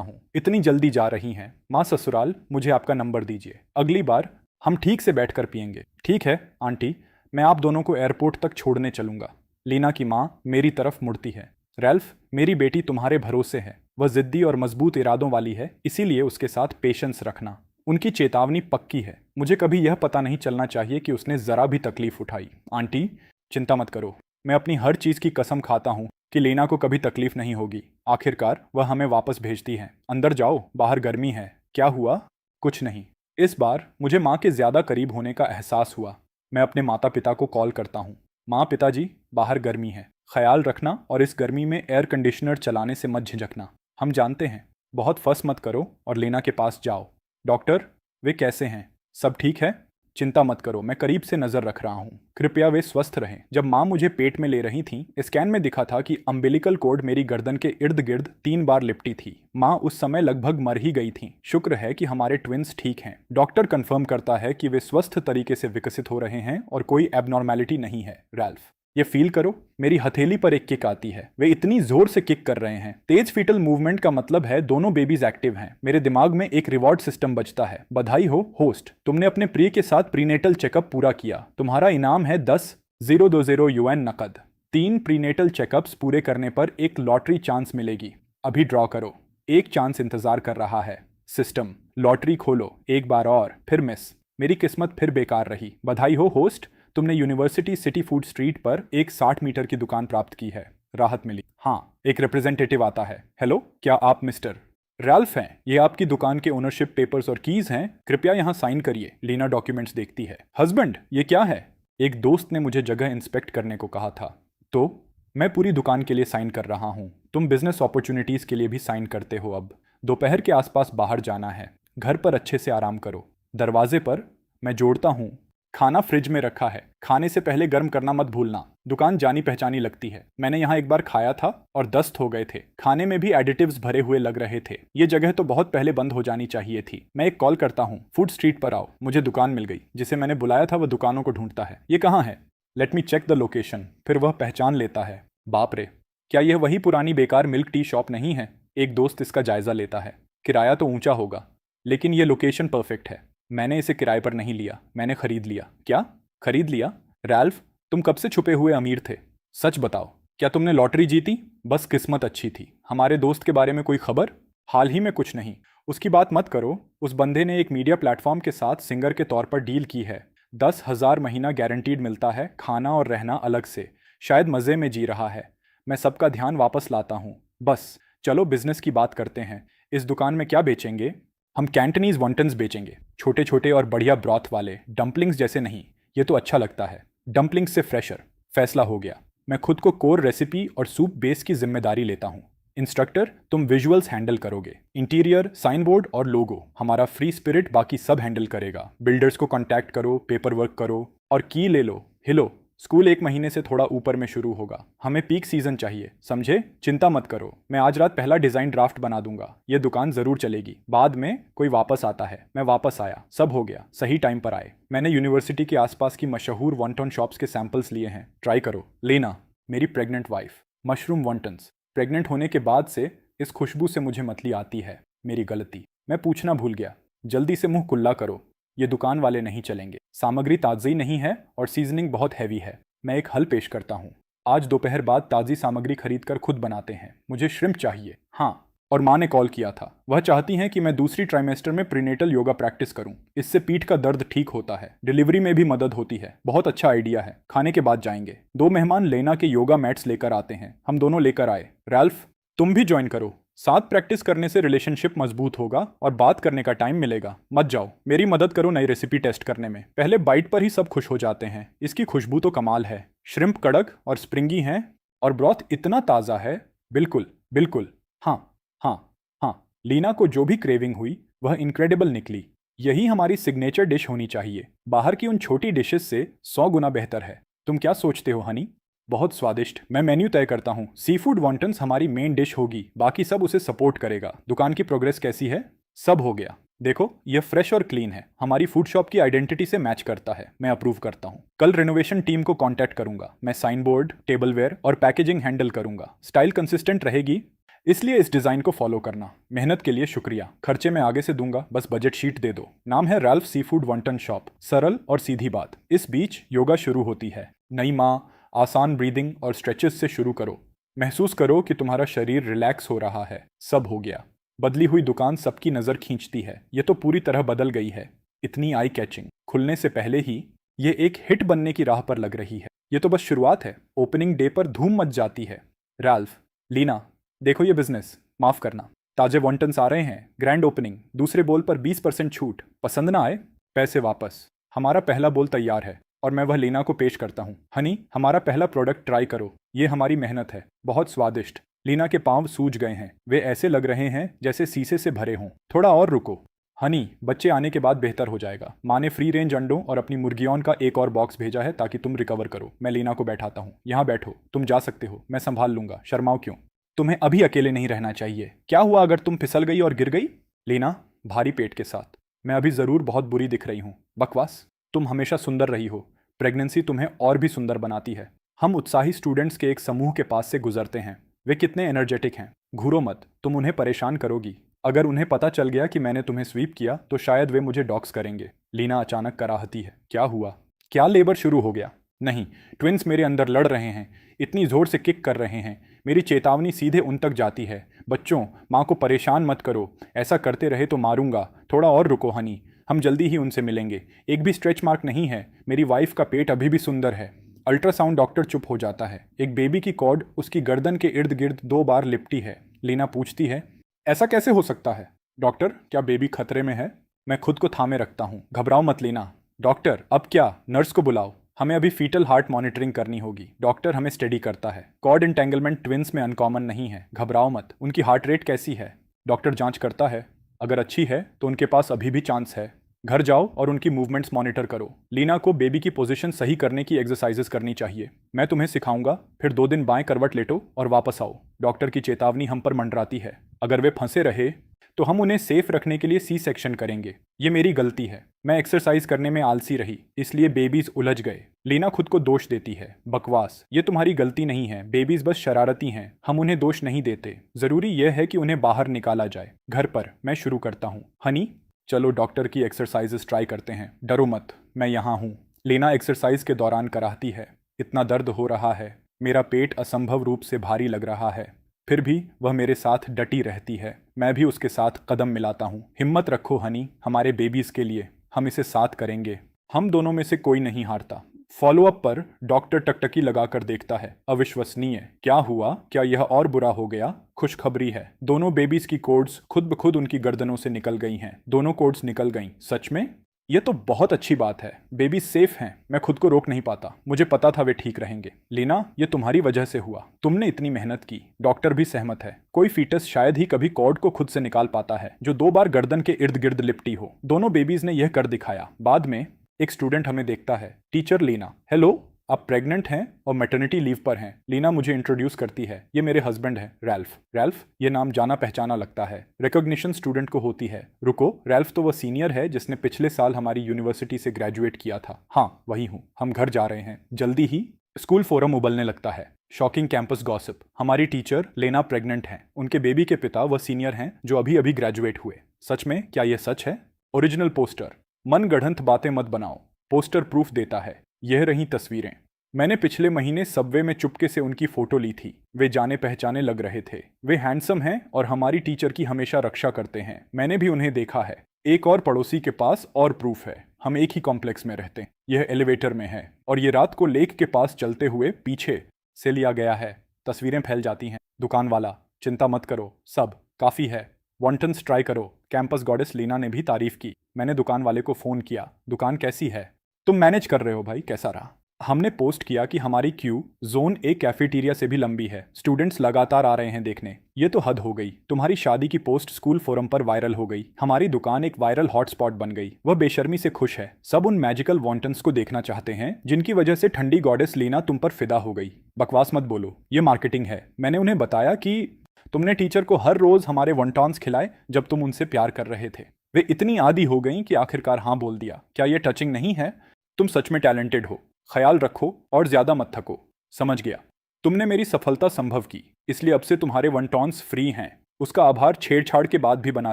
हूँ। इतनी जल्दी जा रही हैं? माँ ससुराल, मुझे आपका नंबर दीजिए। अगली बार हम ठीक से बैठकर पियेंगे। ठीक है आंटी, मैं आप दोनों को एयरपोर्ट तक छोड़ने चलूंगा। लीना की माँ मेरी तरफ मुड़ती है। रैल्फ, मेरी बेटी तुम्हारे भरोसे है। वह जिद्दी और मजबूत इरादों वाली है, इसीलिए उसके साथ पेशेंस रखना। उनकी चेतावनी पक्की है। मुझे कभी यह पता नहीं चलना चाहिए कि उसने जरा भी तकलीफ उठाई। आंटी, चिंता मत करो। मैं अपनी हर चीज की कसम खाता हूँ कि लेना को कभी तकलीफ नहीं होगी। आखिरकार वह हमें वापस भेजती है। अंदर जाओ, बाहर गर्मी है। क्या हुआ? कुछ नहीं। इस बार मुझे माँ के ज्यादा करीब होने का एहसास हुआ। मैं अपने माता पिता को कॉल करता हूँ। माँ, पिताजी, बाहर गर्मी है। ख्याल रखना और इस गर्मी में एयर कंडीशनर चलाने से मत झिझकना। हम जानते हैं। बहुत फस मत करो और लेना के पास जाओ। डॉक्टर, वे कैसे हैं? सब ठीक है? चिंता मत करो, मैं करीब से नजर रख रहा हूँ। कृपया वे स्वस्थ रहें। जब माँ मुझे पेट में ले रही थी, स्कैन में दिखा था कि अम्बिलिकल कोड मेरी गर्दन के इर्द गिर्द 3 बार लिपटी थी। माँ उस समय लगभग मर ही गई थी। शुक्र है कि हमारे ट्विंस ठीक हैं। डॉक्टर कंफर्म करता है कि वे स्वस्थ तरीके से विकसित हो रहे हैं और कोई एबनॉर्मेलिटी नहीं है। रैल्फ, ये फील करो, मेरी हथेली पर एक किक आती है। वे इतनी जोर से किक कर रहे हैं। तेज फीटल मूवमेंट का मतलब है दोनों बेबीज एक्टिव हैं। मेरे दिमाग में एक रिवॉर्ड सिस्टम बजता है। बधाई हो होस्ट, तुमने अपने प्रिय के साथ प्रीनेटल चेकअप पूरा किया। तुम्हारा इनाम है 10,020 यूएन नकद। 3 प्रीनेटल चेकअप्स पूरे करने पर एक लॉटरी चांस मिलेगी। अभी ड्रॉ करो। एक चांस इंतजार कर रहा है। सिस्टम, लॉटरी खोलो। एक बार और, फिर मिस। मेरी किस्मत फिर बेकार रही। बधाई हो होस्ट, तुमने यूनिवर्सिटी सिटी फूड स्ट्रीट पर एक 60 मीटर की दुकान प्राप्त की है। राहत मिली। हाँ, एक रिप्रेजेंटेटिव आता है। हेलो, क्या आप मिस्टर रैल्फ हैं? ये आपकी दुकान के ओनरशिप पेपर्स और कीज हैं। कृपया यहाँ साइन करिए। लीना डॉक्यूमेंट्स देखती है। हस्बैंड, ये क्या है? एक दोस्त ने मुझे जगह इंस्पेक्ट करने को कहा था, तो मैं पूरी दुकान के लिए साइन कर रहा हूँ। तुम बिजनेस अपॉर्चुनिटीज के लिए भी साइन करते हो। अब दोपहर के आसपास बाहर जाना है। घर पर अच्छे से आराम करो। दरवाजे पर मैं जोड़ता हूँ, खाना फ्रिज में रखा है। खाने से पहले गर्म करना मत भूलना। दुकान जानी पहचानी लगती है। मैंने यहाँ एक बार खाया था और दस्त हो गए थे। खाने में भी एडिटिव्स भरे हुए लग रहे थे। ये जगह तो बहुत पहले बंद हो जानी चाहिए थी। मैं एक कॉल करता हूँ। फूड स्ट्रीट पर आओ। मुझे दुकान मिल गई। जिसे मैंने बुलाया था वह दुकानों को ढूंढता है। ये कहाँ है? Let me check the location. फिर वह पहचान लेता है। बाप रे, क्या यह वही पुरानी बेकार मिल्क टी शॉप नहीं है? एक दोस्त इसका जायजा लेता है। किराया तो ऊंचा होगा, लेकिन यह लोकेशन परफेक्ट है। मैंने इसे किराए पर नहीं लिया, मैंने खरीद लिया। क्या खरीद लिया? रैल्फ, तुम कब से छुपे हुए अमीर थे? सच बताओ, क्या तुमने लॉटरी जीती? बस किस्मत अच्छी थी। हमारे दोस्त के बारे में कोई खबर? हाल ही में कुछ नहीं। उसकी बात मत करो। उस बंदे ने एक मीडिया प्लेटफॉर्म के साथ सिंगर के तौर पर डील की है। 10,000 महीना गारंटीड मिलता है, खाना और रहना अलग से। शायद मज़े में जी रहा है। मैं सबका ध्यान वापस लाता हूँ। बस चलो बिजनेस की बात करते हैं। इस दुकान में क्या बेचेंगे? हम कैंटनीज वॉन्टन्स बेचेंगे, छोटे छोटे और बढ़िया ब्रॉथ वाले। डंपलिंग्स जैसे नहीं। ये तो अच्छा लगता है। डंपलिंग्स से फ्रेशर। फैसला हो गया। मैं खुद को कोर रेसिपी और सूप बेस की जिम्मेदारी लेता हूँ। इंस्ट्रक्टर, तुम विजुअल्स हैंडल करोगे। इंटीरियर, साइन बोर्ड और लोगो। हमारा फ्री स्पिरिट बाकी सब हैंडल करेगा। बिल्डर्स को कांटेक्ट करो, पेपर वर्क करो और की ले लो। हिलो। स्कूल 1 महीने से थोड़ा ऊपर में शुरू होगा। हमें पीक सीजन चाहिए, समझे? चिंता मत करो, मैं आज रात पहला डिजाइन ड्राफ्ट बना दूंगा। ये दुकान जरूर चलेगी। बाद में कोई वापस आता है। मैं वापस आया, सब हो गया। सही टाइम पर आए। मैंने यूनिवर्सिटी के आसपास की मशहूर वॉन्टन शॉप्स के सैंपल्स लिए हैं, ट्राई करो। लेना, मेरी प्रेग्नेंट वाइफ। मशरूम वॉन्टन्स। प्रेग्नेंट होने के बाद से इस खुशबू से मुझे मतली आती है। मेरी गलती, मैं पूछना भूल गया। जल्दी से मुंह कुल्ला करो। ये दुकान वाले नहीं चलेंगे। सामग्री ताज़ी नहीं है और सीजनिंग बहुत हैवी है। मैं एक हल पेश करता हूँ। आज दोपहर बाद ताज़ी सामग्री खरीद कर खुद बनाते हैं। मुझे श्रिम्प चाहिए। हाँ, और माँ ने कॉल किया था। वह चाहती हैं कि मैं दूसरी ट्राइमेस्टर में प्रीनेटल योगा प्रैक्टिस करूं। इससे पीठ का दर्द ठीक होता है। डिलीवरी में भी मदद होती है। बहुत अच्छा आइडिया है। खाने के बाद जाएंगे। 2 मेहमान लेना के योगा मैट्स लेकर आते हैं। हम दोनों लेकर आए। रैल्फ, तुम भी ज्वाइन करो। साथ प्रैक्टिस करने से रिलेशनशिप मजबूत होगा और बात करने का टाइम मिलेगा। मत जाओ, मेरी मदद करो नई रेसिपी टेस्ट करने में। पहले बाइट पर ही सब खुश हो जाते हैं। इसकी खुशबू तो कमाल है। श्रिम्प कड़क और स्प्रिंगी हैं और ब्रॉथ इतना ताज़ा है। बिल्कुल बिल्कुल। हाँ हाँ हाँ। लीना को जो भी क्रेविंग हुई वह इनक्रेडिबल निकली। यही हमारी सिग्नेचर डिश होनी चाहिए। बाहर की उन छोटी डिशेस से 100 गुना बेहतर है। तुम क्या सोचते हो हनी? बहुत स्वादिष्ट। मैं मेन्यू तय करता हूँ। सी फूड वॉन्टन्स हमारी मेन डिश होगी, बाकी सब उसे सपोर्ट करेगा। दुकान की प्रोग्रेस कैसी है? सब हो गया। देखो, यह फ्रेश और क्लीन है। हमारी फूड शॉप की आइडेंटिटी से मैच करता है। मैं अप्रूव करता हूँ। कल रिनोवेशन टीम को कांटेक्ट करूंगा। मैं साइन बोर्ड, टेबलवेयर और पैकेजिंग हैंडल करूंगा। स्टाइल कंसिस्टेंट रहेगी, इसलिए इस डिज़ाइन को फॉलो करना। मेहनत के लिए शुक्रिया। खर्चे मैं आगे से दूंगा, बस बजट शीट दे दो। नाम है Ralph sea food wonton shop. सरल और सीधी बात। इस बीच योगा शुरू होती है। नई माँ, आसान ब्रीदिंग और स्ट्रेचेस से शुरू करो। महसूस करो कि तुम्हारा शरीर रिलैक्स हो रहा है। सब हो गया। बदली हुई दुकान सबकी नज़र खींचती है। ये तो पूरी तरह बदल गई है। इतनी आई कैचिंग। खुलने से पहले ही ये एक हिट बनने की राह पर लग रही है। ये तो बस शुरुआत है। ओपनिंग डे पर धूम मच जाती है। रैल्फ, लीना, देखो ये बिजनेस। माफ करना। ताजे वॉन्टन्स आ रहे हैं। Grand opening. दूसरे बोल पर 20% छूट। पसंद ना आए, पैसे वापस। हमारा पहला बोल तैयार है और मैं वह लीना को पेश करता हूँ। हनी, हमारा पहला प्रोडक्ट ट्राई करो। ये हमारी मेहनत है। बहुत स्वादिष्ट। लीना के पांव सूज गए हैं। वे ऐसे लग रहे हैं जैसे शीशे से भरे हों। थोड़ा और रुको। हनी, बच्चे आने के बाद बेहतर हो जाएगा। माँ ने फ्री रेंज अंडों और अपनी मुर्गियों का एक और बॉक्स भेजा है ताकि तुम रिकवर करो। मैं लीना को बैठाता हूँ। यहाँ बैठो, तुम जा सकते हो। मैं संभाल लूंगा। शर्माओ क्यों? तुम्हें अभी अकेले नहीं रहना चाहिए। क्या हुआ अगर तुम फिसल गई और गिर गई? लीना, भारी पेट के साथ। मैं अभी जरूर बहुत बुरी दिख रही हूँ। बकवास। तुम हमेशा सुंदर रही हो। प्रेगनेंसी तुम्हें और भी सुंदर बनाती है। हम उत्साही स्टूडेंट्स के एक समूह के पास से गुजरते हैं। वे कितने एनर्जेटिक हैं। घूरो मत, तुम उन्हें परेशान करोगी। अगर उन्हें पता चल गया कि मैंने तुम्हें स्वीप किया तो शायद वे मुझे डॉक्स करेंगे। लीना अचानक कराहती है। क्या हुआ? क्या लेबर शुरू हो गया? नहीं, ट्विंस मेरे अंदर लड़ रहे हैं। इतनी जोर से किक कर रहे हैं। मेरी चेतावनी सीधे उन तक जाती है। बच्चों, माँ को परेशान मत करो। ऐसा करते रहे तो मारूंगा। थोड़ा और रुको हनी, हम जल्दी ही उनसे मिलेंगे। एक भी स्ट्रेच मार्क नहीं है। मेरी वाइफ का पेट अभी भी सुंदर है। अल्ट्रासाउंड डॉक्टर चुप हो जाता है। एक बेबी की कॉर्ड उसकी गर्दन के इर्द गिर्द 2 बार लिपटी है। लीना पूछती है, ऐसा कैसे हो सकता है? डॉक्टर, क्या बेबी खतरे में है? मैं खुद को थामे रखता हूँ। घबराओ मत लीना। डॉक्टर, अब क्या? नर्स को बुलाओ। हमें अभी फीटल हार्ट मॉनिटरिंग करनी होगी। डॉक्टर हमें स्टडी करता है। कॉर्ड इंटेंगलमेंट ट्विंस में अनकॉमन नहीं है। घबराओ मत। उनकी हार्ट रेट कैसी है? डॉक्टर जांच करता है। अगर अच्छी है तो उनके पास अभी भी चांस है। घर जाओ और उनकी मूवमेंट्स मॉनिटर करो। लीना को बेबी की पोजीशन सही करने की एक्सरसाइजेस करनी चाहिए। मैं तुम्हें सिखाऊंगा। फिर 2 दिन बाएं करवट लेटो और वापस आओ। डॉक्टर की चेतावनी हम पर मंडराती है। अगर वे फंसे रहे तो हम उन्हें सेफ रखने के लिए सी सेक्शन करेंगे। ये मेरी गलती है। मैं एक्सरसाइज करने में आलसी रही, इसलिए बेबीज उलझ गए। लीना खुद को दोष देती है। बकवास। ये तुम्हारी गलती नहीं है। बेबीज बस शरारती हैं। हम उन्हें दोष नहीं देते। जरूरी यह है कि उन्हें बाहर निकाला जाए। घर पर मैं शुरू करता हूँ। हनी, चलो डॉक्टर की एक्सरसाइजेस ट्राई करते हैं। डरो मत, मैं यहाँ हूँ। लीना एक्सरसाइज के दौरान कराहती है। इतना दर्द हो रहा है। मेरा पेट असंभव रूप से भारी लग रहा है। फिर भी वह मेरे साथ डटी रहती है। मैं भी उसके साथ कदम मिलाता हूँ। हिम्मत रखो हनी, हमारे बेबीज के लिए हम इसे साथ करेंगे। हम दोनों में से कोई नहीं हारता। फॉलो अप पर डॉक्टर टकटकी लगाकर देखता है। अविश्वसनीय, क्या हुआ? क्या यह और बुरा हो गया? खुशखबरी है, दोनों बेबीज की कोड्स खुद ब खुद उनकी गर्दनों से निकल गई हैं। दोनों कोड्स निकल गईं। सच में? यह तो बहुत अच्छी बात है। बेबी सेफ हैं। मैं खुद को रोक नहीं पाता। मुझे पता था वे ठीक रहेंगे। लीना, ये तुम्हारी वजह से हुआ। तुमने इतनी मेहनत की। डॉक्टर भी सहमत है। कोई फीटस शायद ही कभी कॉर्ड को खुद से निकाल पाता है जो 2 बार गर्दन के इर्द गिर्द लिपटी हो। दोनों बेबीज ने यह कर दिखाया। बाद में एक स्टूडेंट हमें देखता है। टीचर लीना, हेलो, आप प्रेग्नेंट हैं और मैटरनिटी लीव पर हैं। लीना मुझे इंट्रोड्यूस करती है। ये मेरे हस्बैंड हैं, रैल्फ। रैल्फ, ये नाम जाना पहचाना लगता है। रिकॉग्निशन स्टूडेंट को होती है। रुको, रैल्फ तो वह सीनियर है जिसने पिछले साल हमारी यूनिवर्सिटी से ग्रेजुएट किया था। हाँ, वही हूँ। हम घर जा रहे हैं जल्दी ही। स्कूल फोरम उबलने लगता है। Shocking campus gossip. हमारी टीचर लेना प्रेग्नेंट हैं। उनके बेबी के पिता वह सीनियर हैं जो अभी अभी ग्रेजुएट हुए। सच में? क्या यह सच है? Original poster. मनगढ़ंत बातें मत बनाओ। पोस्टर प्रूफ देता है। यह रही तस्वीरें। मैंने पिछले महीने सबवे में चुपके से उनकी फोटो ली थी। वे जाने पहचाने लग रहे थे। वे हैंडसम हैं और हमारी टीचर की हमेशा रक्षा करते हैं। मैंने भी उन्हें देखा है। एक और पड़ोसी के पास और प्रूफ है। हम एक ही कॉम्प्लेक्स में रहते हैं। यह एलिवेटर में है और ये रात को लेक के पास चलते हुए पीछे से लिया गया है। तस्वीरें फैल जाती हैं। दुकान वाला, चिंता मत करो, सब काफ़ी है। वॉन्टन्स ट्राई करो। कैंपस गॉडेस लीना ने भी तारीफ की। मैंने दुकान वाले को फ़ोन किया। दुकान कैसी है? तुम मैनेज कर रहे हो भाई, कैसा रहा? हमने पोस्ट किया कि हमारी क्यू जोन ए कैफेटेरिया से भी लंबी है। स्टूडेंट्स लगातार आ रहे हैं देखने। ये तो हद हो गई। तुम्हारी शादी की पोस्ट स्कूल फोरम पर वायरल हो गई। हमारी दुकान एक वायरल हॉटस्पॉट बन गई। वह बेशर्मी से खुश है। सब उन मैजिकल वॉन्टन्स को देखना चाहते हैं जिनकी वजह से ठंडी गॉडेस लीना तुम पर फिदा हो गई। बकवास मत बोलो, ये मार्केटिंग है। मैंने उन्हें बताया कि तुमने टीचर को हर रोज हमारे वॉन्टॉन्स खिलाए जब तुम उनसे प्यार कर रहे थे। वे इतनी आदी हो गई कि आखिरकार हाँ बोल दिया। क्या ये टचिंग नहीं है? तुम सच में टैलेंटेड हो। ख्याल रखो और ज्यादा मत थको। समझ गया। तुमने मेरी सफलता संभव की, इसलिए अब से तुम्हारे वनटॉन्स फ्री हैं। उसका आभार छेड़छाड़ के बाद भी बना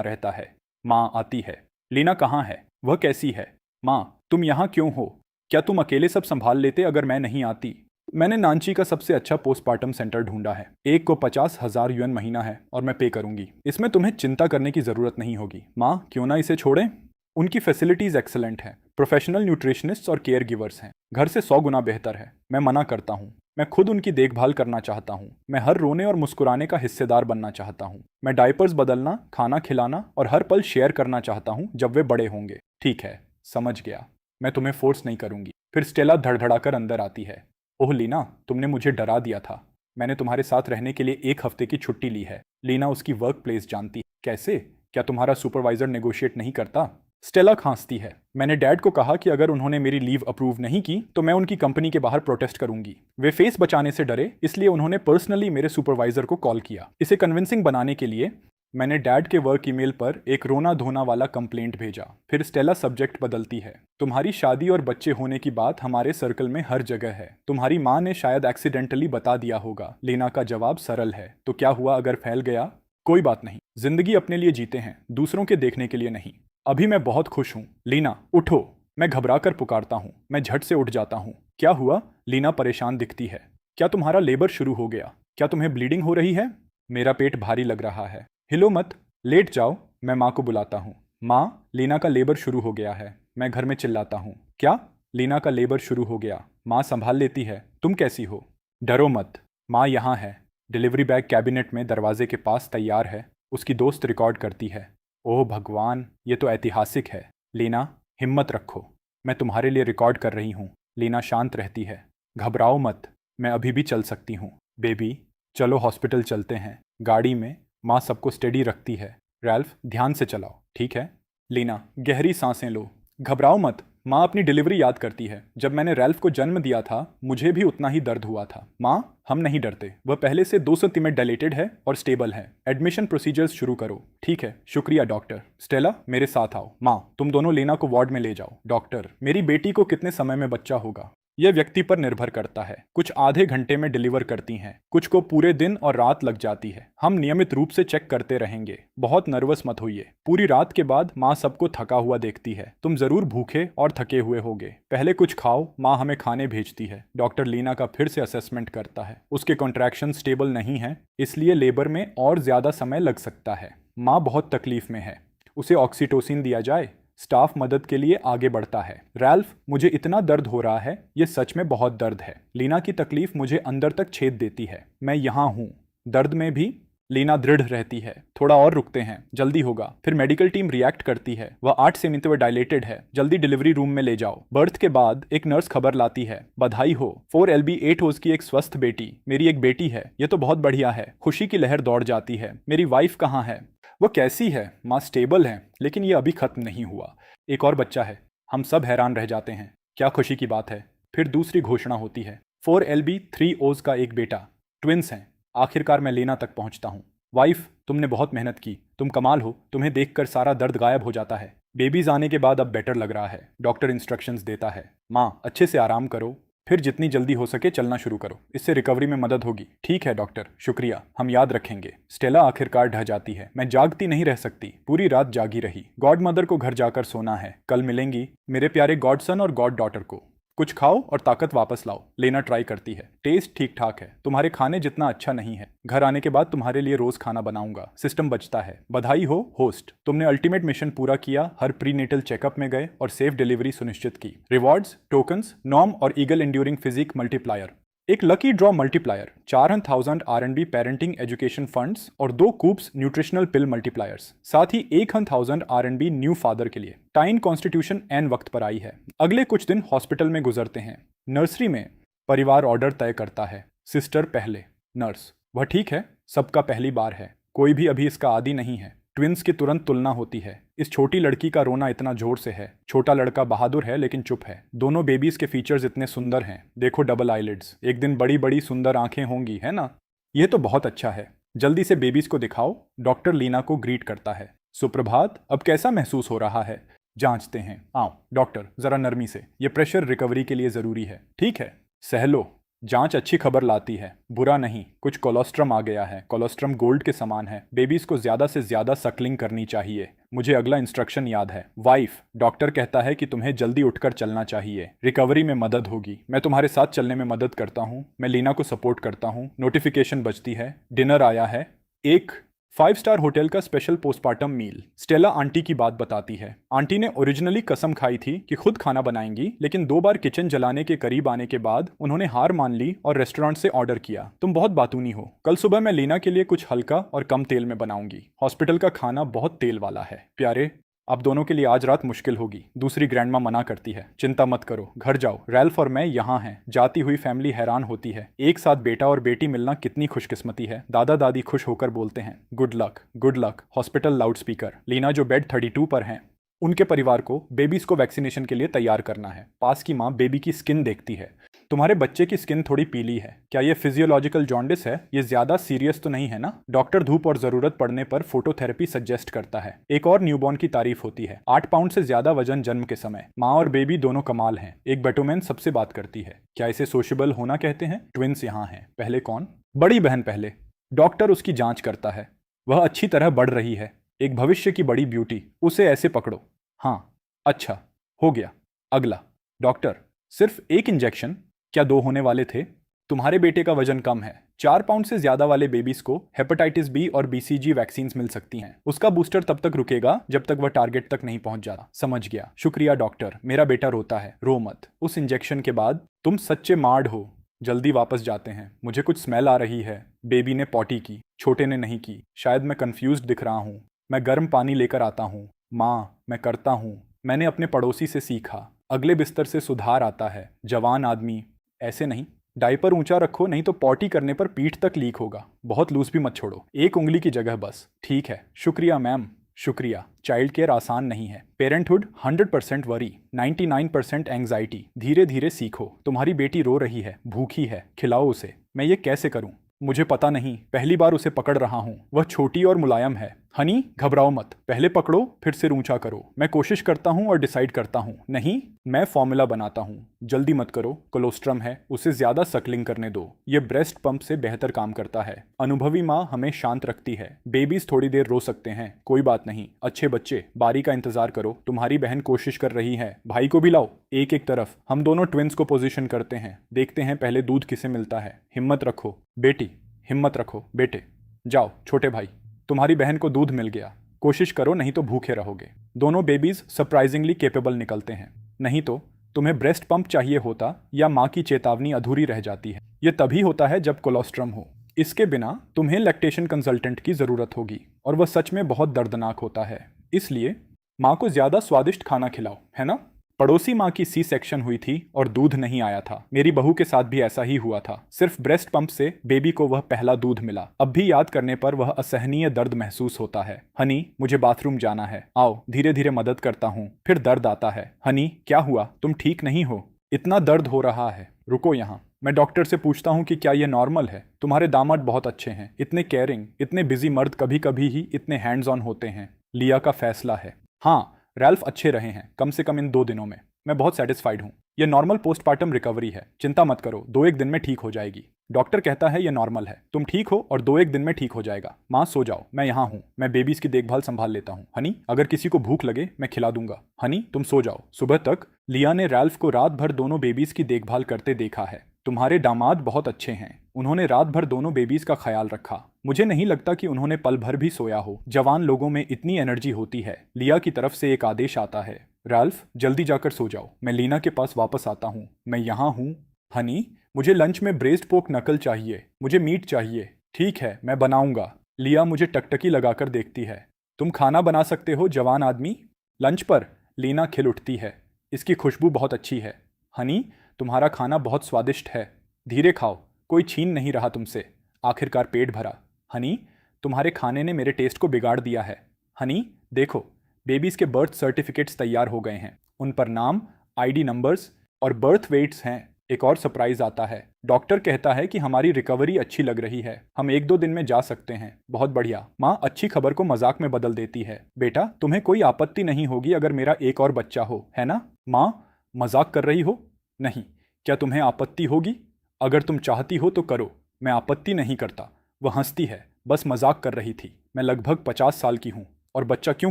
रहता है। माँ आती है। लीना कहाँ है? वह कैसी है? माँ, तुम यहाँ क्यों हो? क्या तुम अकेले सब संभाल लेते अगर मैं नहीं आती? मैंने नानची का सबसे अच्छा पोस्टमार्टम सेंटर ढूंढा है। एक को 50,000 युएन महीना है और मैं पे करूंगी। इसमें तुम्हें चिंता करने की जरूरत नहीं होगी। माँ, क्यों ना इसे छोड़ें? उनकी फैसिलिटीज एक्सेलेंट हैं। प्रोफेशनल न्यूट्रिशनिस्ट और केयर गिवर्स हैं। घर से 100 गुना बेहतर है। मैं मना करता हूँ। मैं खुद उनकी देखभाल करना चाहता हूँ। मैं हर रोने और मुस्कुराने का हिस्सेदार बनना चाहता हूँ। मैं डायपर्स बदलना, खाना खिलाना और हर पल शेयर करना चाहता हूँ जब वे बड़े होंगे। ठीक है, समझ गया। मैं तुम्हें फोर्स नहीं करूंगी। फिर स्टेला धड़धड़ाकर अंदर आती है। ओह लीना, तुमने मुझे डरा दिया था। मैंने तुम्हारे साथ रहने के लिए 1 हफ्ते की छुट्टी ली है। लीना उसकी वर्क प्लेस जानती है। कैसे? क्या तुम्हारा सुपरवाइजर नेगोशिएट नहीं करता? स्टेला खांसती है। मैंने डैड को कहा कि अगर उन्होंने मेरी लीव अप्रूव नहीं की तो मैं उनकी कंपनी के बाहर प्रोटेस्ट करूंगी। वे फेस बचाने से डरे, इसलिए उन्होंने पर्सनली मेरे सुपरवाइजर को कॉल किया। इसे कन्विंसिंग बनाने के लिए मैंने डैड के वर्क ईमेल पर एक रोना धोना वाला कंप्लेंट भेजा। फिर स्टेला सब्जेक्ट बदलती है। तुम्हारी शादी और बच्चे होने की बात हमारे सर्कल में हर जगह है। तुम्हारी माँ ने शायद एक्सीडेंटली बता दिया होगा। लीना का जवाब सरल है। तो क्या हुआ अगर फैल गया? कोई बात नहीं। जिंदगी अपने लिए जीते हैं, दूसरों के देखने के लिए नहीं। अभी मैं बहुत खुश हूँ। लीना उठो। मैं घबरा कर पुकारता हूँ। मैं झट से उठ जाता हूँ। क्या हुआ? लीना परेशान दिखती है। क्या तुम्हारा लेबर शुरू हो गया? क्या तुम्हें ब्लीडिंग हो रही है? मेरा पेट भारी लग रहा है। हिलो मत, लेट जाओ। मैं माँ को बुलाता हूँ। माँ, लीना का लेबर शुरू हो गया है। मैं घर में चिल्लाता हूँ। क्या? लीना का लेबर शुरू हो गया। माँ संभाल लेती है। तुम कैसी हो? डरो मत। माँ यहाँ है। डिलीवरी बैग कैबिनेट में दरवाजे के पास तैयार है। उसकी दोस्त रिकॉर्ड करती है। ओह भगवान, ये तो ऐतिहासिक है। लीना, हिम्मत रखो। मैं तुम्हारे लिए रिकॉर्ड कर रही हूँ। लीना शांत रहती है। घबराओ मत, मैं अभी भी चल सकती हूँ। बेबी, चलो हॉस्पिटल चलते हैं। गाड़ी में माँ सबको स्टेडी रखती है। रैल्फ, ध्यान से चलाओ, ठीक है? लीना, गहरी सांसें लो। घबराओ मत। माँ अपनी डिलीवरी याद करती है। जब मैंने रैल्फ को जन्म दिया था मुझे भी उतना ही दर्द हुआ था। माँ, हम नहीं डरते। वह पहले से 2 सेंटीमीटर डायलेटेड है और स्टेबल है। एडमिशन प्रोसीजर्स शुरू करो। ठीक है, शुक्रिया डॉक्टर। स्टेला, मेरे साथ आओ। माँ, तुम दोनों लीना को वार्ड में ले जाओ। डॉक्टर, मेरी बेटी को कितने समय में बच्चा होगा? यह व्यक्ति पर निर्भर करता है। कुछ आधे घंटे में डिलीवर करती हैं, कुछ को पूरे दिन और रात लग जाती है। हम नियमित रूप से चेक करते रहेंगे। बहुत नर्वस मत होइए। पूरी रात के बाद माँ सबको थका हुआ देखती है। तुम जरूर भूखे और थके हुए होगे। पहले कुछ खाओ। माँ हमें खाने भेजती है। डॉक्टर लीना का फिर से असेसमेंट करता है। उसके कॉन्ट्रैक्शन स्टेबल नहीं है, इसलिए लेबर में और ज्यादा समय लग सकता है। माँ बहुत तकलीफ में है। उसे ऑक्सीटोसिन दिया जाए। स्टाफ मदद के लिए आगे बढ़ता है। रैल्फ, मुझे इतना दर्द हो रहा है, ये सच में बहुत दर्द है। लीना की तकलीफ मुझे अंदर तक छेद देती है। मैं यहाँ हूँ। दर्द में भी लीना दृढ़ रहती है। थोड़ा और रुकते हैं, जल्दी होगा। फिर मेडिकल टीम रिएक्ट करती है। वह 8 सेंटीमीटर डायलेटेड है। जल्दी डिलीवरी रूम में ले जाओ। बर्थ के बाद एक नर्स खबर लाती है, बधाई हो, 4 LB 8 ओज की एक स्वस्थ बेटी। मेरी एक बेटी है। ये तो बहुत बढ़िया है। खुशी की लहर दौड़ जाती है। मेरी वाइफ कहाँ है? वो कैसी है? माँ स्टेबल है, लेकिन ये अभी खत्म नहीं हुआ। एक और बच्चा है। हम सब हैरान रह जाते हैं। क्या खुशी की बात है। फिर दूसरी घोषणा होती है, 4 LB 3 ओज का एक बेटा। ट्विंस हैं। आखिरकार मैं लीना तक पहुंचता हूँ। वाइफ, तुमने बहुत मेहनत की। तुम कमाल हो। तुम्हें देखकर सारा दर्द गायब हो जाता है। बेबीज आने के बाद अब बेटर लग रहा है। डॉक्टर इंस्ट्रक्शंस देता है। माँ, अच्छे से आराम करो। फिर जितनी जल्दी हो सके चलना शुरू करो। इससे रिकवरी में मदद होगी। ठीक है डॉक्टर, शुक्रिया, हम याद रखेंगे। स्टेला आखिरकार ढह जाती है। मैं जागती नहीं रह सकती। पूरी रात जागी रही। गॉड मदर को घर जाकर सोना है। कल मिलेंगी मेरे प्यारे गॉड सन और गॉड डॉटर को। कुछ खाओ और ताकत वापस लाओ। लेना ट्राई करती है। टेस्ट ठीक ठाक है। तुम्हारे खाने जितना अच्छा नहीं है। घर आने के बाद तुम्हारे लिए रोज खाना बनाऊंगा। सिस्टम बचता है। बधाई हो होस्ट, तुमने अल्टीमेट मिशन पूरा किया। हर प्रीनेटल चेकअप में गए और सेफ डिलीवरी सुनिश्चित की। रिवॉर्ड्स, टोकन्स, नॉर्म और ईगल इंड्यूरिंग फिजिक मल्टीप्लायर। एक lucky draw multiplier, 4000 R&B parenting education funds और 2 कूप्स न्यूट्रिशनल पिल मल्टीप्लायर्स। साथ ही 1000 R&B न्यू फादर के लिए। टाइन कॉन्स्टिट्यूशन एन वक्त पर आई है। अगले कुछ दिन हॉस्पिटल में गुजरते हैं। नर्सरी में परिवार ऑर्डर तय करता है। सिस्टर पहले। नर्स, वह ठीक है, सबका पहली बार है। कोई भी अभी इसका आदी नहीं है। ट्विंस की तुरंत तुलना होती है। इस छोटी लड़की का रोना इतना जोर से है। छोटा लड़का बहादुर है लेकिन चुप है। दोनों बेबीज के फीचर्स इतने सुंदर हैं। देखो डबल आईलिड्स। एक दिन बड़ी बड़ी सुंदर आंखें होंगी, है ना? यह तो बहुत अच्छा है। जल्दी से बेबीज को दिखाओ। डॉक्टर लीना को ग्रीट करता है। सुप्रभात, अब कैसा महसूस हो रहा है? जांचते हैं। आओ डॉक्टर, जरा नरमी से। ये प्रेशर रिकवरी के लिए जरूरी है। ठीक है, सह लो। जांच अच्छी खबर लाती है। बुरा नहीं, कुछ कोलोस्ट्रम आ गया है। कोलोस्ट्रम गोल्ड के समान है। बेबीज को ज्यादा से ज्यादा सकलिंग करनी चाहिए। मुझे अगला इंस्ट्रक्शन याद है। वाइफ, डॉक्टर कहता है कि तुम्हें जल्दी उठकर चलना चाहिए। रिकवरी में मदद होगी। मैं तुम्हारे साथ चलने में मदद करता हूँ। मैं लीना को सपोर्ट करता हूँ। नोटिफिकेशन बजती है। डिनर आया है। एक 5 स्टार होटल का स्पेशल पोस्टमार्टम मील। स्टेला आंटी की बात बताती है। आंटी ने ओरिजिनली कसम खाई थी कि खुद खाना बनाएंगी, लेकिन 2 बार किचन जलाने के करीब आने के बाद उन्होंने हार मान ली और रेस्टोरेंट से ऑर्डर किया। तुम बहुत बातूनी हो। कल सुबह मैं लीना के लिए कुछ हल्का और कम तेल में बनाऊंगी। हॉस्पिटल का खाना बहुत तेल वाला है। प्यारे, आप दोनों के लिए आज रात मुश्किल होगी। दूसरी ग्रैंडमा मना करती है। चिंता मत करो, घर जाओ। रैल्फ और मैं यहाँ हैं। जाती हुई फैमिली हैरान होती है। एक साथ बेटा और बेटी मिलना कितनी खुशकिस्मती है। दादा दादी खुश होकर बोलते हैं, good luck, good luck. Hospital loudspeaker. Lena जो बेड 32 पर हैं, उनके परिवार को बेबीज को वैक्सीनेशन के लिए तैयार करना है। पास की माँ बेबी की स्किन देखती है। तुम्हारे बच्चे की स्किन थोड़ी पीली है। क्या ये फिजियोलॉजिकल जॉन्डिस है? ये ज्यादा सीरियस तो नहीं है ना? डॉक्टर धूप और जरूरत पड़ने पर फोटोथेरेपी सजेस्ट करता है। एक और न्यूबॉर्न की तारीफ होती है। 8 पाउंड से ज्यादा वजन जन्म के समय। माँ और बेबी दोनों कमाल हैं। एक बेटोमेन सबसे बात करती है। क्या इसे सोशेबल होना कहते हैं? ट्विंस यहाँ हैं। पहले कौन? बड़ी बहन पहले। डॉक्टर उसकी जांच करता है। वह अच्छी तरह बढ़ रही है। एक भविष्य की बड़ी ब्यूटी। उसे ऐसे पकड़ो। हाँ, अच्छा, हो गया। अगला। डॉक्टर, सिर्फ एक इंजेक्शन? क्या 2 होने वाले थे? तुम्हारे बेटे का वजन कम है। 4 पाउंड से ज्यादा वाले बेबीज को हेपेटाइटिस बी और BCG वैक्सीन मिल सकती हैं। उसका बूस्टर तब तक रुकेगा जब तक वह टारगेट तक नहीं पहुंच जाता। समझ गया, शुक्रिया डॉक्टर। मेरा बेटा रोता है। रो मत। उस इंजेक्शन के बाद तुम सच्चे मार्ड हो। जल्दी वापस जाते हैं। मुझे कुछ स्मेल आ रही है। बेबी ने पॉटी की, छोटे ने नहीं की। शायद मैं कंफ्यूज्ड दिख रहा हूँ। मैं गर्म पानी लेकर आता हूँ। माँ, मैं करता हूँ। मैंने अपने पड़ोसी से सीखा। अगले बिस्तर से सुधार आता है। जवान आदमी, ऐसे नहीं। डायपर ऊंचा रखो, नहीं तो पॉटी करने पर पीठ तक लीक होगा। बहुत लूज भी मत छोड़ो। एक उंगली की जगह बस। ठीक है, शुक्रिया मैम, शुक्रिया। चाइल्ड केयर आसान नहीं है। Parenthood 100% worry, 99% anxiety. धीरे धीरे सीखो। तुम्हारी बेटी रो रही है, भूखी है, खिलाओ उसे। मैं ये कैसे करूं? मुझे पता नहीं। पहली बार उसे पकड़ रहा हूं। वह छोटी और मुलायम है। हनी घबराओ मत, पहले पकड़ो फिर सिर ऊंचा करो। मैं कोशिश करता हूं और डिसाइड करता हूं। नहीं, मैं फॉर्मूला बनाता हूं। जल्दी मत करो, कोलोस्ट्रम है, उसे ज्यादा सकलिंग करने दो। ये ब्रेस्ट पंप से बेहतर काम करता है। अनुभवी माँ हमें शांत रखती है। बेबीज थोड़ी देर रो सकते हैं, कोई बात नहीं। अच्छे बच्चे, बारी का इंतजार करो। तुम्हारी बहन कोशिश कर रही है। भाई को भी लाओ, एक एक तरफ। हम दोनों ट्विंस को पोजीशन करते हैं। देखते हैं पहले दूध किसे मिलता है। हिम्मत रखो बेटी, हिम्मत रखो बेटे। जाओ छोटे भाई, तुम्हारी बहन को दूध मिल गया। कोशिश करो, नहीं तो भूखे रहोगे। दोनों बेबीज सरप्राइजिंगली केपेबल निकलते हैं। नहीं तो तुम्हें ब्रेस्ट पंप चाहिए होता या माँ की चेतावनी अधूरी रह जाती है। यह तभी होता है जब कोलोस्ट्रम हो। इसके बिना तुम्हें लैक्टेशन कंसल्टेंट की जरूरत होगी और वह सच में बहुत दर्दनाक होता है। इसलिए माँ को ज्यादा स्वादिष्ट खाना खिलाओ, है ना? पड़ोसी माँ की सी सेक्शन हुई थी और दूध नहीं आया था। मेरी बहू के साथ भी ऐसा ही हुआ था। सिर्फ ब्रेस्ट पंप से बेबी को वह पहला दूध मिला। अब भी याद करने पर वह असहनीय दर्द महसूस होता है। हनी, मुझे बाथरूम जाना है। आओ, धीरे धीरे मदद करता हूँ। फिर दर्द आता है। हनी, क्या हुआ? तुम ठीक नहीं हो? इतना दर्द हो रहा है। रुको यहाँ, मैं डॉक्टर से पूछता हूँ कि क्या यह नॉर्मल है। तुम्हारे दामाद बहुत अच्छे हैं, इतने केयरिंग। इतने बिजी मर्द कभी कभी ही इतने हैंड्स ऑन होते हैं। लिया का फैसला है। हाँ, रैल्फ अच्छे रहे हैं, कम से कम इन 2 दिनों में। मैं बहुत सेटिस्फाइड हूँ। यह नॉर्मल पोस्टपार्टम रिकवरी है, चिंता मत करो, 2-1 दिन में ठीक हो जाएगी। डॉक्टर कहता है यह नॉर्मल है, तुम ठीक हो और 2-1 दिन में ठीक हो जाएगा। माँ सो जाओ, मैं यहाँ हूँ। मैं बेबीज की देखभाल संभाल लेता हूँ। हनी, अगर किसी को भूख लगे मैं खिला दूंगा। हनी, तुम सो जाओ। सुबह तक लिया ने रैल्फ को रात भर दोनों बेबीज की देखभाल करते देखा है। तुम्हारे दामाद बहुत अच्छे हैं। उन्होंने रात भर दोनों बेबीज का ख्याल रखा। मुझे नहीं लगता कि उन्होंने पल भर भी सोया हो। जवान लोगों में इतनी एनर्जी होती है। लिया की तरफ से एक आदेश आता है, रैल्फ जल्दी जाकर सो जाओ। मैं लीना के पास वापस आता हूँ। मैं यहाँ हूँ। हनी, मुझे लंच में ब्रेस्ट पोक नकल चाहिए। मुझे मीट चाहिए। ठीक है, मैं बनाऊंगा। लिया मुझे टकटकी लगाकर देखती है। तुम खाना बना सकते हो जवान आदमी? लंच पर? लीना खिल उठती है। इसकी खुशबू बहुत अच्छी है। हनी, तुम्हारा खाना बहुत स्वादिष्ट है। धीरे खाओ, कोई छीन नहीं रहा तुमसे। आखिरकार पेट भरा। हनी, तुम्हारे खाने ने मेरे टेस्ट को बिगाड़ दिया है। हनी, देखो, बेबीज के बर्थ सर्टिफिकेट्स तैयार हो गए हैं। उन पर नाम, आईडी नंबर्स और बर्थ वेट्स हैं। एक और सरप्राइज आता है। डॉक्टर कहता है कि हमारी रिकवरी अच्छी लग रही है, हम 1-2 दिन में जा सकते हैं। बहुत बढ़िया। माँ अच्छी खबर को मजाक में बदल देती है। बेटा, तुम्हें कोई आपत्ति नहीं होगी अगर मेरा एक और बच्चा हो, है ना? माँ, मजाक कर रही हो? नहीं। क्या तुम्हें आपत्ति होगी? अगर तुम चाहती हो तो करो, मैं आपत्ति नहीं करता। वह हंसती है। बस मजाक कर रही थी। मैं लगभग 50 साल की हूँ और बच्चा क्यों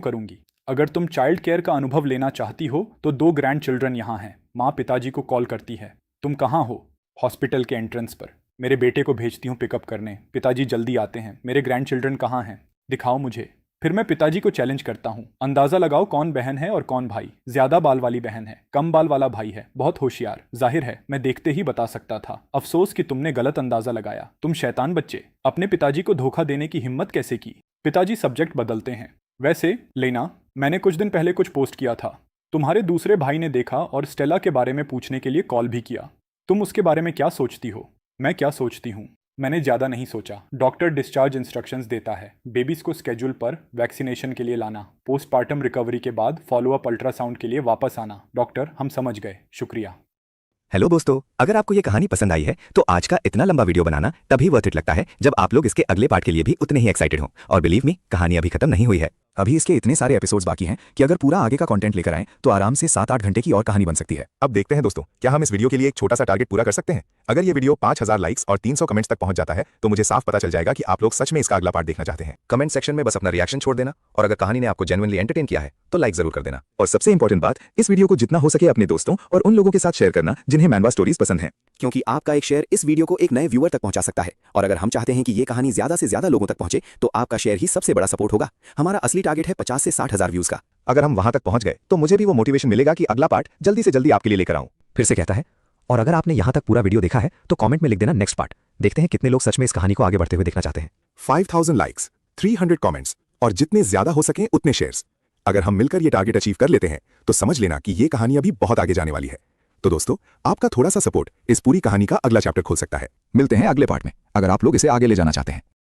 करूंगी? अगर तुम चाइल्ड केयर का अनुभव लेना चाहती हो तो 2 ग्रैंड चिल्ड्रन यहाँ हैं। माँ पिताजी को कॉल करती है। तुम कहाँ हो? हॉस्पिटल के एंट्रेंस पर। मेरे बेटे को भेजती हूँ पिकअप करने। पिताजी जल्दी आते हैं। मेरे ग्रैंड चिल्ड्रन कहाँ हैं? दिखाओ मुझे। फिर मैं पिताजी को चैलेंज करता हूँ। अंदाजा लगाओ कौन बहन है और कौन भाई। ज्यादा बाल वाली बहन है, कम बाल वाला भाई है। बहुत होशियार। जाहिर है मैं देखते ही बता सकता था। अफसोस कि तुमने गलत अंदाजा लगाया। तुम शैतान बच्चे, अपने पिताजी को धोखा देने की हिम्मत कैसे की? पिताजी सब्जेक्ट बदलते हैं। वैसे लेना, मैंने कुछ दिन पहले कुछ पोस्ट किया था। तुम्हारे दूसरे भाई ने देखा और स्टेला के बारे में पूछने के लिए कॉल भी किया। तुम उसके बारे में क्या सोचती हो? मैं क्या सोचती हूँ? मैंने ज़्यादा नहीं सोचा। डॉक्टर डिस्चार्ज इंस्ट्रक्शंस देता है। बेबीज को स्केड्यूल पर वैक्सीनेशन के लिए लाना। पोस्टपार्टम रिकवरी के बाद फॉलोअप अल्ट्रासाउंड के लिए वापस आना। डॉक्टर, हम समझ गए, शुक्रिया। हेलो दोस्तों, अगर आपको ये कहानी पसंद आई है तो आज का इतना लंबा वीडियो बनाना तभी वर्थ इट लगता है जब आप लोग इसके अगले पार्ट के लिए भी उतने ही एक्साइटेड हो। और बिलीव मी, कहानी अभी खत्म नहीं हुई है। अभी इसके इतने सारे एपिसोड्स बाकी हैं कि अगर पूरा आगे का कंटेंट लेकर आएं तो आराम से 7-8 घंटे की और कहानी बन सकती है। अब देखते हैं दोस्तों, क्या हम इस वीडियो के लिए एक छोटा सा टारगेट पूरा कर सकते हैं? अगर ये वीडियो 5000 लाइक्स और 300 कमेंट्स तक पहुंच जाता है तो मुझे साफ पता चल जाएगा कि आप लोग सच में इसका अगला पार्ट देखना चाहते हैं। कमेंट सेक्शन में बस अपना रिएक्शन छोड़ देना और अगर कहानी ने आपको जेन्युइनली एंटरटेन किया है तो लाइक जरूर कर देना। और सबसे इंपॉर्टेंट बात, इस वीडियो को जितना हो सके अपने दोस्तों और उन लोगों के साथ शेयर करना जिन्हें मैनवा स्टोरीज पसंद हैं, क्योंकि आपका एक शेयर इस वीडियो को एक नए व्यूअर तक पहुंचा सकता है। और अगर हम चाहते हैं कि ये कहानी ज्यादा से ज्यादा लोगों तक पहुंचे तो आपका शेयर ही सबसे बड़ा सपोर्ट होगा। हमारा असली टारगेट है 50 से 60 हजार व्यूज का। अगर हम वहां तक पहुंच गए तो मुझे भी वो मोटिवेशन मिलेगा कि अगला पार्ट जल्दी से जल्दी आपके लिए लेकर आऊं। फिर से कहता है, और अगर आपने यहां तक पूरा वीडियो देखा है तो कमेंट में लिख देना नेक्स्ट पार्ट। देखते हैं कितने लोग सच में इस कहानी को आगे बढ़ते हुए देखना चाहते हैं। 5000 लाइक्स, 300 कमेंट्स और जितने ज्यादा हो सके उतने शेयर्स। अगर हम मिलकर ये टारगेट अचीव कर लेते हैं तो समझ लेना कि ये कहानी अभी बहुत आगे जाने वाली है। तो दोस्तों, आपका थोड़ा सा सपोर्ट इस पूरी कहानी का अगला चैप्टर खोल सकता है। मिलते हैं अगले पार्ट में, अगर आप लोग इसे आगे ले जाना चाहते हैं।